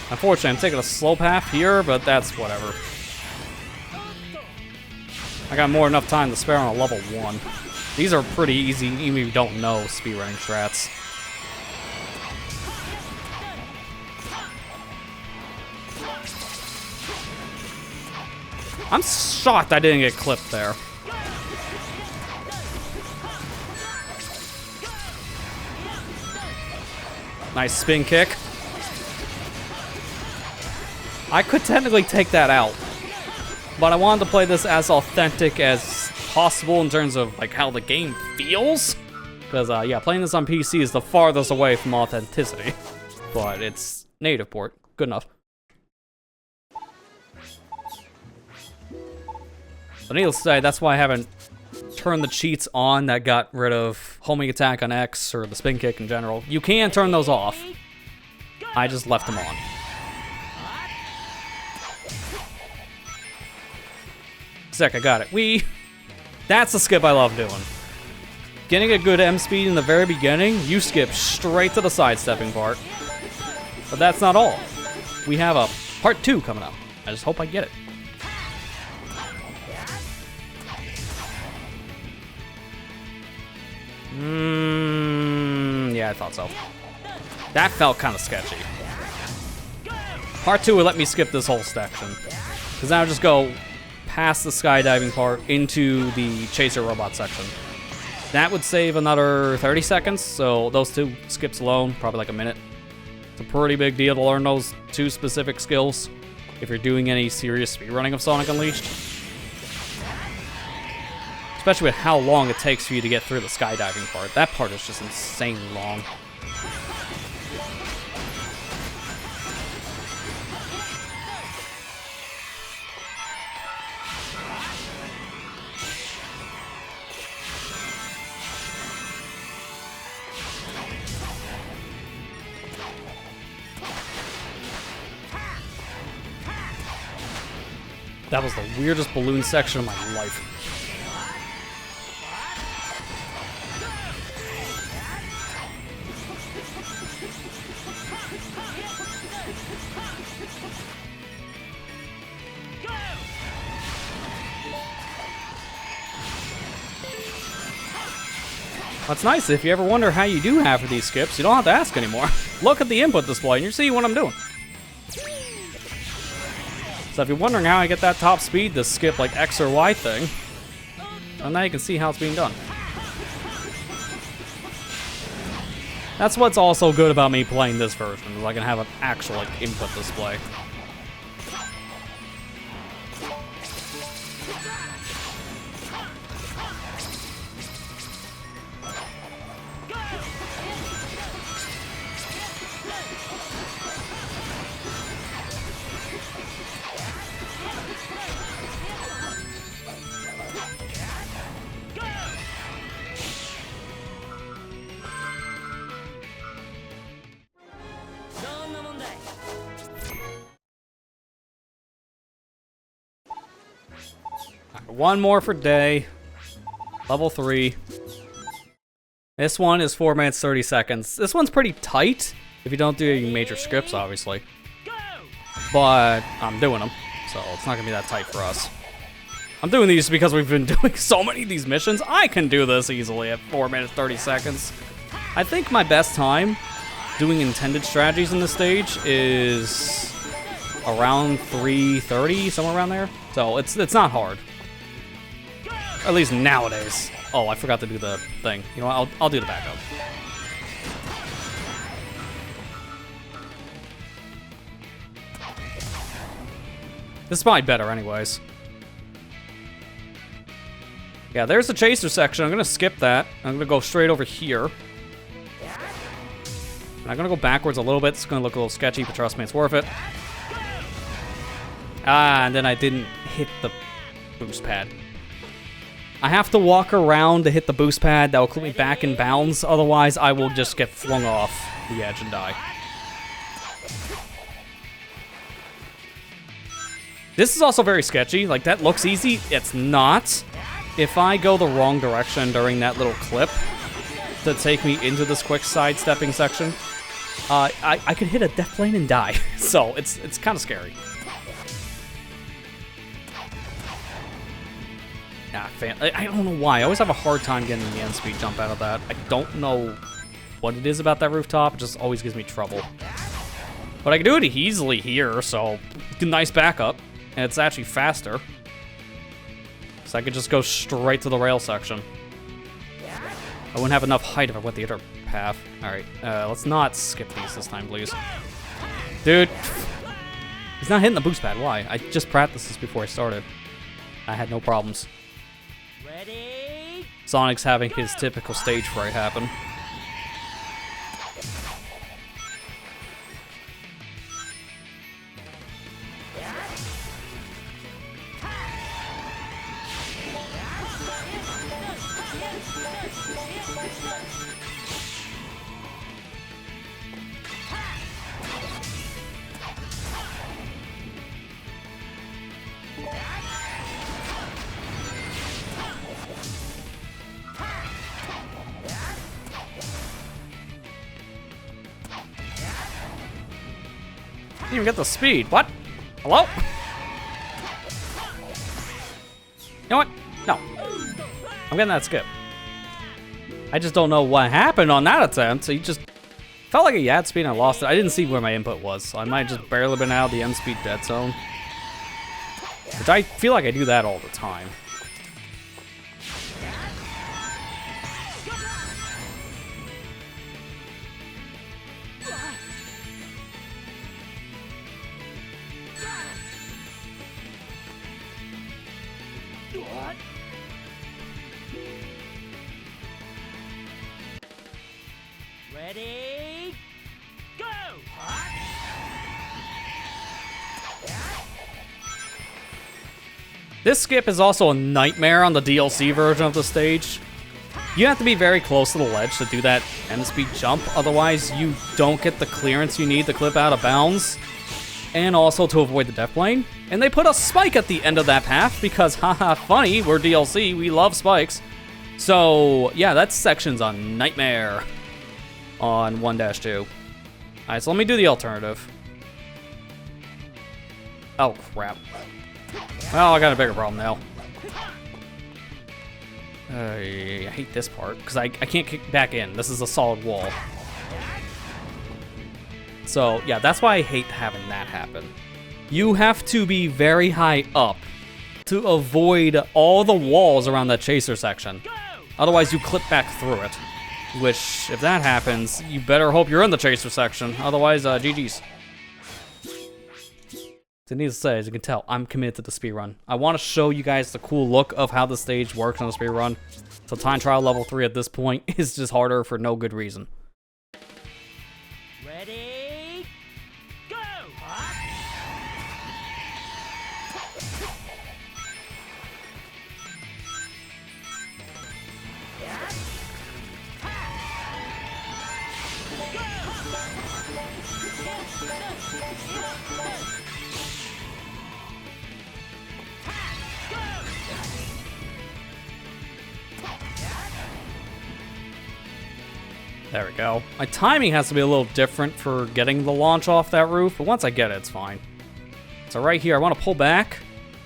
Unfortunately, I'm taking a slow path here, but that's whatever. I got more than enough time to spare on a level 1. These are pretty easy, even if you don't know speedrunning strats. I'm shocked I didn't get clipped there. Nice spin kick. I could technically take that out, but I wanted to play this as authentic as possible in terms of like how the game feels. Because yeah, playing this on PC is the farthest away from authenticity, but it's native port, good enough. But needless to say, that's why I haven't turned the cheats on that got rid of homing attack on X or the spin kick in general. You can turn those off. I just left them on. Sick, I got it. That's the skip I love doing. Getting a good M speed in the very beginning, you skip straight to the sidestepping part. But that's not all. We have a part 2 coming up. I just hope I get it. Yeah, I thought so. That felt kind of sketchy. Part 2 would let me skip this whole section. Because now I just go past the skydiving part into the chaser robot section. That would save another 30 seconds, so those 2 skips alone, probably like a minute. It's a pretty big deal to learn those 2 specific skills if you're doing any serious speedrunning of Sonic Unleashed. Especially with how long it takes for you to get through the skydiving part. That part is just insanely long. That was the weirdest balloon section of my life. What's nice, if you ever wonder how you do half of these skips, you don't have to ask anymore. Look at the input display and you see what I'm doing. So if you're wondering how I get that top speed to skip like X or Y thing, well, now you can see how it's being done. That's what's also good about me playing this version, is I can have an actual like input display. One more for day. Level 3. This one is 4 minutes 30 seconds. This one's pretty tight if you don't do any major scripts, obviously. But I'm doing them, so it's not gonna be that tight for us. I'm doing these because we've been doing so many of these missions. I can do this easily at 4 minutes 30 seconds. I think my best time doing intended strategies in this stage is around 3:30, somewhere around there. So it's not hard. At least nowadays. Oh, I forgot to do the thing. You know what? I'll do the backup. This is probably better anyways. Yeah, there's the chaser section. I'm gonna skip that. I'm gonna go straight over here. And I'm gonna go backwards a little bit. It's gonna look a little sketchy, but trust me, it's worth it. Ah, and then I didn't hit the boost pad. I have to walk around to hit the boost pad. That will put me back in bounds. Otherwise, I will just get flung off the edge and die. This is also very sketchy. Like, that looks easy. It's not. If I go the wrong direction during that little clip to take me into this quick sidestepping section, I could hit a death plane and die. So, it's kind of scary. I don't know why. I always have a hard time getting the end speed jump out of that. I don't know what it is about that rooftop. It just always gives me trouble. But I can do it easily here, so nice backup. And it's actually faster. So I could just go straight to the rail section. I wouldn't have enough height if I went the other path. Alright, let's not skip these this time, please. Dude. He's not hitting the boost pad. Why? I just practiced this before I started. I had no problems. Ready? Sonic's having his typical stage fright happen. Didn't even get the speed. What? Hello? You know what? No. I'm getting that skip. I just don't know what happened on that attempt. He just felt like he had speed and I lost it. I didn't see where my input was, so I might have just barely been out of the end speed dead zone. Which I feel like I do that all the time. Ready? Go! This skip is also a nightmare on the DLC version of the stage. You have to be very close to the ledge to do that end speed jump, otherwise you don't get the clearance you need to clip out of bounds, and also to avoid the death plane. And they put a spike at the end of that path because, haha, funny, we're DLC, we love spikes. So, yeah, that section's a nightmare on 1-2. Alright, so let me do the alternative. Oh, crap. Well, I got a bigger problem now. I hate this part, because I can't kick back in. This is a solid wall. So, yeah, that's why I hate having that happen. You have to be very high up to avoid all the walls around that chaser section. Otherwise, you clip back through it. Which, if that happens, you better hope you're in the chaser section. Otherwise, GG's. So needless to say, as you can tell, I'm committed to the speedrun. I want to show you guys the cool look of how the stage works on a speedrun. So time trial level 3 at this point is just harder for no good reason. Ready? Go! There we go. My timing has to be a little different for getting the launch off that roof, but once I get it, it's fine. So right here, I want to pull back,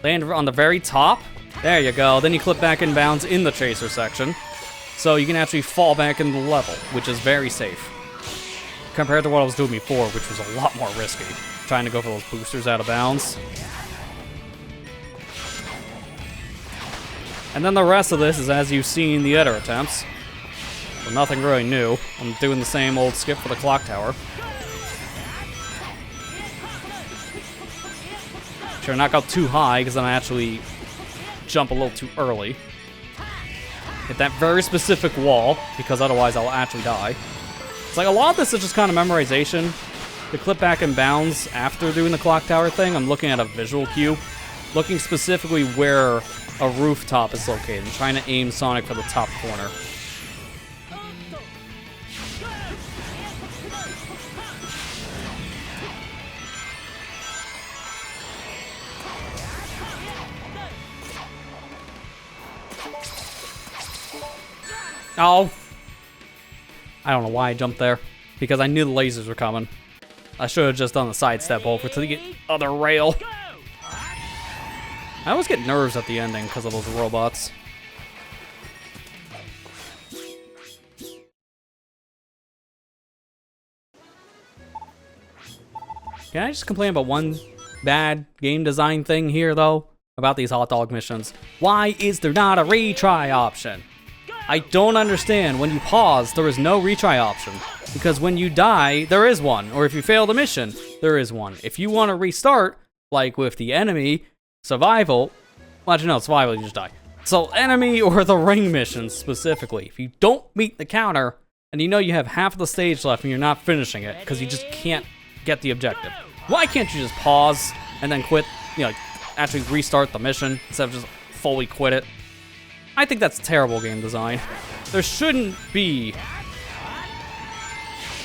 land on the very top. There you go. Then you clip back in bounds in the chaser section. So you can actually fall back in the level, which is very safe. Compared to what I was doing before, which was a lot more risky. Trying to go for those boosters out of bounds. And then the rest of this is as you've seen the other attempts. So nothing really new. I'm doing the same old skip for the clock tower. Try to knock out too high, because then I actually jump a little too early. Hit that very specific wall, because otherwise I'll actually die. It's like a lot of this is just kind of memorization. The clip back in bounds after doing the clock tower thing, I'm looking at a visual cue. Looking specifically where a rooftop is located, and trying to aim Sonic for the top corner. Oh. I don't know why I jumped there. Because I knew the lasers were coming. I should have just done the sidestep over to the other rail. I always get nerves at the ending because of those robots. Can I just complain about one bad game design thing here, though? About these hot dog missions. Why is there not a retry option? I don't understand. When you pause, there is no retry option. Because when you die, there is one. Or if you fail the mission, there is one. If you want to restart, like with the enemy, survival, well, actually, no, survival, you just die. So enemy or the ring missions specifically, if you don't meet the counter, and you know you have half of the stage left and you're not finishing it, because you just can't get the objective. Why can't you just pause and then quit, you know, actually restart the mission instead of just fully quit it? I think that's terrible game design. There shouldn't be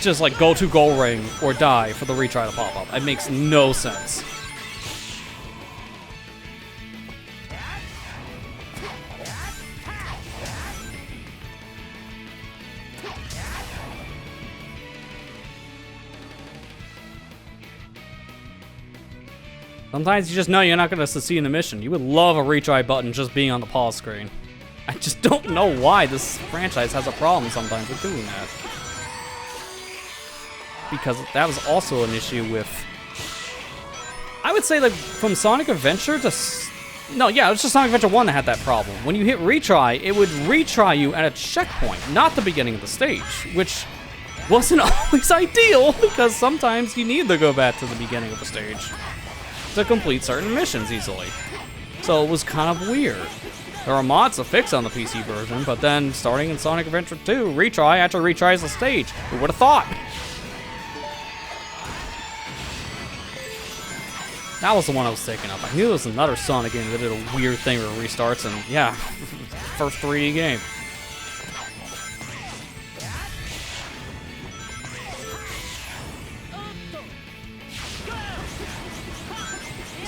just like go to goal ring or die for the retry to pop up. It makes no sense. Sometimes you just know you're not going to succeed in the mission. You would love a retry button just being on the pause screen. I just don't know why this franchise has a problem sometimes with doing that. Because that was also an issue with... I would say that from Sonic Adventure to... No, yeah, it was just Sonic Adventure 1 that had that problem. When you hit retry, it would retry you at a checkpoint, not the beginning of the stage, which wasn't always ideal, because sometimes you need to go back to the beginning of the stage to complete certain missions easily. So it was kind of weird. There are mods to fix on the PC version, but then starting in Sonic Adventure 2, retry actually retries the stage. Who would have thought? That was the one I was taking up. I knew there was another Sonic game that did a weird thing with restarts, and yeah, first 3D game.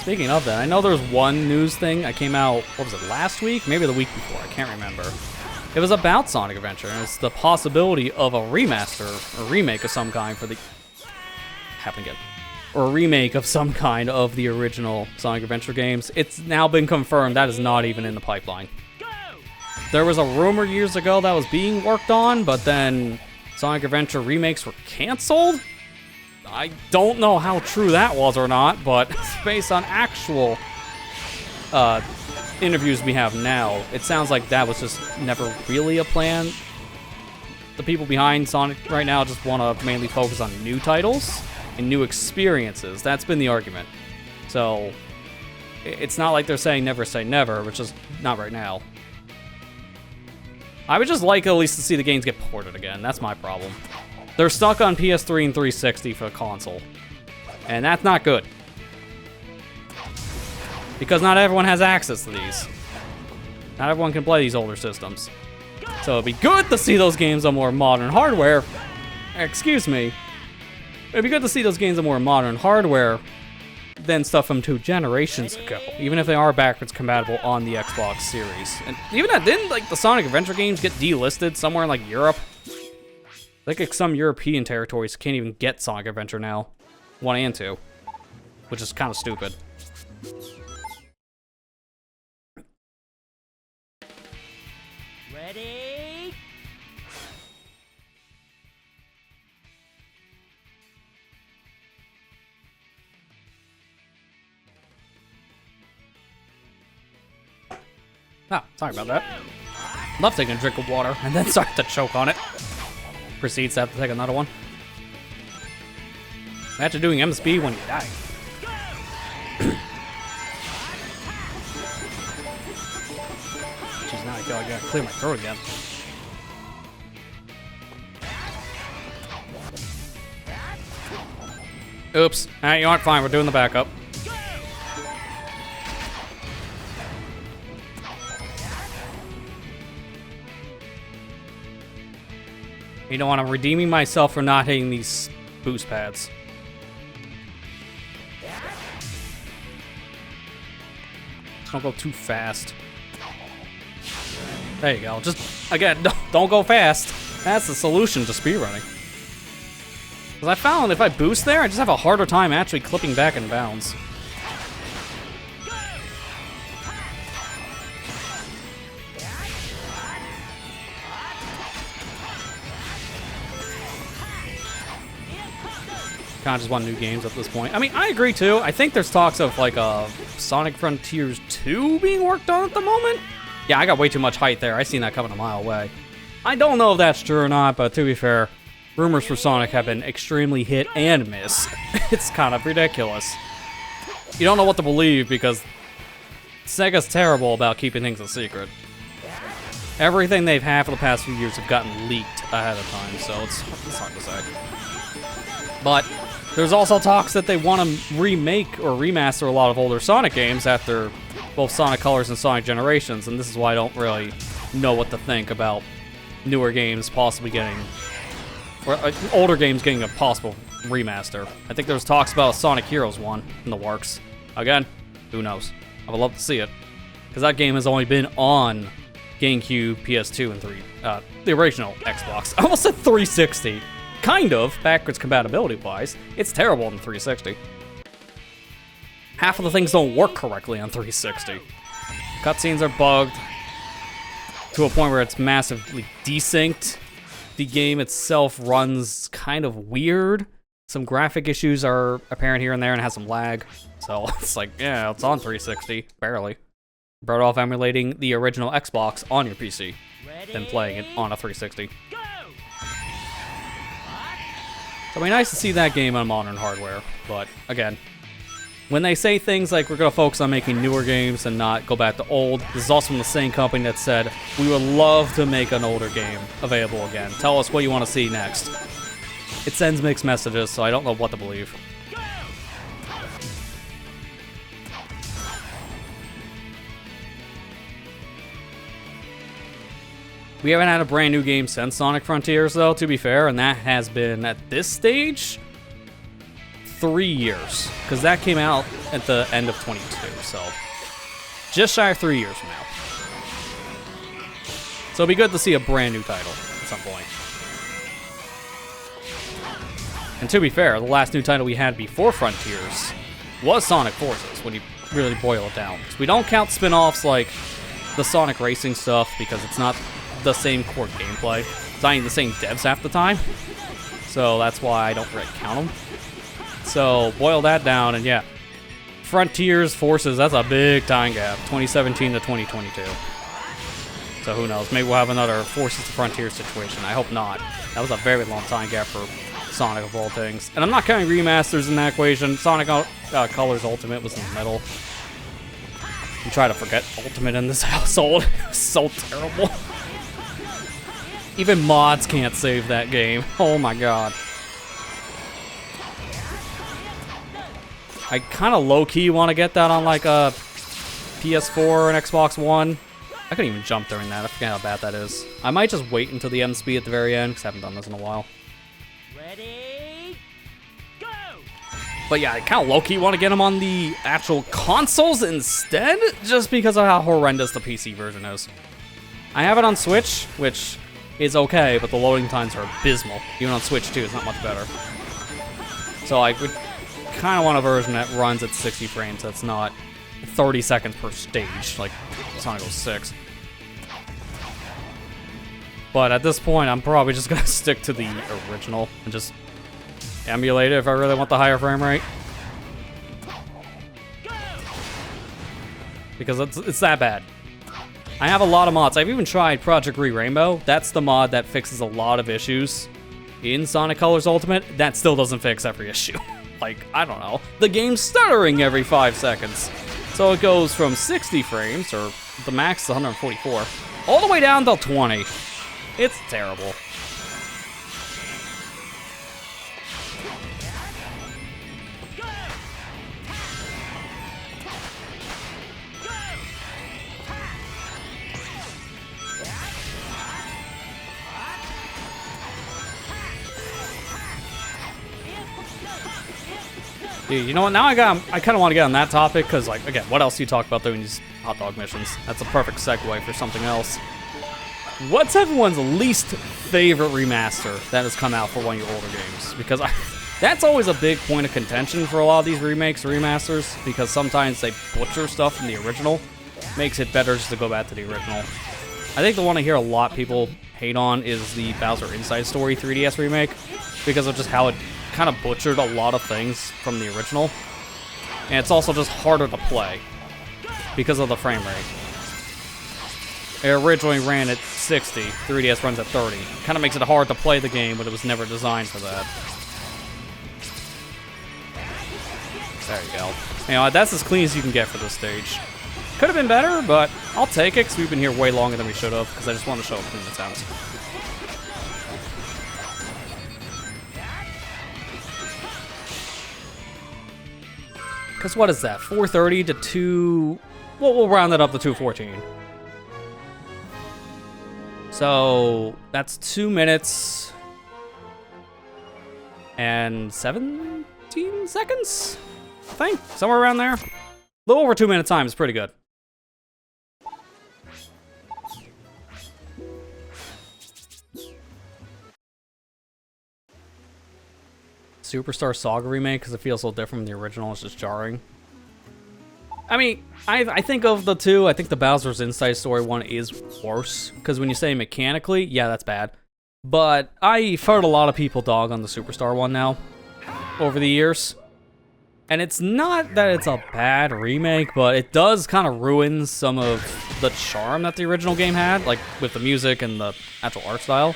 Speaking of that, I know there's one news thing that came out, what was it, last week? Maybe the week before, I can't remember. It was about Sonic Adventure, and it's the possibility of a remaster, or remake of some kind for the... Happen again. Or a remake of some kind of the original Sonic Adventure games. It's now been confirmed that is not even in the pipeline. There was a rumor years ago that was being worked on, but then Sonic Adventure remakes were canceled? I don't know how true that was or not, but based on actual interviews we have now, it sounds like that was just never really a plan. The people behind Sonic right now just want to mainly focus on new titles and new experiences. That's been the argument. So it's not like they're saying never say never, which is not right now. I would just like at least to see the games get ported again. That's my problem. They're stuck on PS3 and 360 for the console. And that's not good. Because not everyone has access to these. Not everyone can play these older systems. So it'd be good to see those games on more modern hardware. Excuse me. It'd be good to see those games on more modern hardware than stuff from 2 generations ago. Even if they are backwards compatible on the Xbox Series. And even that, didn't like the Sonic Adventure games get delisted somewhere in like Europe? think like some European territories can't even get Sonic Adventure now. 1 and 2. Which is kind of stupid. Ready? Oh, sorry about that. Love taking a drink of water and then start to choke on it. Proceeds to have to take another one. Imagine doing MSB when you die. Jeez, now I feel like I gotta clear my throat again. Oops. Alright, you aren't fine. We're doing the backup. You know what? I'm redeeming myself for not hitting these boost pads. Don't go too fast. There you go. Just, again, don't go fast. That's the solution to speedrunning. Because I found if I boost there, I just have a harder time actually clipping back in bounds. Kind of just want new games at this point. I mean, I agree too. I think there's talks of like Sonic Frontiers 2 being worked on at the moment. Yeah, I got way too much hype there. I seen that coming a mile away. I don't know if that's true or not, but to be fair, rumors for Sonic have been extremely hit and miss. It's kind of ridiculous. You don't know what to believe because Sega's terrible about keeping things a secret. Everything they've had for the past few years have gotten leaked ahead of time, so it's hard to say. But there's also talks that they want to remake or remaster a lot of older Sonic games after both Sonic Colors and Sonic Generations, and this is why I don't really know what to think about newer games possibly getting, or older games getting a possible remaster. I think there's talks about a Sonic Heroes one in the works. Again, who knows? I would love to see it, because that game has only been on GameCube, PS2, and 3, the original Xbox. I almost said 360. Kind of, backwards compatibility-wise. It's terrible on the 360. Half of the things don't work correctly on 360. Cutscenes are bugged to a point where it's massively desynced. The game itself runs kind of weird. Some graphic issues are apparent here and there and has some lag. So it's like, yeah, it's on 360, barely. Better off emulating the original Xbox on your PC than playing it on a 360. So it'd be nice to see that game on modern hardware, but again, when they say things like we're going to focus on making newer games and not go back to old, this is also from the same company that said, we would love to make an older game available again. Tell us what you want to see next. It sends mixed messages, so I don't know what to believe. We haven't had a brand new game since Sonic Frontiers, though, to be fair, and that has been, at this stage, 3 years. Because that came out at the end of 22, so just shy of 3 years from now. So it'd be good to see a brand new title at some point. And to be fair, the last new title we had before Frontiers was Sonic Forces, when you really boil it down. So we don't count spin-offs like the Sonic Racing stuff, because it's not the same core gameplay. It's not even the same devs half the time. So that's why I don't really count them. So boil that down, and yeah. Frontiers, Forces, that's a big time gap. 2017 to 2022. So who knows? Maybe we'll have another Forces to Frontiers situation. I hope not. That was a very long time gap for Sonic of all things. And I'm not counting remasters in that equation. Sonic Colors Ultimate was in the middle. You try to forget Ultimate in this household. It was so terrible. Even mods can't save that game. Oh my god. I kind of low-key want to get that on like a PS4 and Xbox One. I couldn't even jump during that. I forget how bad that is. I might just wait until the MSB at the very end, because I haven't done this in a while. Ready? Go! But yeah, I kind of low-key want to get them on the actual consoles instead, just because of how horrendous the PC version is. I have it on Switch, which is okay, but the loading times are abysmal. Even on Switch 2, it's not much better. So I would kind of want a version that runs at 60 frames that's not 30 seconds per stage, like SonicGhost 6. But at this point, I'm probably just gonna stick to the original and just emulate it if I really want the higher frame rate. Because it's that bad. I have a lot of mods. I've even tried Project Re-Rainbow. That's the mod that fixes a lot of issues in Sonic Colors Ultimate. That still doesn't fix every issue. Like, I don't know. The game's stuttering every 5 seconds. So it goes from 60 frames, or the max is 144, all the way down to 20. It's terrible. Dude, you know what? Now I kind of want to get on that topic because, like, again, what else do you talk about doing these hot dog missions? That's a perfect segue for something else. What's everyone's least favorite remaster that has come out for one of your older games? Because that's always a big point of contention for a lot of these remakes, remasters, because sometimes they butcher stuff from the original. Makes it better just to go back to the original. I think the one I hear a lot people hate on is the Bowser Inside Story 3DS remake, because of just how it kind of butchered a lot of things from the original. And it's also just harder to play because of the frame rate. It originally ran at 60, 3DS runs at 30. Kind of makes it hard to play the game, but it was never designed for that. There you go. You know, that's as clean as you can get for this stage. Could have been better, but I'll take it because we've been here way longer than we should have, because I just want to show a clean attempt. Because what is that? 430 to 2... Well, we'll round it up to 214. So, that's 2 minutes... and 17 seconds? I think. Somewhere around there. A little over 2 minute time is pretty good. Superstar Saga remake, because it feels so different from the original. It's just jarring. I mean, I think of the two, I think the Bowser's Inside Story one is worse, because when you say mechanically, yeah, that's bad. But I've heard a lot of people dog on the Superstar one now, over the years. And it's not that it's a bad remake, but it does kind of ruin some of the charm that the original game had, like with the music and the actual art style.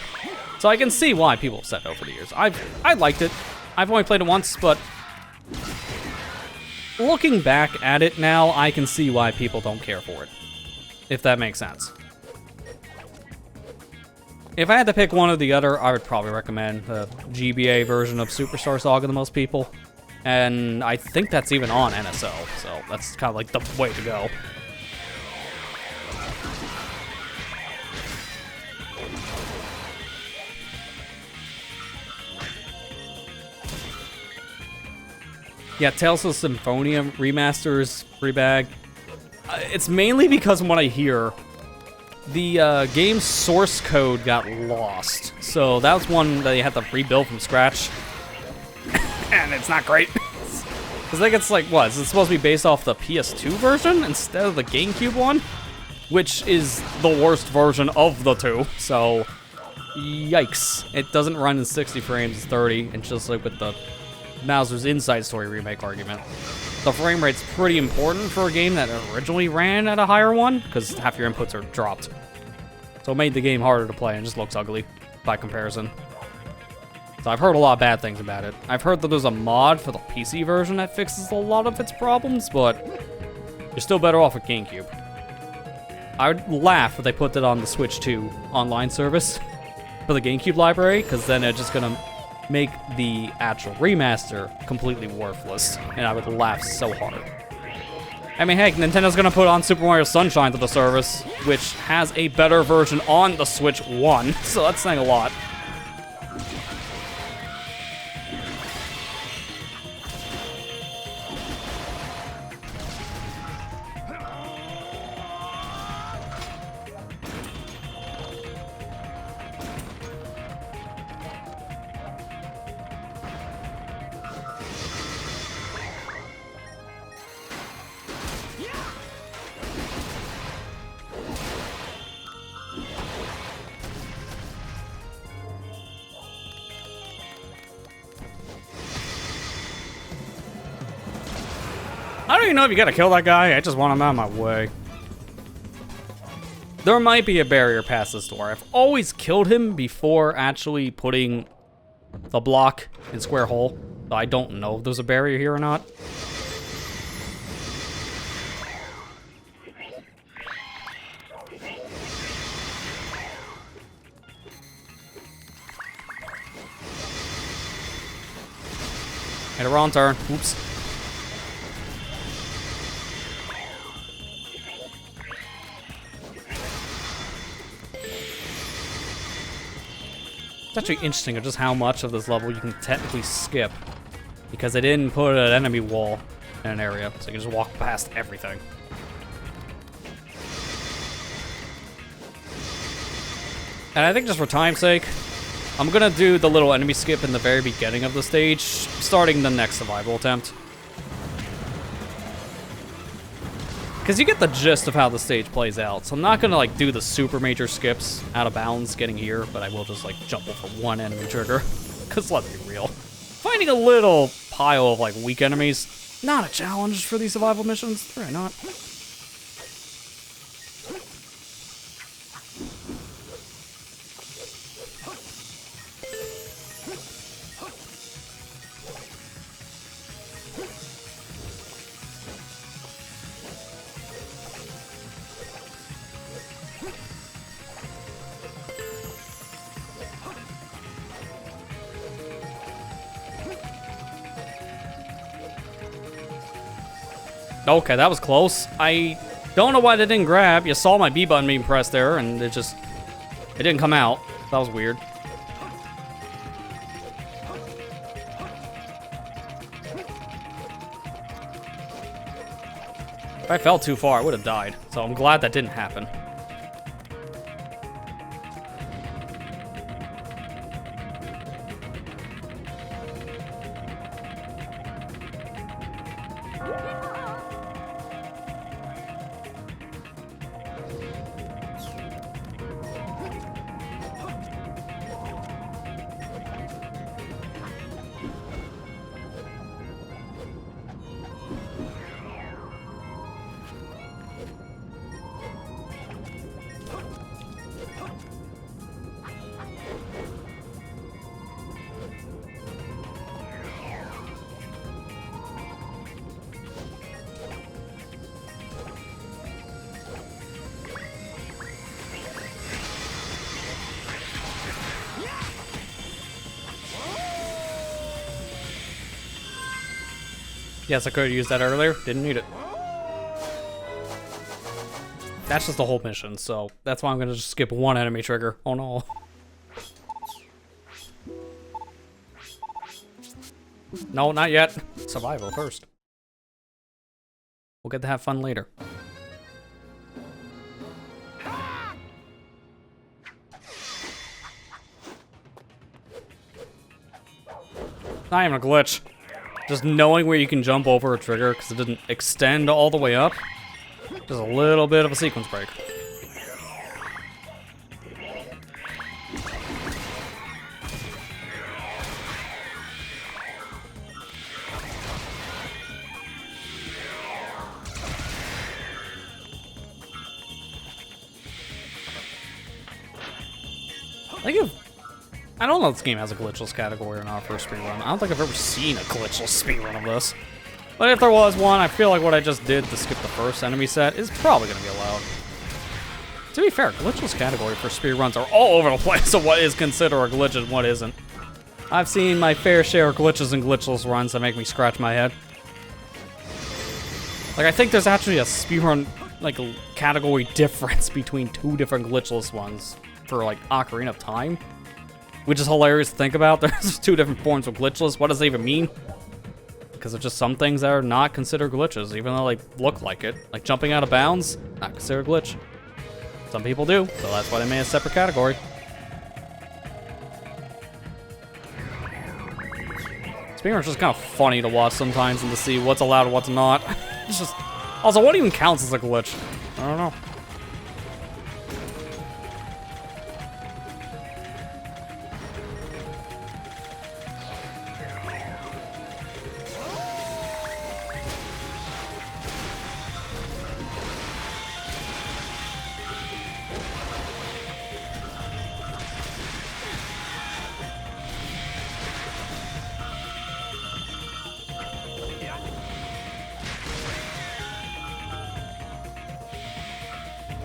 So I can see why people have said no for the years. I liked it. I've only played it once, but looking back at it now, I can see why people don't care for it, if that makes sense. If I had to pick one or the other, I would probably recommend the GBA version of Superstar Saga to most people. And I think that's even on NSO, so that's kind of like the way to go. Yeah, Tales of Symphonia remasters, rebag. It's mainly because from what I hear, the game's source code got lost. So that was one that you had to rebuild from scratch. And it's not great. I think it's like, what? Is it supposed to be based off the PS2 version instead of the GameCube one? Which is the worst version of the two. So, yikes. It doesn't run in 60 frames, it's 30. And just like with the Bowser's Inside Story remake argument, the frame rate's pretty important for a game that originally ran at a higher one, because half your inputs are dropped. So it made the game harder to play and just looks ugly by comparison. So I've heard a lot of bad things about it. I've heard that there's a mod for the PC version that fixes a lot of its problems, but you're still better off with GameCube. I would laugh if they put it on the Switch 2 online service for the GameCube library, because then it's just gonna make the actual remaster completely worthless, and I would laugh so hard. I mean, heck, Nintendo's gonna put on Super Mario Sunshine to the service, which has a better version on the Switch 1, so that's saying a lot. I don't even know if you gotta kill that guy. I just want him out of my way. There might be a barrier past this door. I've always killed him before actually putting the block in square hole. So I don't know if there's a barrier here or not. Hit a wrong turn. Oops. It's actually interesting of just how much of this level you can technically skip, because they didn't put an enemy wall in an area, so you can just walk past everything. And I think just for time's sake, I'm gonna do the little enemy skip in the very beginning of the stage, starting the next survival attempt. Because you get the gist of how the stage plays out, so I'm not gonna like do the super major skips out of bounds getting here, but I will just like jump over one enemy trigger. Because let's be real, finding a little pile of like weak enemies, not a challenge for these survival missions, really not. Okay, that was close. I don't know why they didn't grab. You saw my B button being pressed there, and it didn't come out. That was weird. If I fell too far, I would have died. So I'm glad that didn't happen. Yes, I could have used that earlier. Didn't need it. That's just the whole mission, so that's why I'm gonna just skip one enemy trigger. Oh no. No, not yet. Survival first. We'll get to have fun later. Not even a glitch. Just knowing where you can jump over a trigger because it didn't extend all the way up. Just a little bit of a sequence break. I don't know if this game has a glitchless category or not for a speedrun. I don't think I've ever seen a glitchless speedrun of this. But if there was one, I feel like what I just did to skip the first enemy set is probably going to be allowed. To be fair, glitchless category for speedruns are all over the place of what is considered a glitch and what isn't. I've seen my fair share of glitches and glitchless runs that make me scratch my head. Like, I think there's actually a speedrun, like, a category difference between two different glitchless ones for, like, Ocarina of Time. Which is hilarious to think about. There's two different forms of glitchless. What does that even mean? Because there's just some things that are not considered glitches, even though they look like it. Like jumping out of bounds, not considered a glitch. Some people do, so that's why they made a separate category. Speedrun's just kind of funny to watch sometimes and to see what's allowed and what's not. It's just... Also, what even counts as a glitch? I don't know.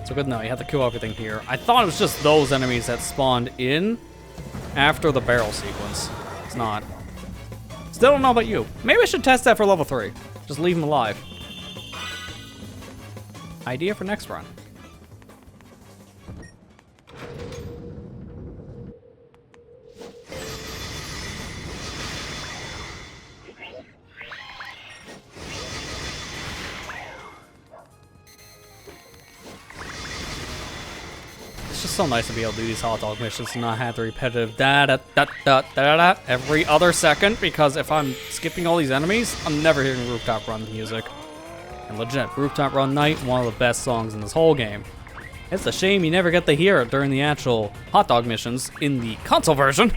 So good to know, you have to kill everything here. I thought it was just those enemies that spawned in after the barrel sequence. It's not. Still don't know about you. Maybe I should test that for level 3. Just leave him alive. Idea for next run. It's just so nice to be able to do these hot dog missions and not have the repetitive da-da-da-da-da-da every other second, because if I'm skipping all these enemies, I'm never hearing Rooftop Run music. And legit, Rooftop Run Night, one of the best songs in this whole game. It's a shame you never get to hear it during the actual hot dog missions in the console version.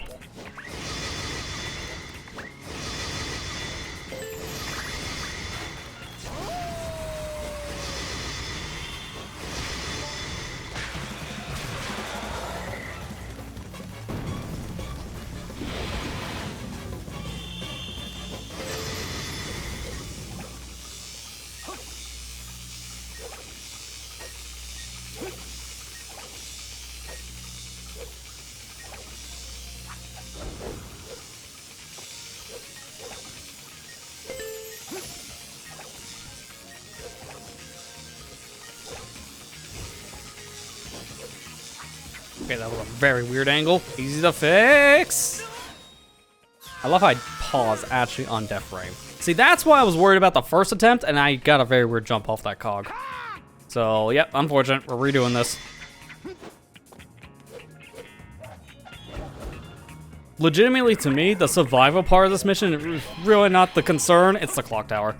Okay, that was a very weird angle. Easy to fix. I love how I pause actually on death frame. See, that's why I was worried about the first attempt, and I got a very weird jump off that cog. So, yep, unfortunate. We're redoing this. Legitimately, to me, the survival part of this mission is really not the concern. It's the clock tower.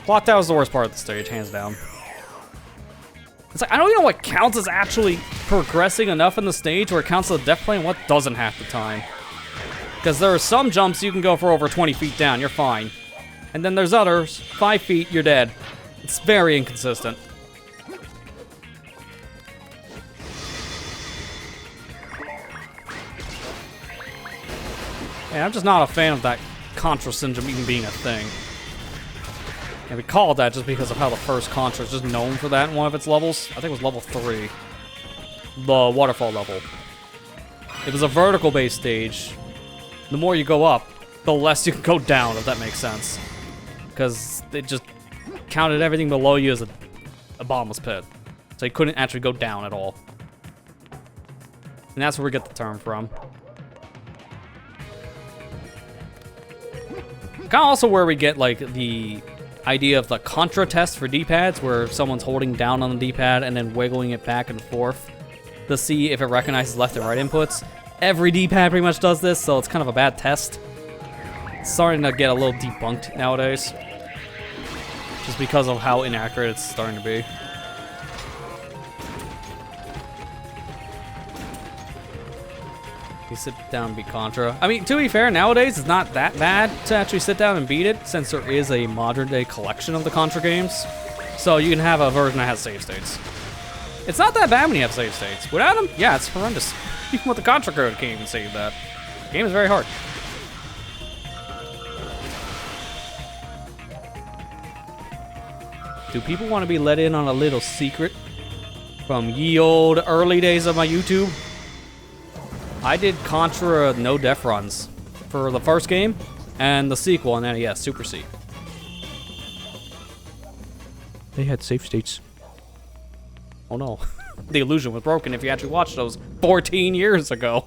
Clock tower is the worst part of the stage, hands down. It's like, I don't even know what counts as actually progressing enough in the stage where it counts as a death play and what doesn't half the time. Because there are some jumps you can go for over 20 feet down, you're fine. And then there's others, 5 feet, you're dead. It's very inconsistent. Yeah, I'm just not a fan of that Contra syndrome even being a thing. And we call it that just because of how the first Contra is just known for that in one of its levels. I think it was level 3. The waterfall level. It was a vertical-based stage. The more you go up, the less you can go down, if that makes sense. Because they just counted everything below you as a bottomless pit. So you couldn't actually go down at all. And that's where we get the term from. Kind of also where we get, like, the idea of the Contra test for D-pads, where someone's holding down on the D-pad and then wiggling it back and forth to see if it recognizes left and right inputs. Every D-pad pretty much does this, so it's kind of a bad test. It's starting to get a little debunked nowadays, just because of how inaccurate it's starting to be. You sit down and beat Contra. I mean, to be fair, nowadays it's not that bad to actually sit down and beat it, since there is a modern-day collection of the Contra games. So you can have a version that has save states. It's not that bad when you have save states. Without them, yeah, it's horrendous. Even with the Contra code, can't even save that. The game is very hard. Do people want to be let in on a little secret from ye old early days of my YouTube? I did Contra no death runs for the first game and the sequel on NES, Super C. They had save states. Oh no. The illusion was broken if you actually watched those 14 years ago.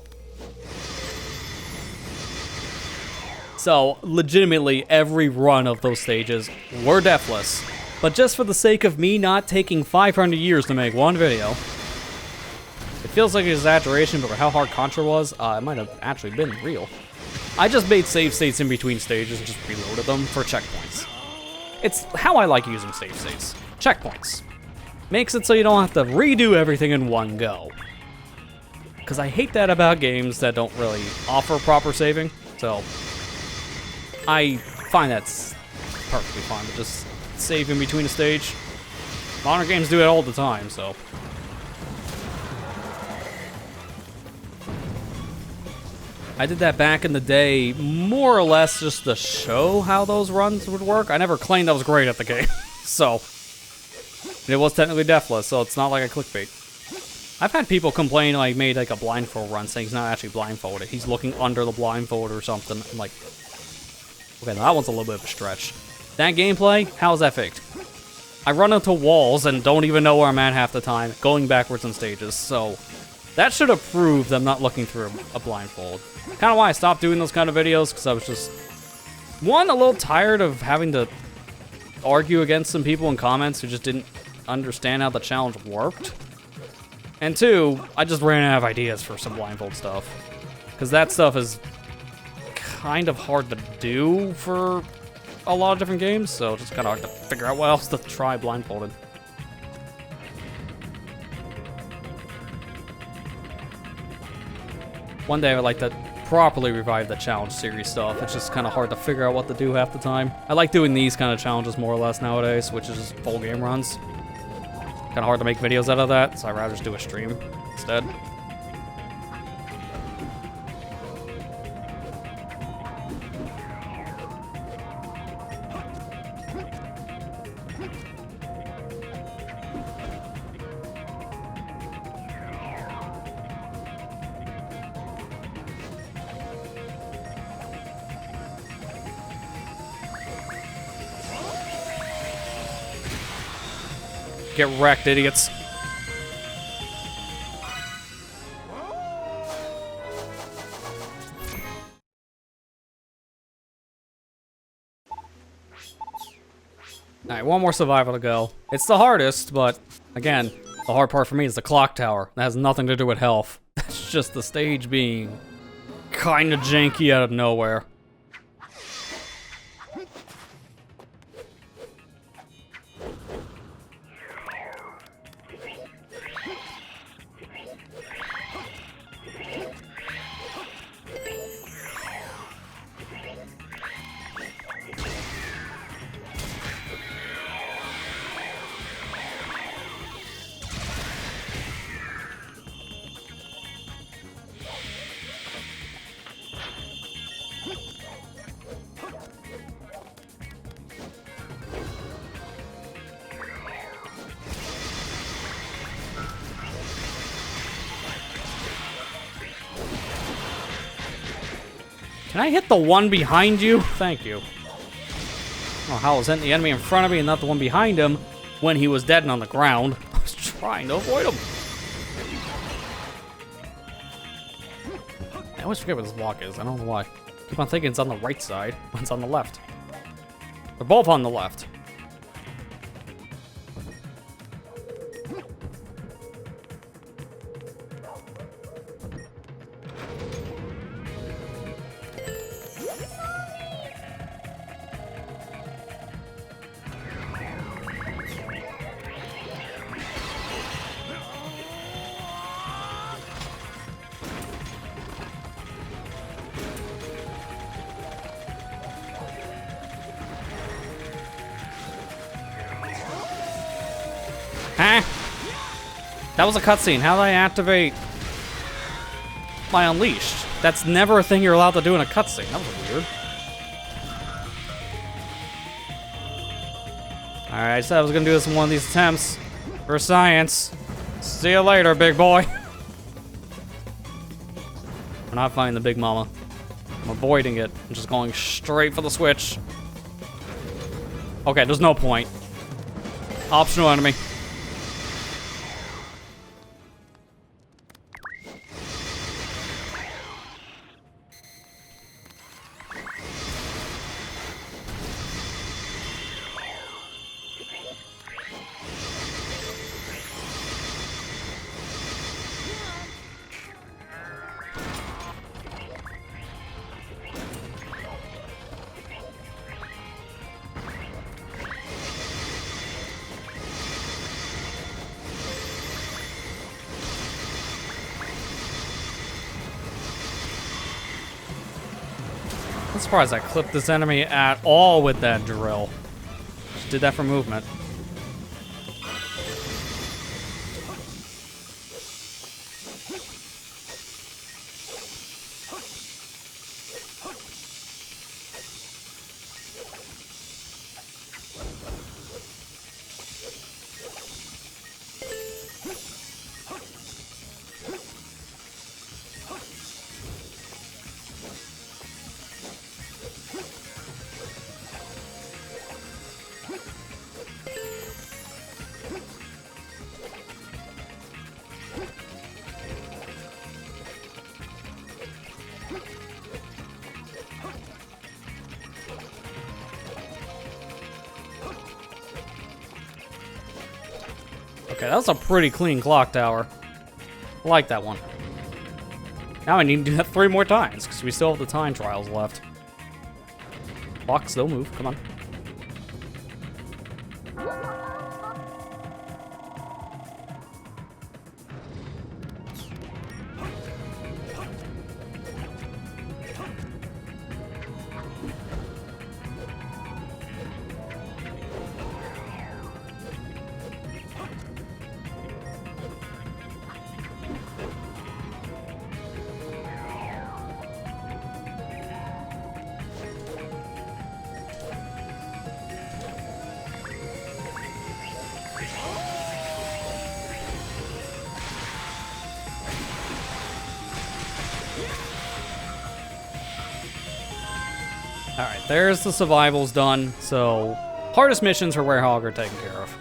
So, legitimately, every run of those stages were deathless. But just for the sake of me not taking 500 years to make one video, it feels like an exaggeration, but for how hard Contra was, it might have actually been real. I just made save states in between stages and just reloaded them for checkpoints. It's how I like using save states. Checkpoints. Makes it so you don't have to redo everything in one go. Because I hate that about games that don't really offer proper saving. So, I find that's perfectly fine to just save in between a stage. Modern games do it all the time, so. I did that back in the day, more or less just to show how those runs would work. I never claimed I was great at the game, so. And it was technically deathless, so it's not like a clickbait. I've had people complain, like, made like a blindfold run saying he's not actually blindfolded. He's looking under the blindfold or something. I'm like, okay, that one's a little bit of a stretch. That gameplay, how is that faked? I run into walls and don't even know where I'm at half the time, going backwards in stages, so that should have proved I'm not looking through a blindfold. Kind of why I stopped doing those kind of videos, because I was just, one, a little tired of having to argue against some people in comments who just didn't understand how the challenge worked. And two, I just ran out of ideas for some blindfold stuff. Because that stuff is kind of hard to do for a lot of different games, so it's just kind of hard to figure out what else to try blindfolded. One day I would like to properly revive the challenge series stuff. It's just kind of hard to figure out what to do half the time. I like doing these kind of challenges more or less nowadays, which is just full game runs. Kind of hard to make videos out of that, so I'd rather just do a stream instead. Get wrecked, idiots. Alright, one more survival to go. It's the hardest, but again, the hard part for me is the clock tower. That has nothing to do with health. That's just the stage being kinda janky out of nowhere. Can I hit the one behind you? Thank you. Oh, how I was hitting the enemy in front of me and not the one behind him when he was dead and on the ground. I was trying to avoid him. I always forget what this block is. I don't know why. Keep on thinking it's on the right side when it's on the left. They're both on the left. Huh? That was a cutscene. How do I activate my Unleashed? That's never a thing you're allowed to do in a cutscene. That was weird. Alright, I said I was gonna do this in one of these attempts for science. See you later, big boy. We're not finding the big mama. I'm avoiding it. I'm just going straight for the switch. Okay, there's no point. Optional enemy. I'm surprised I clipped this enemy at all with that drill. Just did that for movement. Okay, that's a pretty clean clock tower. I like that one. Now I need to do that 3 more times, because we still have the time trials left. Clock still move, come on. Alright, there's the survivals done, so hardest missions for Werehog are taken care of.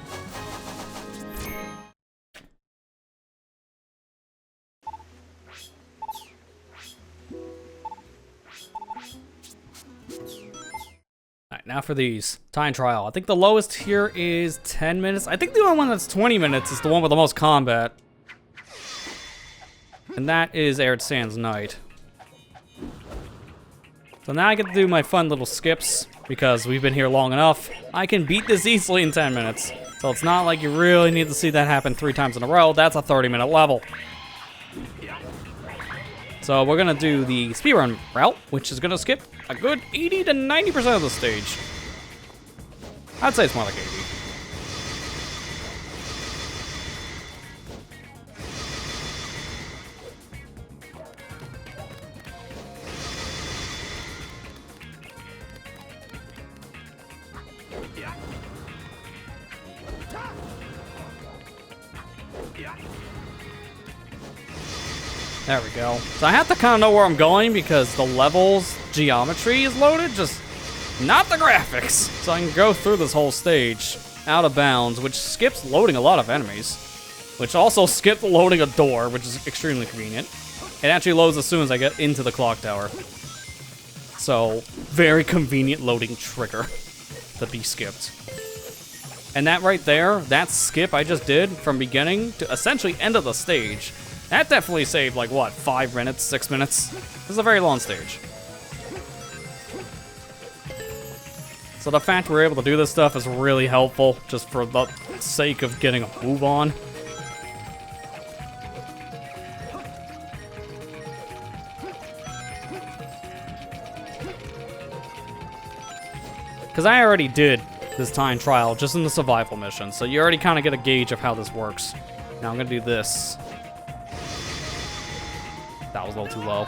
Alright, now for these. Time trial. I think the lowest here is 10 minutes. I think the only one that's 20 minutes is the one with the most combat. And that is Arid Sands Night. So now I get to do my fun little skips, because we've been here long enough. I can beat this easily in 10 minutes. So it's not like you really need to see that happen 3 times in a row. That's a 30-minute level. So we're gonna do the speedrun route, which is gonna skip a good 80 to 90% of the stage. I'd say it's more like 80. There we go. So I have to kind of know where I'm going because the level's geometry is loaded, just not the graphics. So I can go through this whole stage out of bounds, which skips loading a lot of enemies, which also skips loading a door, which is extremely convenient. It actually loads as soon as I get into the clock tower. So very convenient loading trigger to be skipped. And that right there, that skip I just did from beginning to essentially end of the stage, that definitely saved, like, what, 5 minutes, 6 minutes? This is a very long stage. So the fact we're able to do this stuff is really helpful, just for the sake of getting a move on. Because I already did this time trial just in the survival mission, so you already kind of get a gauge of how this works. Now I'm going to do this. That was a little too low.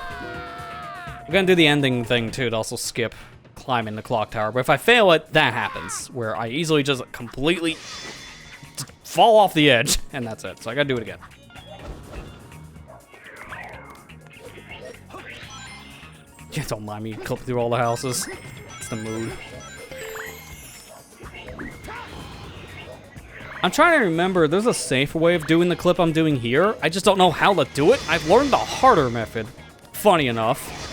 I'm gonna do the ending thing too to also skip climbing the clock tower, but if I fail it, that happens, where I easily just completely fall off the edge, and that's it. So I gotta do it again. Yeah, don't mind me clipping through all the houses. It's the mood. I'm trying to remember, there's a safer way of doing the clip I'm doing here. I just don't know how to do it. I've learned the harder method, funny enough.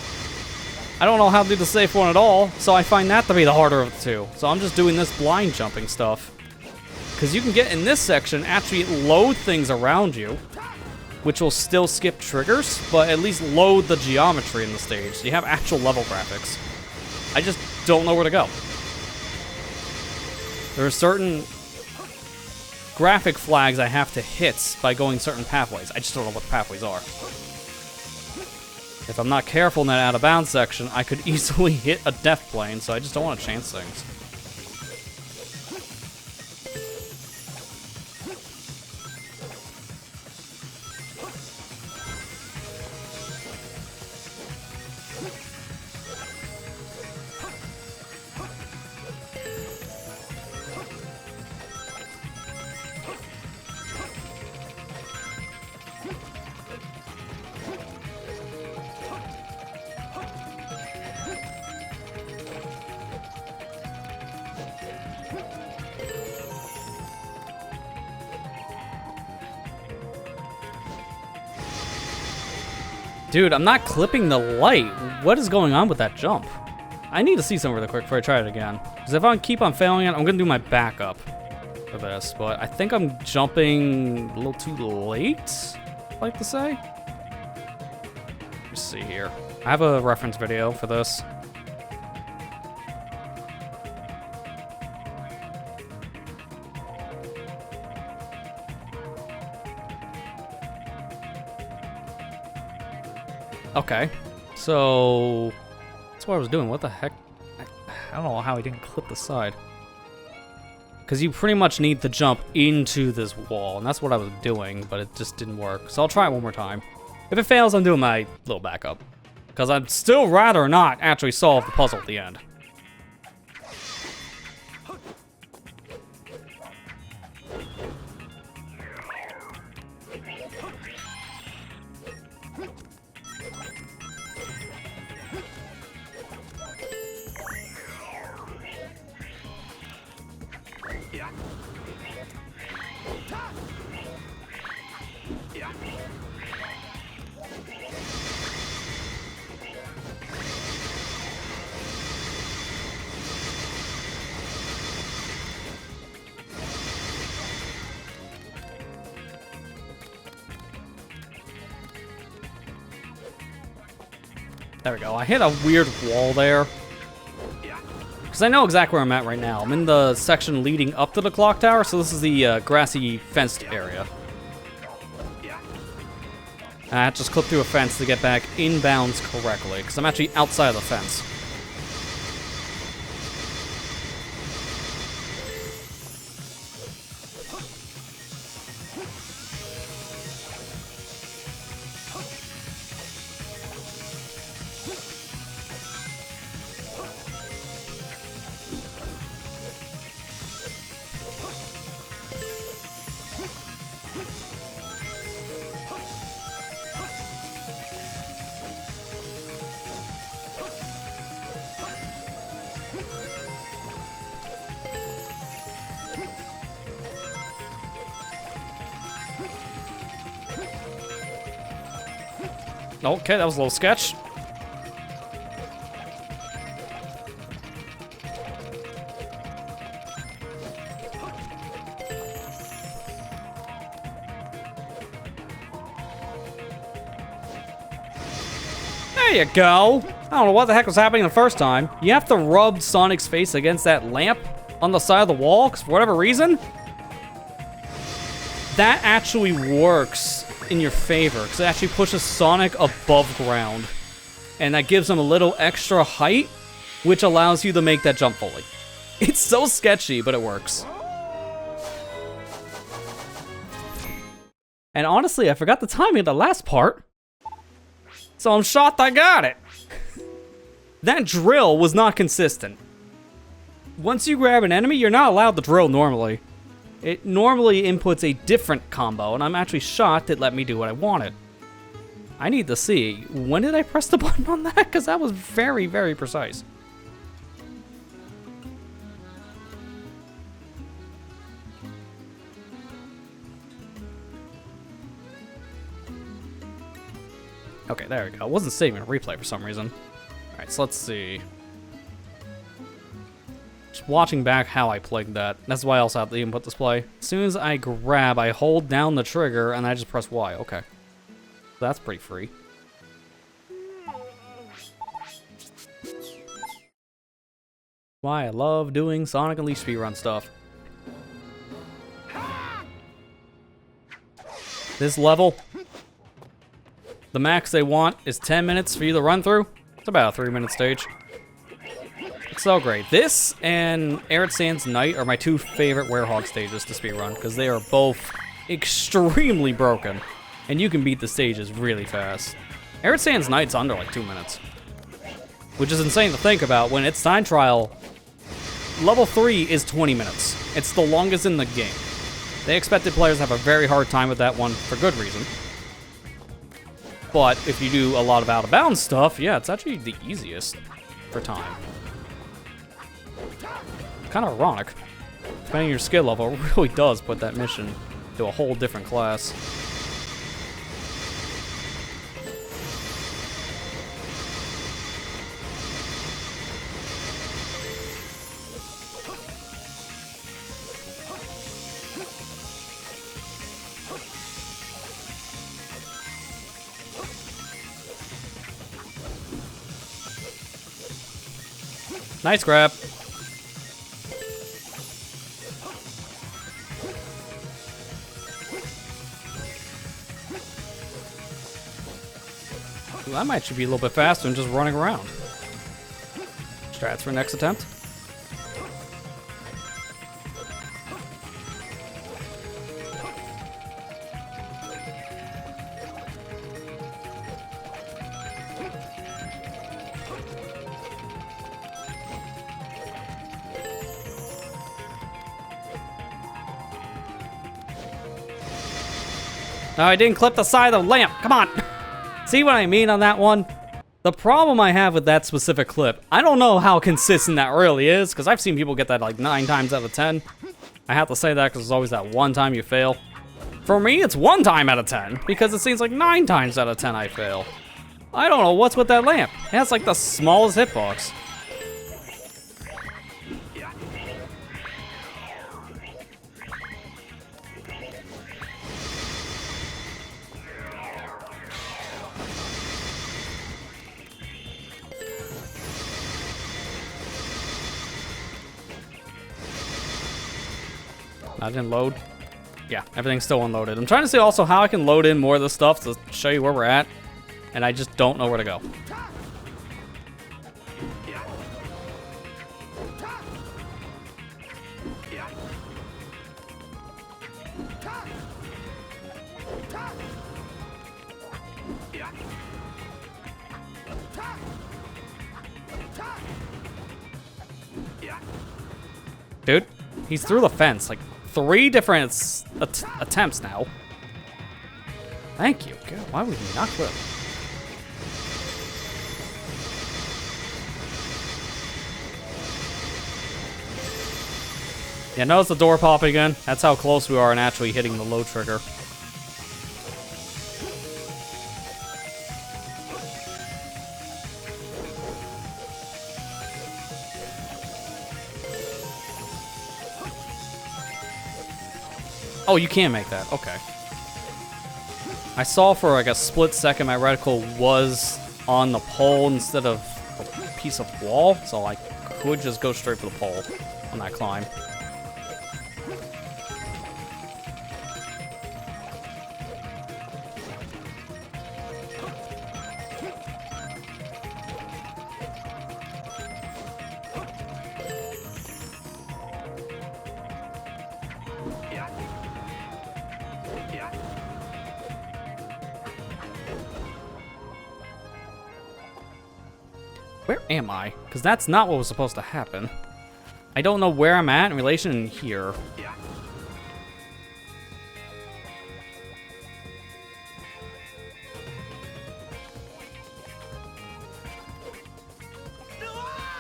I don't know how to do the safe one at all, so I find that to be the harder of the two. So I'm just doing this blind jumping stuff. Because you can get in this section, actually load things around you, which will still skip triggers, but at least load the geometry in the stage. So you have actual level graphics. I just don't know where to go. There are certain graphic flags I have to hit by going certain pathways. I just don't know what the pathways are. If I'm not careful in that out of bounds section, I could easily hit a death plane, so I just don't want to chance things. Dude, I'm not clipping the light. What is going on with that jump? I need to see something really quick before I try it again. Because if I keep on failing it, I'm going to do my backup. for this, but I think I'm jumping a little too late, I'd like to say. Let's see here. I have a reference video for this. Okay, so that's what I was doing. What the heck? I don't know how I didn't clip the side. Because you pretty much need to jump into this wall, and that's what I was doing, but it just didn't work. So I'll try it one more time. If it fails, I'm doing my little backup. Because I'd still rather not actually solve the puzzle at the end. There we go. I hit a weird wall there. Because I know exactly where I'm at right now. I'm in the section leading up to the clock tower, so this is the grassy fenced area. I have to just clip through a fence to get back inbounds correctly, because I'm actually outside of the fence. Okay, that was a little sketch. There you go. I don't know what the heck was happening the first time. You have to rub Sonic's face against that lamp on the side of the wall, because for whatever reason, that actually works in your favor, because it actually pushes Sonic above ground. And that gives him a little extra height, which allows you to make that jump fully. It's so sketchy, but it works. And honestly, I forgot the timing of the last part. So I'm shocked I got it. That drill was not consistent. Once you grab an enemy, you're not allowed to drill normally. It normally inputs a different combo, and I'm actually shocked it let me do what I wanted. I need to see, when did I press the button on that? Because that was very, very precise. Okay, there we go. I wasn't saving a replay for some reason. Alright, so let's see. Just watching back how I played that. That's why I also have the input display. As soon as I grab, I hold down the trigger, and I just press Y. Okay. That's pretty free. Why I love doing Sonic Unleashed speedrun stuff. This level, the max they want is 10 minutes for you to run through. It's about a 3-minute stage. It's so great. This and Arid Sands Night are my two favorite Werehog stages to speedrun, because they are both extremely broken, and you can beat the stages really fast. Arid Sands Night's under like 2 minutes, which is insane to think about when it's time trial. Level 3 is 20 minutes. It's the longest in the game. They expected players to have a very hard time with that one for good reason. But if you do a lot of out-of-bounds stuff, yeah, it's actually the easiest for time. Kind of ironic. Depending on your skill level, it really does put that mission to a whole different class. Nice grab. Ooh, I might should be a little bit faster than just running around. Strats for next attempt. No, I didn't clip the side of the lamp. Come on. See what I mean on that one? The problem I have with that specific clip, I don't know how consistent that really is, because I've seen people get that like 9 times out of 10. I have to say that because there's always that one time you fail. For me, it's 1 time out of 10, because it seems like 9 times out of 10 I fail. I don't know what's with that lamp. It has like the smallest hitbox. I didn't load. Yeah, everything's still unloaded. I'm trying to see also how I can load in more of this stuff to show you where we're at, and I just don't know where to go. Dude, he's through the fence, like 3 different attempts now. Thank you. God, why would he not clip? Yeah, notice the door popping again. That's how close we are in actually hitting the load trigger. Oh, you can make that. Okay. I saw for like a split second my reticle was on the pole instead of a piece of wall, so I could just go straight for the pole on that climb. Where am I? Because that's not what was supposed to happen. I don't know where I'm at in relation to here.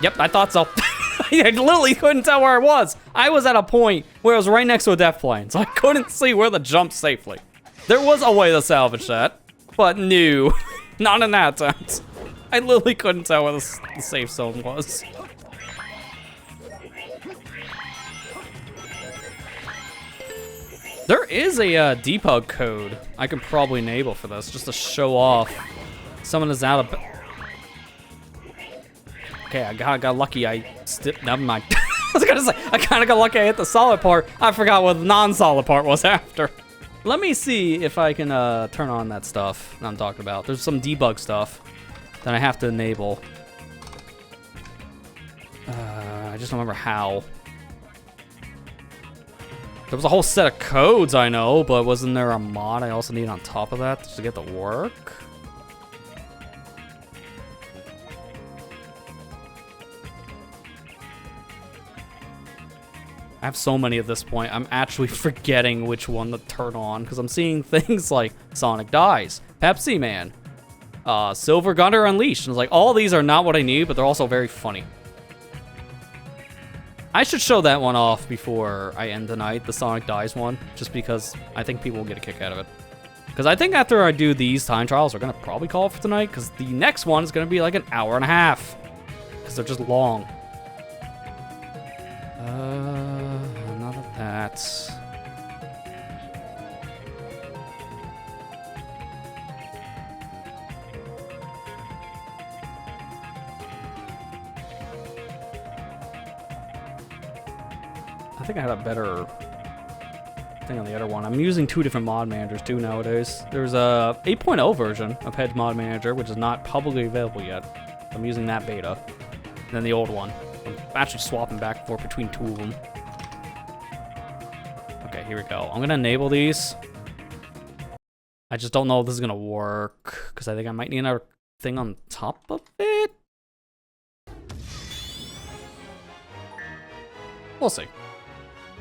Yep, I thought so. I literally couldn't tell where I was. I was at a point where I was right next to a death plane, so I couldn't see where to jump safely. There was a way to salvage that, but no, not in that sense. I literally couldn't tell where the safe zone was. There is a debug code I could probably enable for this, just to show off someone is out of... Okay, I got lucky. Never mind. I was gonna say, I kind of got lucky I hit the solid part. I forgot what the non-solid part was after. Let me see if I can turn on that stuff I'm talking about. There's some debug stuff that I have to enable. I just don't remember how. There was a whole set of codes I know, but wasn't there a mod I also need on top of that to get to work? I have so many at this point, I'm actually forgetting which one to turn on, because I'm seeing things like Sonic Dies, Pepsi Man, Silver Gunner Unleashed, and it's like, all these are not what I need, but they're also very funny. I should show that one off before I end tonight, the Sonic Dies one, just because I think people will get a kick out of it. Because I think after I do these time trials, we're going to probably call it for tonight, because the next one is going to be like an hour and a half, because they're just long. Not of that. I think I had a better thing on the other one. I'm using 2 different mod managers too nowadays. There's a 8.0 version of Hedge Mod Manager, which is not publicly available yet. I'm using that beta. And then the old one. I'm actually swapping back and forth between 2 of them. Okay, here we go. I'm gonna enable these. I just don't know if this is gonna work, because I think I might need another thing on top of it. We'll see.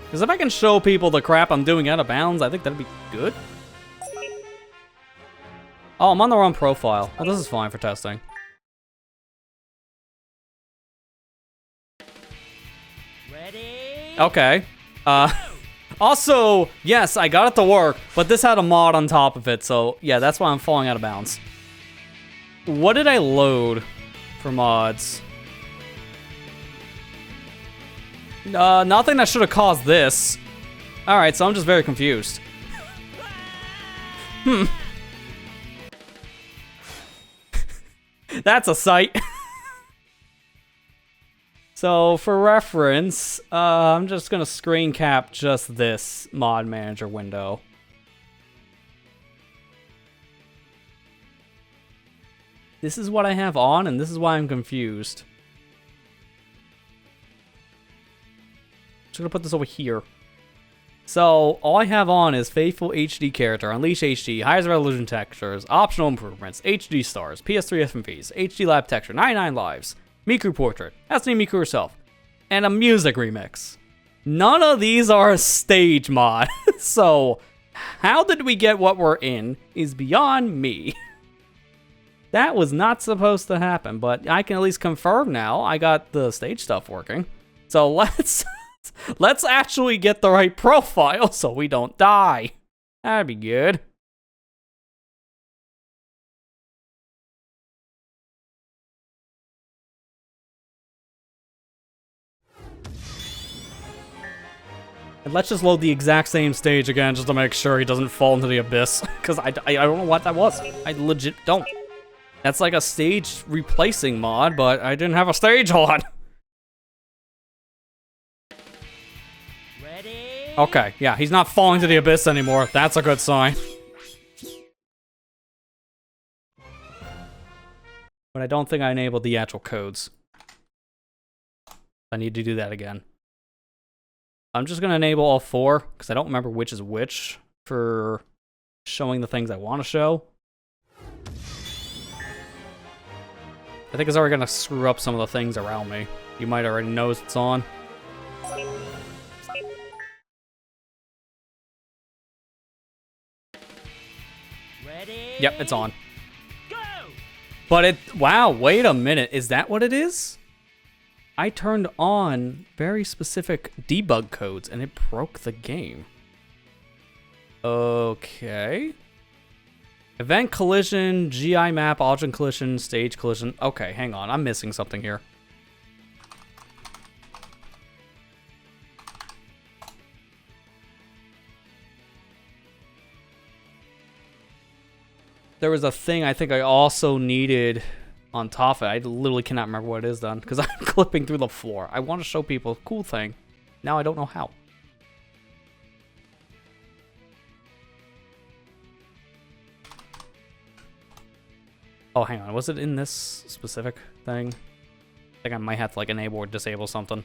Because if I can show people the crap I'm doing out of bounds, I think that'd be good. Oh, I'm on the wrong profile. Well, this is fine for testing. Ready? Okay. Also, yes, I got it to work, but this had a mod on top of it, so yeah, that's why I'm falling out of bounds. What did I load for mods? Nothing that should have caused this. Alright, so I'm just very confused. That's a sight. So, for reference, I'm just gonna screen cap just this mod manager window. This is what I have on, and this is why I'm confused. Just gonna put this over here. So, all I have on is Faithful HD Character, Unleash HD, Highest Resolution Textures, Optional Improvements, HD Stars, PS3 FMVs, HD Lab Texture, 99 Lives, Miku Portrait, Destiny Miku herself, and a music remix. None of these are a stage mod, so how did we get what we're in is beyond me. That was not supposed to happen, but I can at least confirm now I got the stage stuff working. So let's actually get the right profile so we don't die. That'd be good. And let's just load the exact same stage again just to make sure he doesn't fall into the abyss. Because I don't know what that was. I legit don't. That's like a stage replacing mod, but I didn't have a stage on. Ready? Okay, yeah, he's not falling to the abyss anymore. That's a good sign. But I don't think I enabled the actual codes. I need to do that again. I'm just gonna enable all 4, because I don't remember which is which for showing the things I want to show. I think it's already gonna screw up some of the things around me. You might already know it's on. Ready? Yep, it's on. Go! But wow, wait a minute, is that what it is? I turned on very specific debug codes and it broke the game. Okay. Event collision, GI map, object collision, stage collision. Okay, hang on, I'm missing something here. There was a thing I think I also needed on top of it. I literally cannot remember what it is then, because I'm clipping through the floor. I want to show people a cool thing. Now I don't know how. Oh, hang on. Was it in this specific thing? I think I might have to like enable or disable something.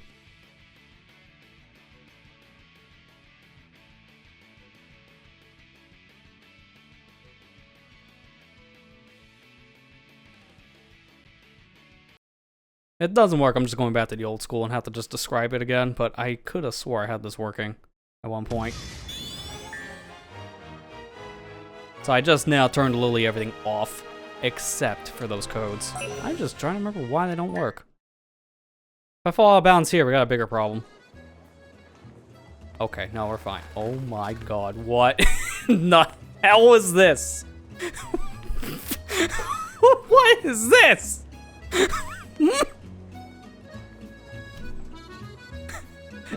It doesn't work. I'm just going back to the old school and have to just describe it again, but I could have swore I had this working at one point. So I just now turned literally everything off, except for those codes. I'm just trying to remember why they don't work. If I fall out of bounds here, we got a bigger problem. Okay, no, we're fine. Oh my god, what the hell is this? What is this?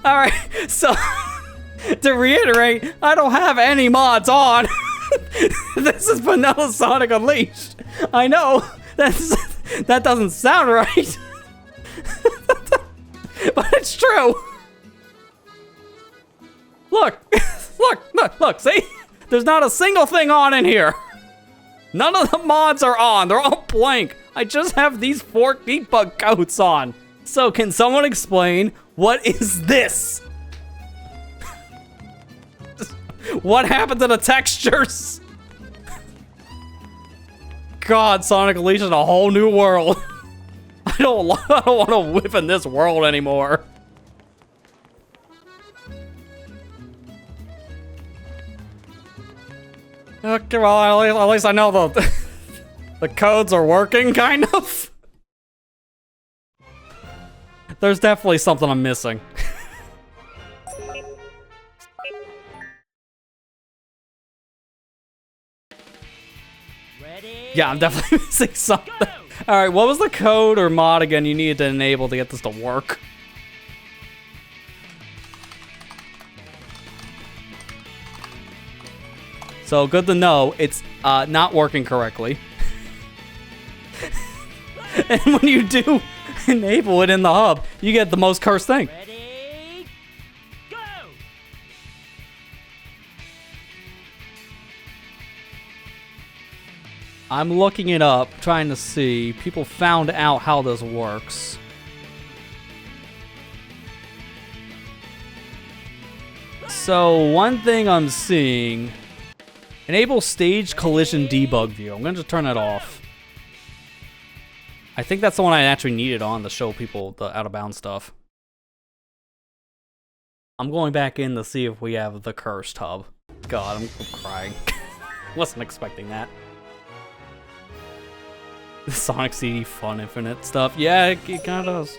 Alright, so to reiterate, I don't have any mods on. This is Vanilla Sonic Unleashed. I know, that doesn't sound right. But it's true. Look, look, see? There's not a single thing on in here. None of the mods are on, they're all blank. I just have these 4 debug codes on. So can someone explain, what is this? What happened to the textures? God, Sonic Unleashed in a whole new world. I don't want to live in this world anymore. Okay, well, at least I know the codes are working, kind of. There's definitely something I'm missing. Ready? Yeah, I'm definitely missing something. Alright, what was the code or mod again you needed to enable to get this to work? So good to know it's not working correctly. And when you do enable it in the hub, you get the most cursed thing. Ready? Go! I'm looking it up, trying to see. People found out how this works. So one thing I'm seeing, enable stage collision debug view. I'm gonna just turn that off. I think that's the one I actually needed on to show people the out of bounds stuff. I'm going back in to see if we have the cursed hub. God, I'm crying. Wasn't expecting that. The Sonic CD Fun Infinite stuff. Yeah, it kind of does.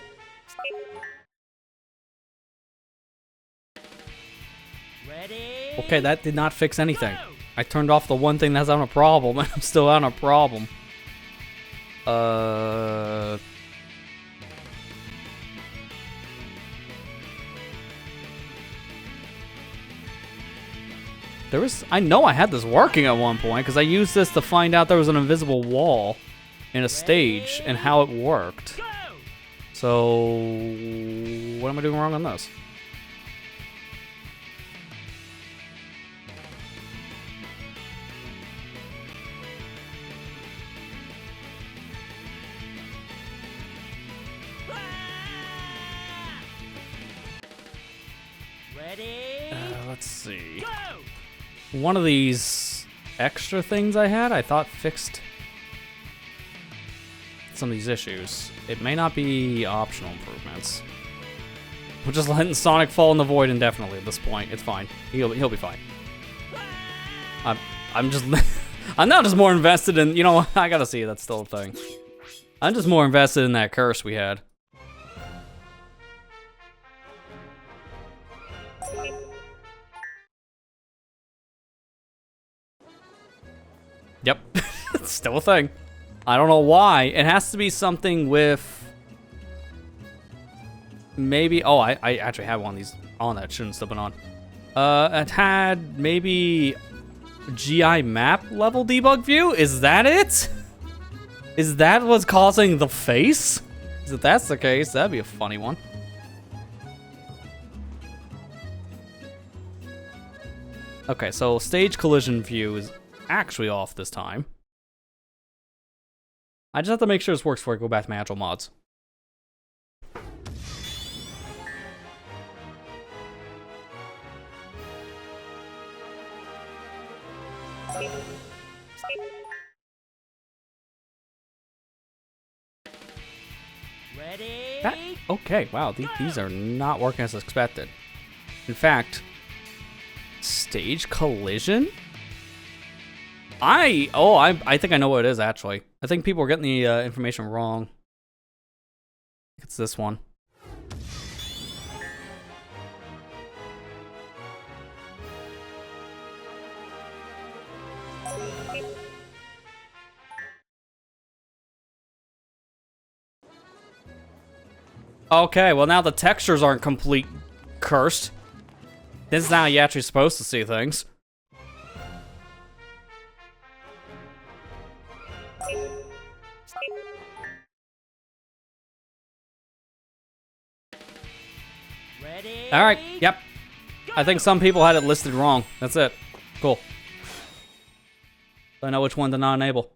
Ready? Okay, that did not fix anything. I turned off the one thing that's having a problem, and I'm still having a problem. I know I had this working at one point, because I used this to find out there was an invisible wall in a stage, and how it worked. Go! So, what am I doing wrong on this? Ready? Let's see. Go! One of these extra things I had, I thought fixed some of these issues. It may not be optional improvements. We're just letting Sonic fall in the void indefinitely at this point. It's fine. He'll be fine. I'm just I'm now just more invested in, you know what, I gotta see, that's still a thing. I'm just more invested in that curse we had. Yep, it's still a thing. I don't know why. It has to be something with... Maybe... Oh, I actually had one of these on that shouldn't have been on. It had maybe GI map level debug view? Is that it? Is that what's causing the face? If that's the case, that'd be a funny one. Okay, so stage collision view is actually off this time. I just have to make sure this works before I go back to my actual mods. Ready? Okay, wow, these are not working as expected. In fact, stage collision? I think I know what it is, actually. I think people are getting the information wrong. It's this one. Okay, well now the textures aren't complete cursed. This is how you're actually supposed to see things. Ready? Alright, yep. Go! I think some people had it listed wrong. That's it. Cool. I know which one to not enable.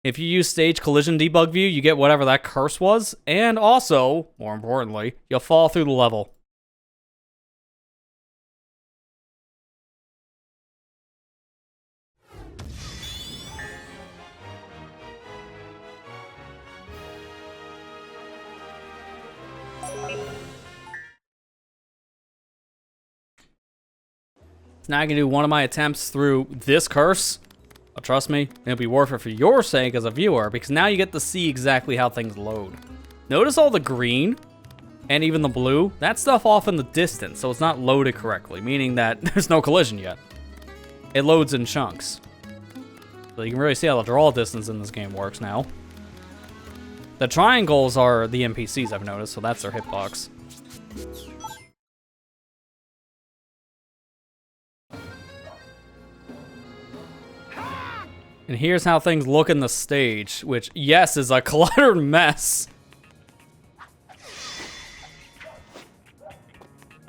If you use stage collision debug view, you get whatever that curse was, and also, more importantly, you'll fall through the level. Now I can do one of my attempts through this curse. Trust me, it'll be worth it for your sake as a viewer, because now you get to see exactly how things load. Notice all the green, and even the blue, that stuff off in the distance, so it's not loaded correctly, meaning that there's no collision yet. It loads in chunks. So you can really see how the draw distance in this game works now. The triangles are the NPCs I've noticed, so that's their hitbox. And here's how things look in the stage, which, yes, is a cluttered mess.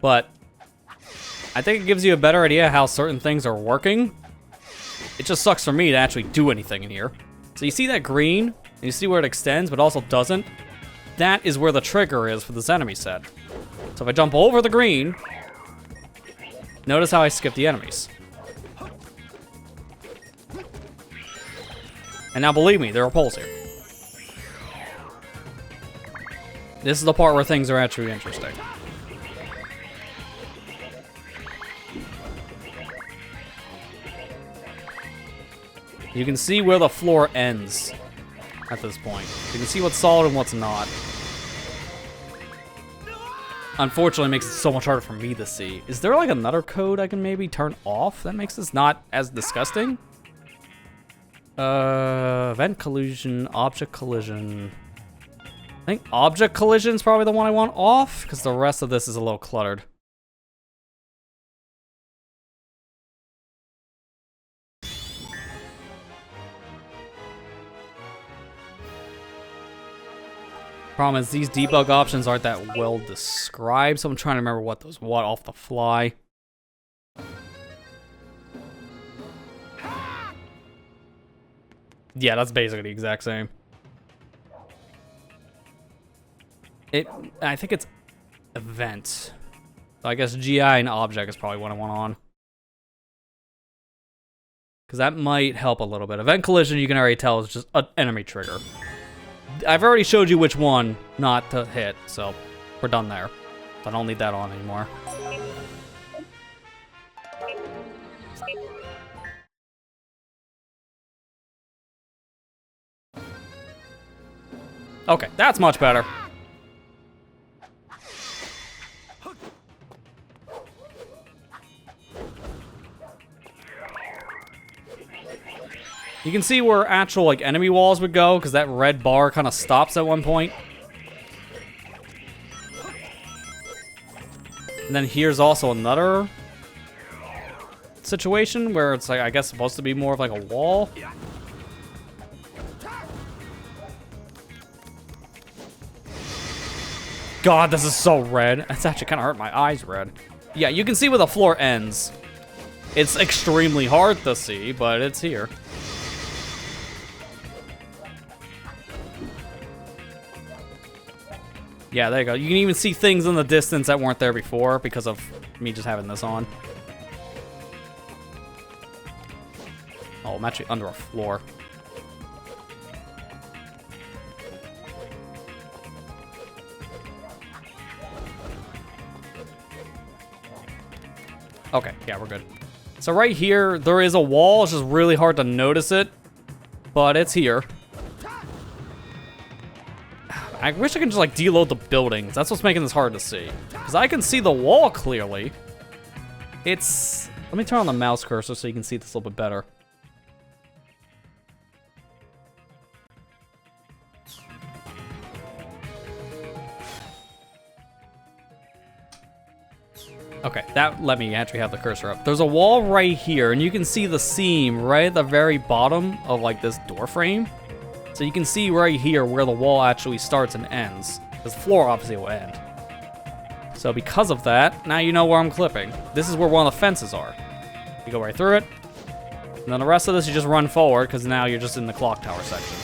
But I think it gives you a better idea how certain things are working. It just sucks for me to actually do anything in here. So you see that green, and you see where it extends, but also doesn't? That is where the trigger is for this enemy set. So if I jump over the green, notice how I skip the enemies. And now believe me, there are poles here. This is the part where things are actually interesting. You can see where the floor ends at this point. You can see what's solid and what's not. Unfortunately, it makes it so much harder for me to see. Is there like another code I can maybe turn off that makes this not as disgusting? Event collision, object collision. I think object collision is probably the one I want off, because the rest of this is a little cluttered. Problem is, these debug options aren't that well described, so I'm trying to remember what off the fly. Yeah, that's basically the exact same. I think it's event. So I guess GI and object is probably what I want on. Because that might help a little bit. Event collision, you can already tell, is just an enemy trigger. I've already showed you which one not to hit, so we're done there. I don't need that on anymore. Okay, that's much better. You can see where actual like enemy walls would go, because that red bar kind of stops at one point. And then here's also another situation where it's like, I guess, supposed to be more of like a wall. God, this is so red. It's actually kind of hurt my eyes red. Yeah, you can see where the floor ends. It's extremely hard to see, but it's here. Yeah, there you go. You can even see things in the distance that weren't there before because of me just having this on. Oh, I'm actually under a floor. Okay, yeah, we're good. So right here, there is a wall. It's just really hard to notice it, but it's here. I wish I could just like deload the buildings. That's what's making this hard to see. Because I can see the wall clearly. It's... Let me turn on the mouse cursor so you can see this a little bit better. Okay, that let me actually have the cursor up. There's a wall right here, and you can see the seam right at the very bottom of like this door frame. So you can see right here where the wall actually starts and ends. Because the floor obviously will end. So because of that, now you know where I'm clipping. This is where one of the fences are. You go right through it. And then the rest of this, you just run forward, because now you're just in the clock tower section.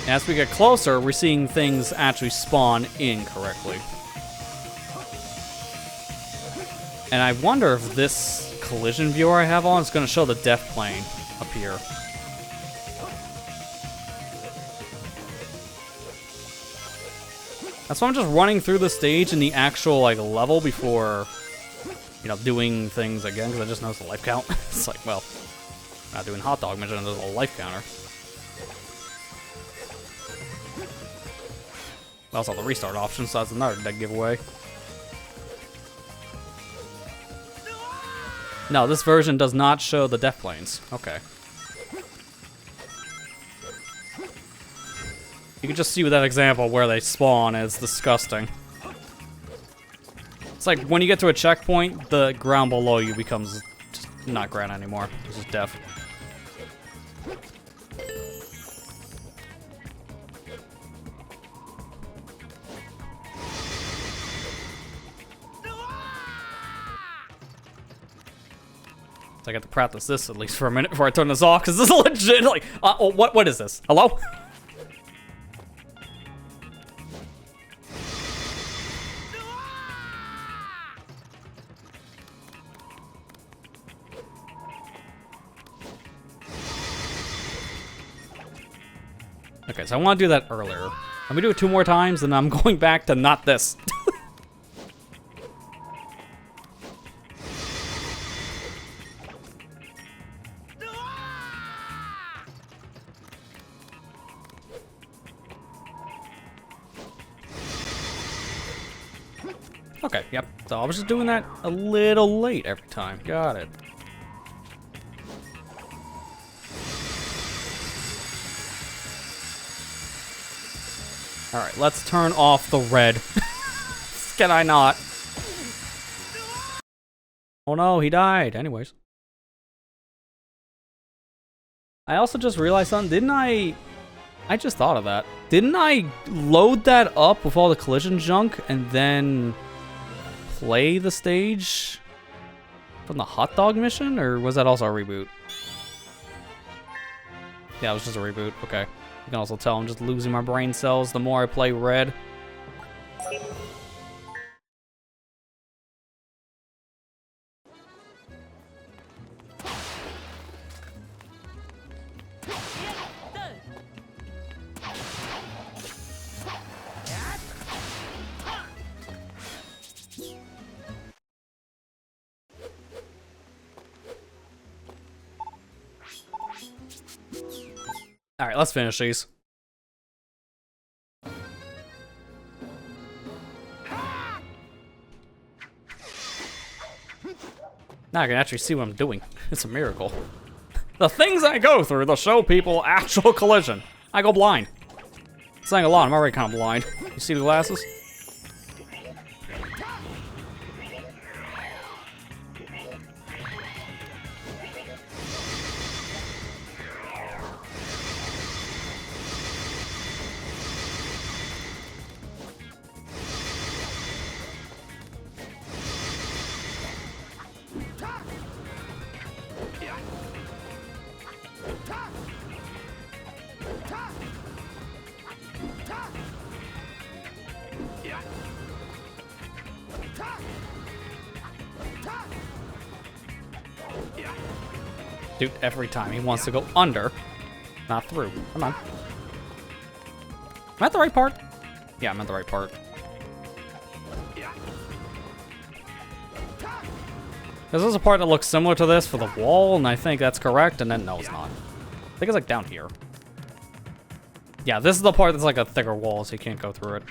As we get closer, we're seeing things actually spawn incorrectly. And I wonder if this collision viewer I have on is going to show the death plane up here. That's why I'm just running through the stage in the actual like level before, you know, doing things again, because I just noticed the life count. It's like, well, not doing hot dog mission, there's a life counter. I also have the restart option, so that's another dead giveaway. No, this version does not show the death planes. Okay. You can just see with that example where they spawn, and it's disgusting. It's like when you get to a checkpoint, the ground below you becomes just not ground anymore. It's just death. So I got to practice this at least for a minute before I turn this off, because this is legit like, oh, what is this? Hello? Okay, so I want to do that earlier. Let me do it 2 more times, and I'm going back to not this. Okay, yep. So I was just doing that a little late every time. Got it. Alright, let's turn off the red. Can I not? Oh no, he died. Anyways. I also just realized something. Didn't I just thought of that. Didn't I load that up with all the collision junk and then play the stage from the hot dog mission? Or was that also a reboot? Yeah, it was just a reboot. Okay. You can also tell I'm just losing my brain cells the more I play red. Alright, let's finish these. Now I can actually see what I'm doing. It's a miracle. The things I go through to show people actual collision. I go blind. Saying a lot, I'm already kind of blind. You see the glasses? Dude, every time he wants to go under, not through. Come on. Am I at the right part? Yeah, I'm at the right part. This is a part that looks similar to this for the wall, and I think that's correct, and then no, it's not. I think it's like down here. Yeah, this is the part that's like a thicker wall, so you can't go through it.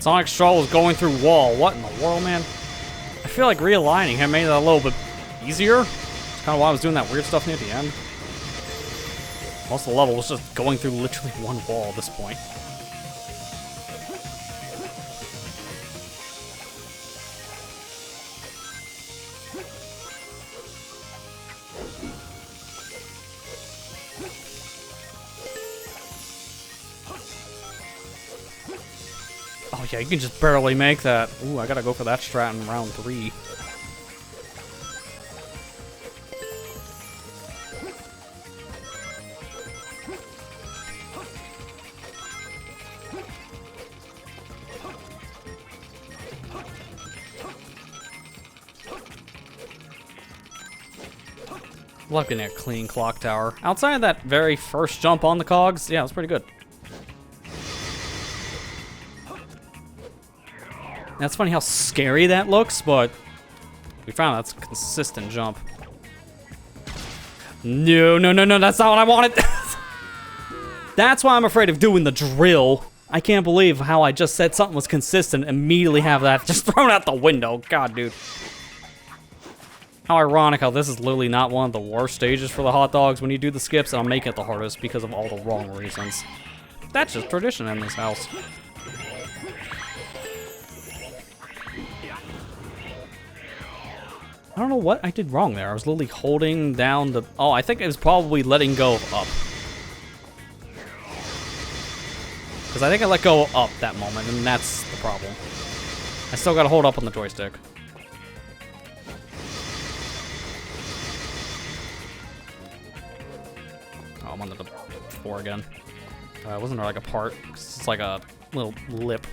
Sonic Straw was going through wall. What in the world, man? I feel like realigning had made it a little bit easier. It's kind of why I was doing that weird stuff near the end. Most of the level was just going through literally one wall at this point. Oh yeah, you can just barely make that. Ooh, I gotta go for that strat in round 3. Love getting a clean clock tower. Outside of that very first jump on the cogs, yeah, it was pretty good. That's funny how scary that looks, but we found that's a consistent jump. No, no, no, no, that's not what I wanted. That's why I'm afraid of doing the drill. I can't believe how I just said something was consistent, immediately have that just thrown out the window. God, dude. How ironic how this is literally not one of the worst stages for the hot dogs when you do the skips, and I'll make it the hardest because of all the wrong reasons. That's just tradition in this house. I don't know what I did wrong there. I was literally holding down the... Oh, I think it was probably letting go of up. Because I think I let go of up that moment, and that's the problem. I still gotta hold up on the joystick. Oh, I'm on the floor again. Wasn't there like a part? 'Cause it's like a little lip.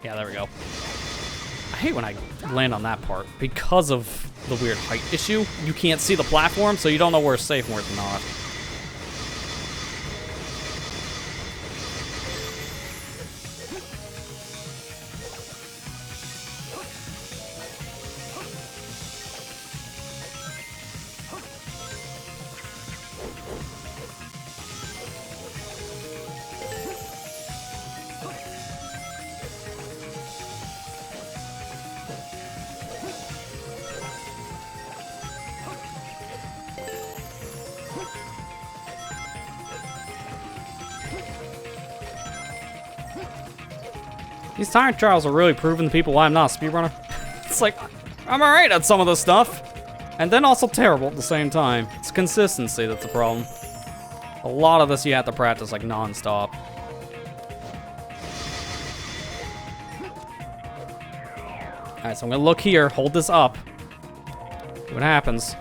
Yeah, there we go. I hate when I land on that part because of the weird height issue. You can't see the platform, so you don't know where it's safe and where it's not. These time trials are really proving to people why I'm not a speedrunner. It's like, I'm alright at some of this stuff, and then also terrible at the same time. It's consistency that's the problem. A lot of this you have to practice like non-stop. Alright, so I'm gonna look here, hold this up. See what happens.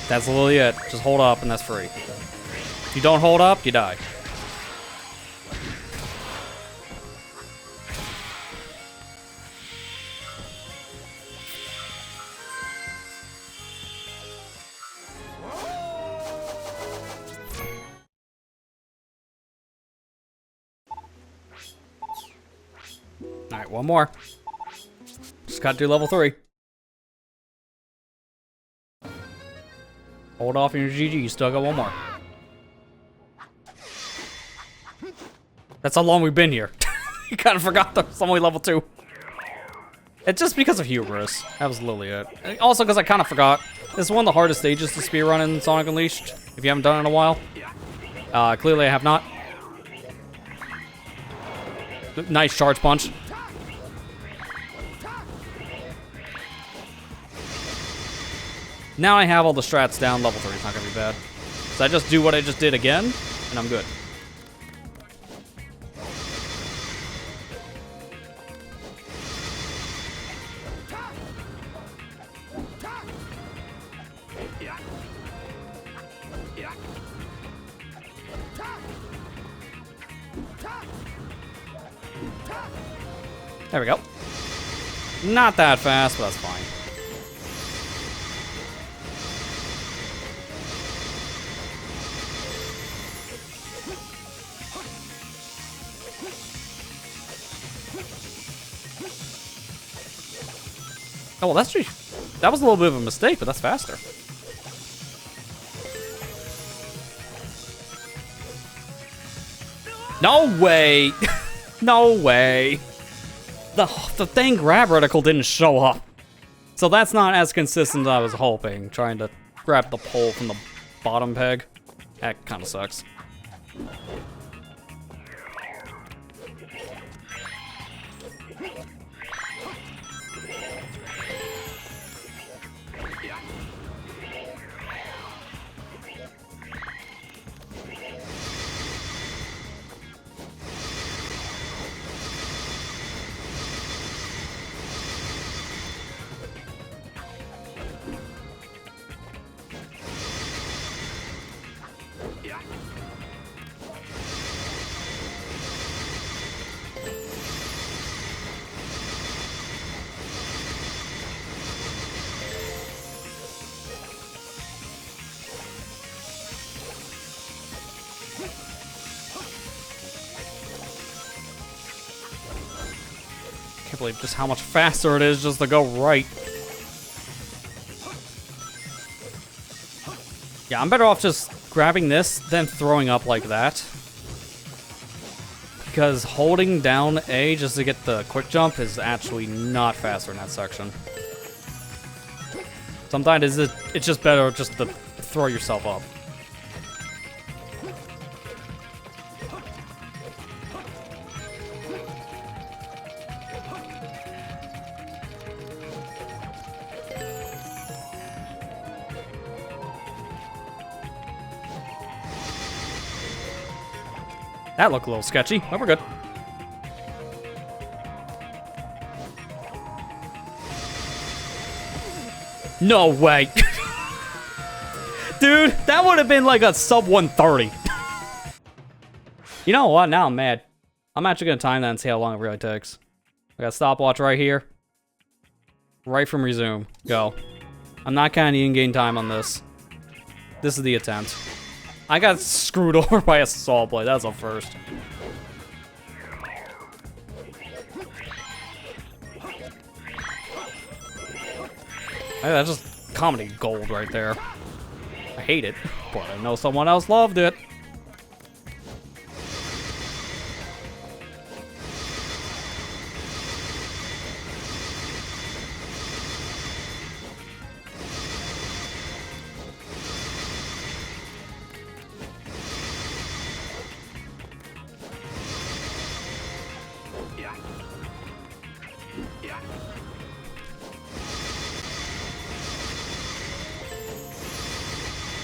That's literally it. Just hold up and that's free. If you don't hold up, you die. Alright, one more. Just gotta do level 3. Hold off on your GG, you still got one more. That's how long we've been here. You kind of forgot there's only level 2. It's just because of hubris. That was literally it. Also because I kind of forgot. This is one of the hardest stages to speedrun in Sonic Unleashed, if you haven't done it in a while. Clearly I have not. Nice charge punch. Now I have all the strats down, level 3 is not gonna be bad. So I just do what I just did again, and I'm good. There we go. Not that fast, but that's fine. Oh, well, that was a little bit of a mistake, but that's faster. No way! No way! The dang grab reticle didn't show up. So that's not as consistent as I was hoping, trying to grab the pole from the bottom peg. That kind of sucks. I can't believe just how much faster it is just to go right. Yeah, I'm better off just grabbing this than throwing up like that. Because holding down A just to get the quick jump is actually not faster in that section. Sometimes it's just better just to throw yourself up. That looked a little sketchy, but we're good. No way. Dude, that would have been like a sub 130. You know what? Now I'm mad. I'm actually going to time that and see how long it really takes. I got a stopwatch right here. Right from resume. Go. I'm not counting the in-game time on this. This is the attempt. I got screwed over by a saw blade. That's a first. Hey, that's just comedy gold right there. I hate it, but I know someone else loved it.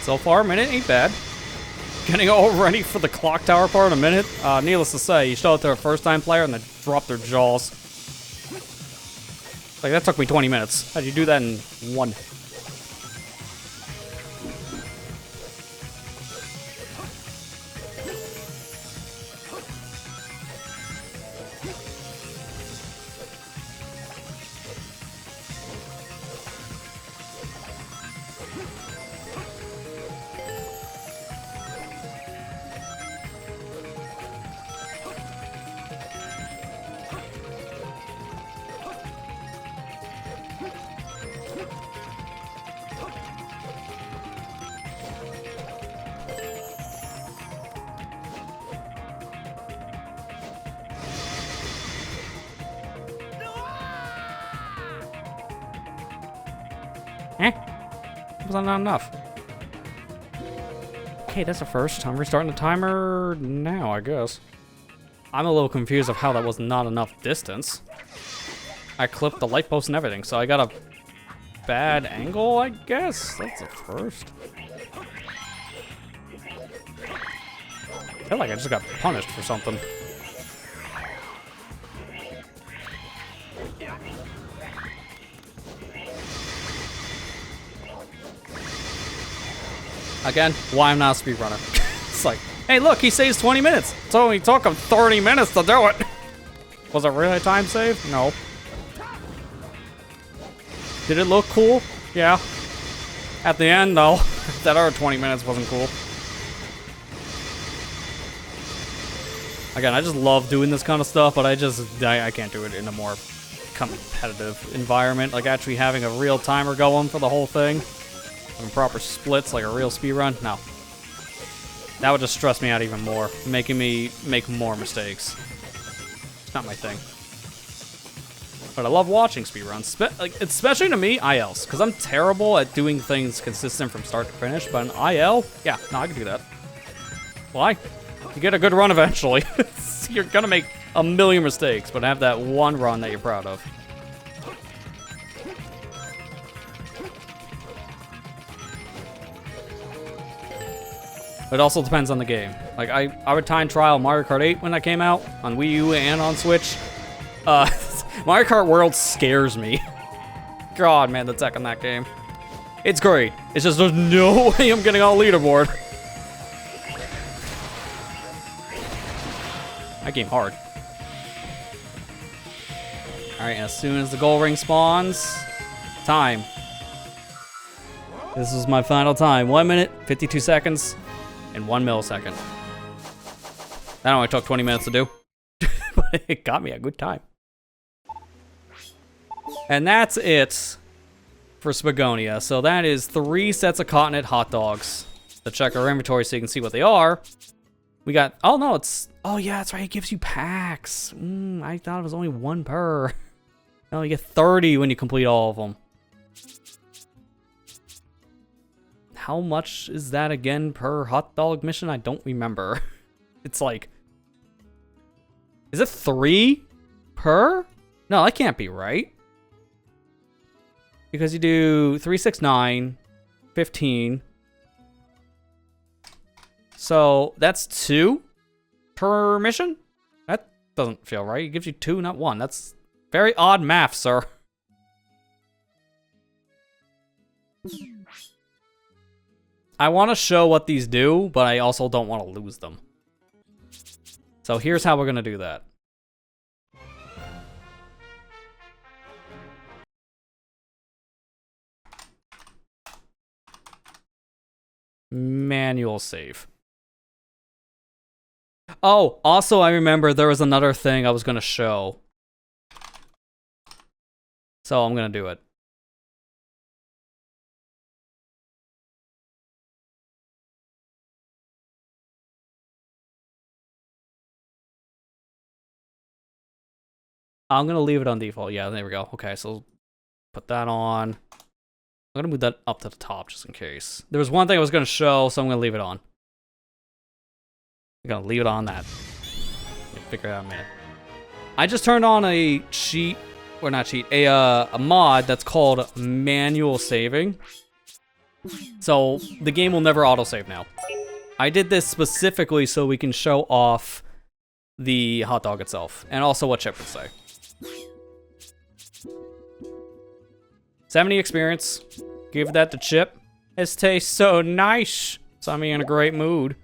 So far, a minute ain't bad. Getting all ready for the clock tower part in a minute. Needless to say, you show it to a first-time player and they drop their jaws. Like, that took me 20 minutes. How'd you do that in one? Was that not enough? Okay, that's a first. I'm restarting the timer now, I guess. I'm a little confused of how that was not enough distance. I clipped the light post and everything, so I got a bad angle, I guess? That's a first. I feel like I just got punished for something. Again, why I'm not a speedrunner. It's like, hey look, he saves 20 minutes. It only took him 30 minutes to do it. Was it really a time save? No. Did it look cool? Yeah. At the end, though, that other 20 minutes wasn't cool. Again, I just love doing this kind of stuff, but I can't do it in a more competitive environment, like actually having a real timer going for the whole thing. Having proper splits, like a real speedrun. No. That would just stress me out even more, making me make more mistakes. It's not my thing. But I love watching speedruns, like especially to me, ILs, because I'm terrible at doing things consistent from start to finish, but an IL, yeah, no, I can do that. Why? You get a good run eventually. You're gonna make a million mistakes, but have that one run that you're proud of. It also depends on the game. Like, I would time trial Mario Kart 8 when that came out, on Wii U and on Switch. Mario Kart World scares me. God, man, the tech in that game. It's great. It's just there's no way I'm getting on leaderboard. That game hard. Alright, as soon as the gold ring spawns, time. This is my final time. 1 minute, 52 seconds, and 1 millisecond. That only took 20 minutes to do. But it got me a good time. And that's it for Spagonia. So that is 3 sets of continent hot dogs. To check our inventory so you can see what they are. We got, oh no, it's, oh yeah, that's right, it gives you packs. I thought it was only 1 per. No, you get 30 when you complete all of them. How much is that again per hot dog mission? I don't remember. It's like, is it 3 per? No, that can't be right. Because you do 3, 6, 9, 15. So that's 2 per mission? That doesn't feel right. It gives you 2, not 1. That's very odd math, sir. I want to show what these do, but I also don't want to lose them. So here's how we're going to do that. Manual save. Oh, also I remember there was another thing I was going to show. So I'm going to do it. I'm going to leave it on default. Yeah, there we go. Okay, so put that on. I'm going to move that up to the top just in case. There was one thing I was going to show, so I'm going to leave it on. I'm going to leave it on that. Figure it out in a minute. I just turned on a cheat, or not cheat, a mod that's called manual saving. So the game will never autosave now. I did this specifically so we can show off the hot dog itself, and also what Chip would say. 70 experience. Give that to Chip. This tastes so nice. Saw me in a great mood.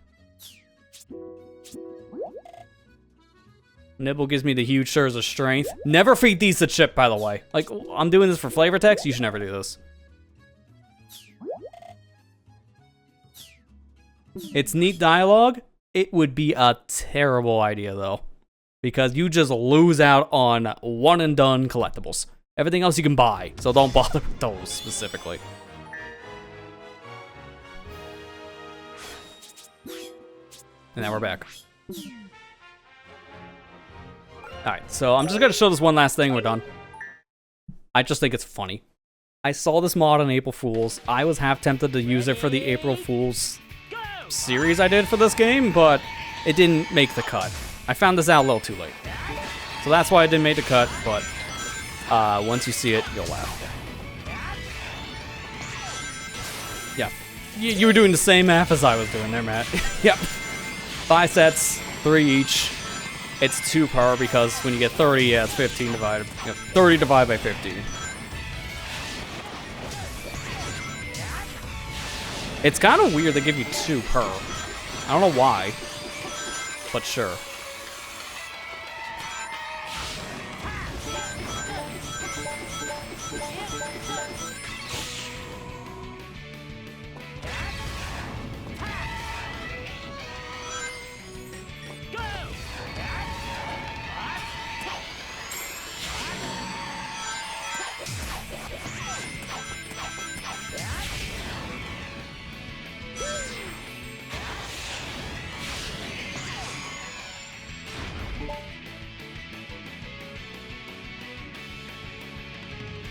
Nibble gives me the huge surge of strength. Never feed these to Chip, by the way. Like, I'm doing this for flavor text. You should never do this. It's neat dialogue. It would be a terrible idea, though. Because you just lose out on one and done collectibles. Everything else you can buy, so don't bother with those specifically. And now we're back. Alright, so I'm just gonna show this one last thing, we're done. I just think it's funny. I saw this mod on April Fools. I was half tempted to use it for the April Fools series I did for this game, but it didn't make the cut. I found this out a little too late. So that's why I didn't make the cut, but once you see it, you'll laugh. Yeah. You were doing the same math as I was doing there, Matt. Yep. 5 sets, 3 each. It's 2 per because when you get 30, yeah, it's 15 divided. 30 divided by 15. It's kind of weird they give you 2 per. I don't know why, but sure.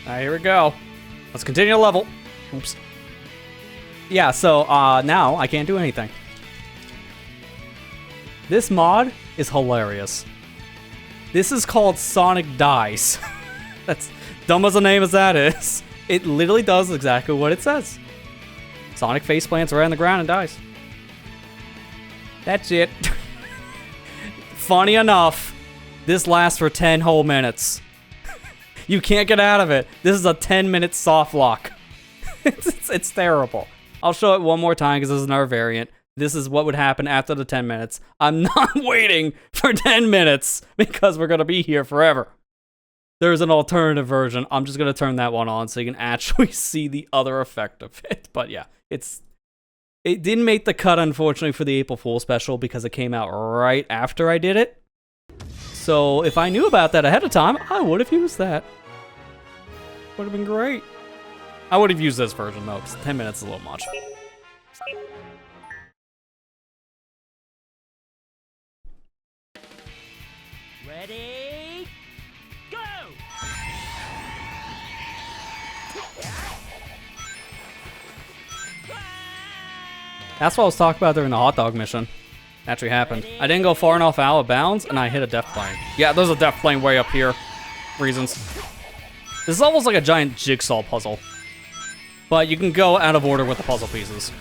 Alright, here we go. Let's continue to level. Oops. Yeah, so now I can't do anything. This mod is hilarious. This is called Sonic Dies. That's dumb as a name as that is. It literally does exactly what it says. Sonic face plants right on the ground and dies. That's it. Funny enough, this lasts for 10 whole minutes. You can't get out of it. This is a 10-minute soft lock. It's terrible. I'll show it one more time because this is another variant. This is what would happen after the 10 minutes. I'm not waiting for 10 minutes because we're going to be here forever. There's an alternative version. I'm just going to turn that one on so you can actually see the other effect of it. But yeah, it didn't make the cut, unfortunately, for the April Fool special because it came out right after I did it. So if I knew about that ahead of time, I would have used that. Would have been great. I would have used this version though, because 10 minutes is a little much. Ready? Go! That's what I was talking about during the hot dog mission. Actually happened. I didn't go far enough out of bounds, and I hit a death plane. Yeah, there's a death plane way up here. Reasons. This is almost like a giant jigsaw puzzle. But you can go out of order with the puzzle pieces.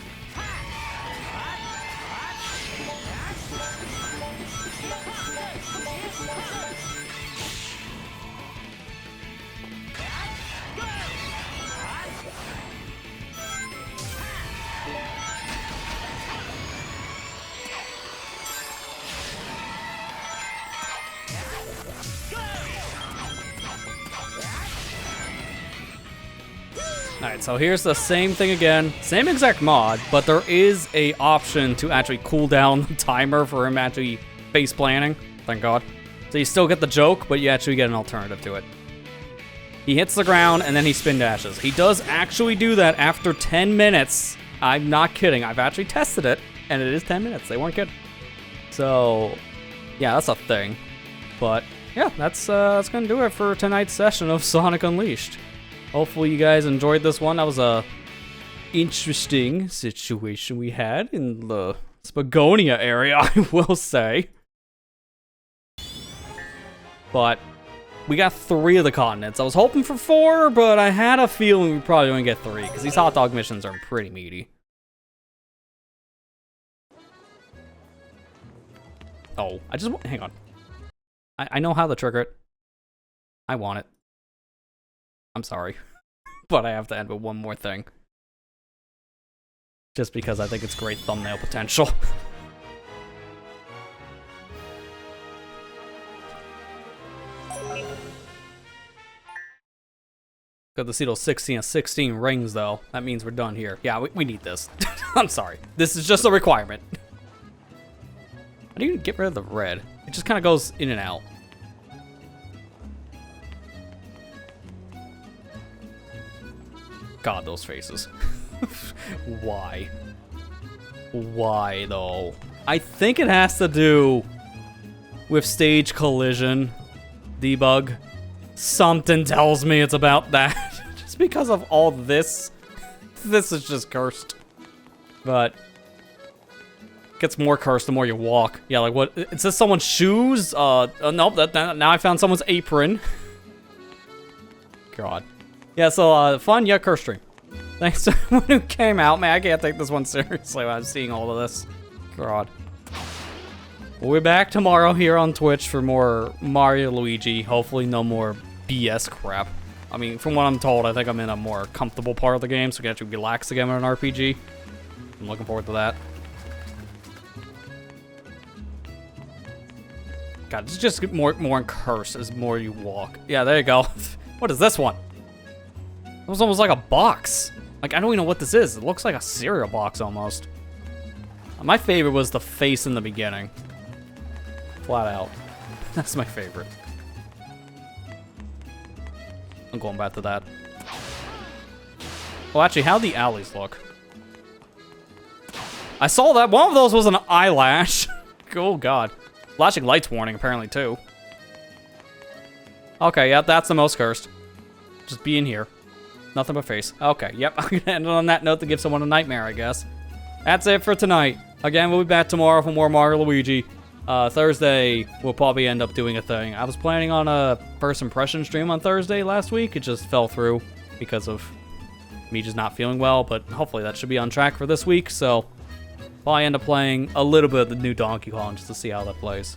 Alright, so here's the same thing again. Same exact mod, but there is a option to actually cool down the timer for him actually face planning. Thank God. So you still get the joke, but you actually get an alternative to it. He hits the ground, and then he spin dashes. He does actually do that after 10 minutes. I'm not kidding. I've actually tested it, and it is 10 minutes. They weren't kidding. So, yeah, that's a thing. But, yeah, that's going to do it for tonight's session of Sonic Unleashed. Hopefully you guys enjoyed this one. That was a interesting situation we had in the Spagonia area, I will say. But we got 3 of the continents. I was hoping for 4, but I had a feeling we probably wouldn't get 3, because these hot dog missions are pretty meaty. Oh, hang on. I know how to trigger it. I want it. I'm sorry, but I have to end with one more thing. Just because I think it's great thumbnail potential. Good to see those 16 and 16 rings, though. That means we're done here. Yeah, we need this. I'm sorry. This is just a requirement. How do you get rid of the red? It just kind of goes in and out. God, those faces. Why? Why, though? I think it has to do with stage collision debug. Something tells me it's about that. Just because of all this. This is just cursed. But it gets more cursed the more you walk. Yeah, like what? It says someone's shoes. Nope, now I found someone's apron. God. Yeah, so, fun yet cursed stream. Thanks to everyone who came out. Man, I can't take this one seriously when I'm seeing all of this. God. We'll be back tomorrow here on Twitch for more Mario Luigi. Hopefully no more BS crap. I mean, from what I'm told, I think I'm in a more comfortable part of the game, so we can actually relax again with an RPG. I'm looking forward to that. God, it's just more curse as more you walk. Yeah, there you go. What is this one? It was almost like a box. Like, I don't even know what this is. It looks like a cereal box almost. My favorite was the face in the beginning. Flat out. That's my favorite. I'm going back to that. Well, actually, how'd the alleys look? I saw that one of those was an eyelash. Oh, God. Flashing lights warning, apparently, too. Okay, yeah, that's the most cursed. Just be in here. Nothing but face. Okay, yep. I'm gonna end it on that note to give someone a nightmare, I guess. That's it for tonight. Again, we'll be back tomorrow for more Mario Luigi. Thursday, we'll probably end up doing a thing. I was planning on a first impression stream on Thursday last week. It just fell through because of me just not feeling well, but hopefully that should be on track for this week, so probably end up playing a little bit of the new Donkey Kong just to see how that plays.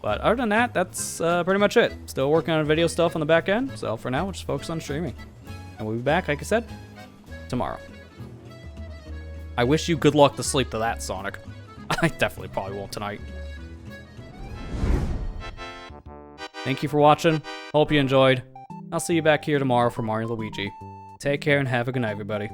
But other than that, that's pretty much it. Still working on video stuff on the back end, so for now, we'll just focus on streaming. And we'll be back, like I said, tomorrow. I wish you good luck to sleep to that, Sonic. I definitely probably won't tonight. Thank you for watching. Hope you enjoyed. I'll see you back here tomorrow for Mario Luigi. Take care and have a good night, everybody.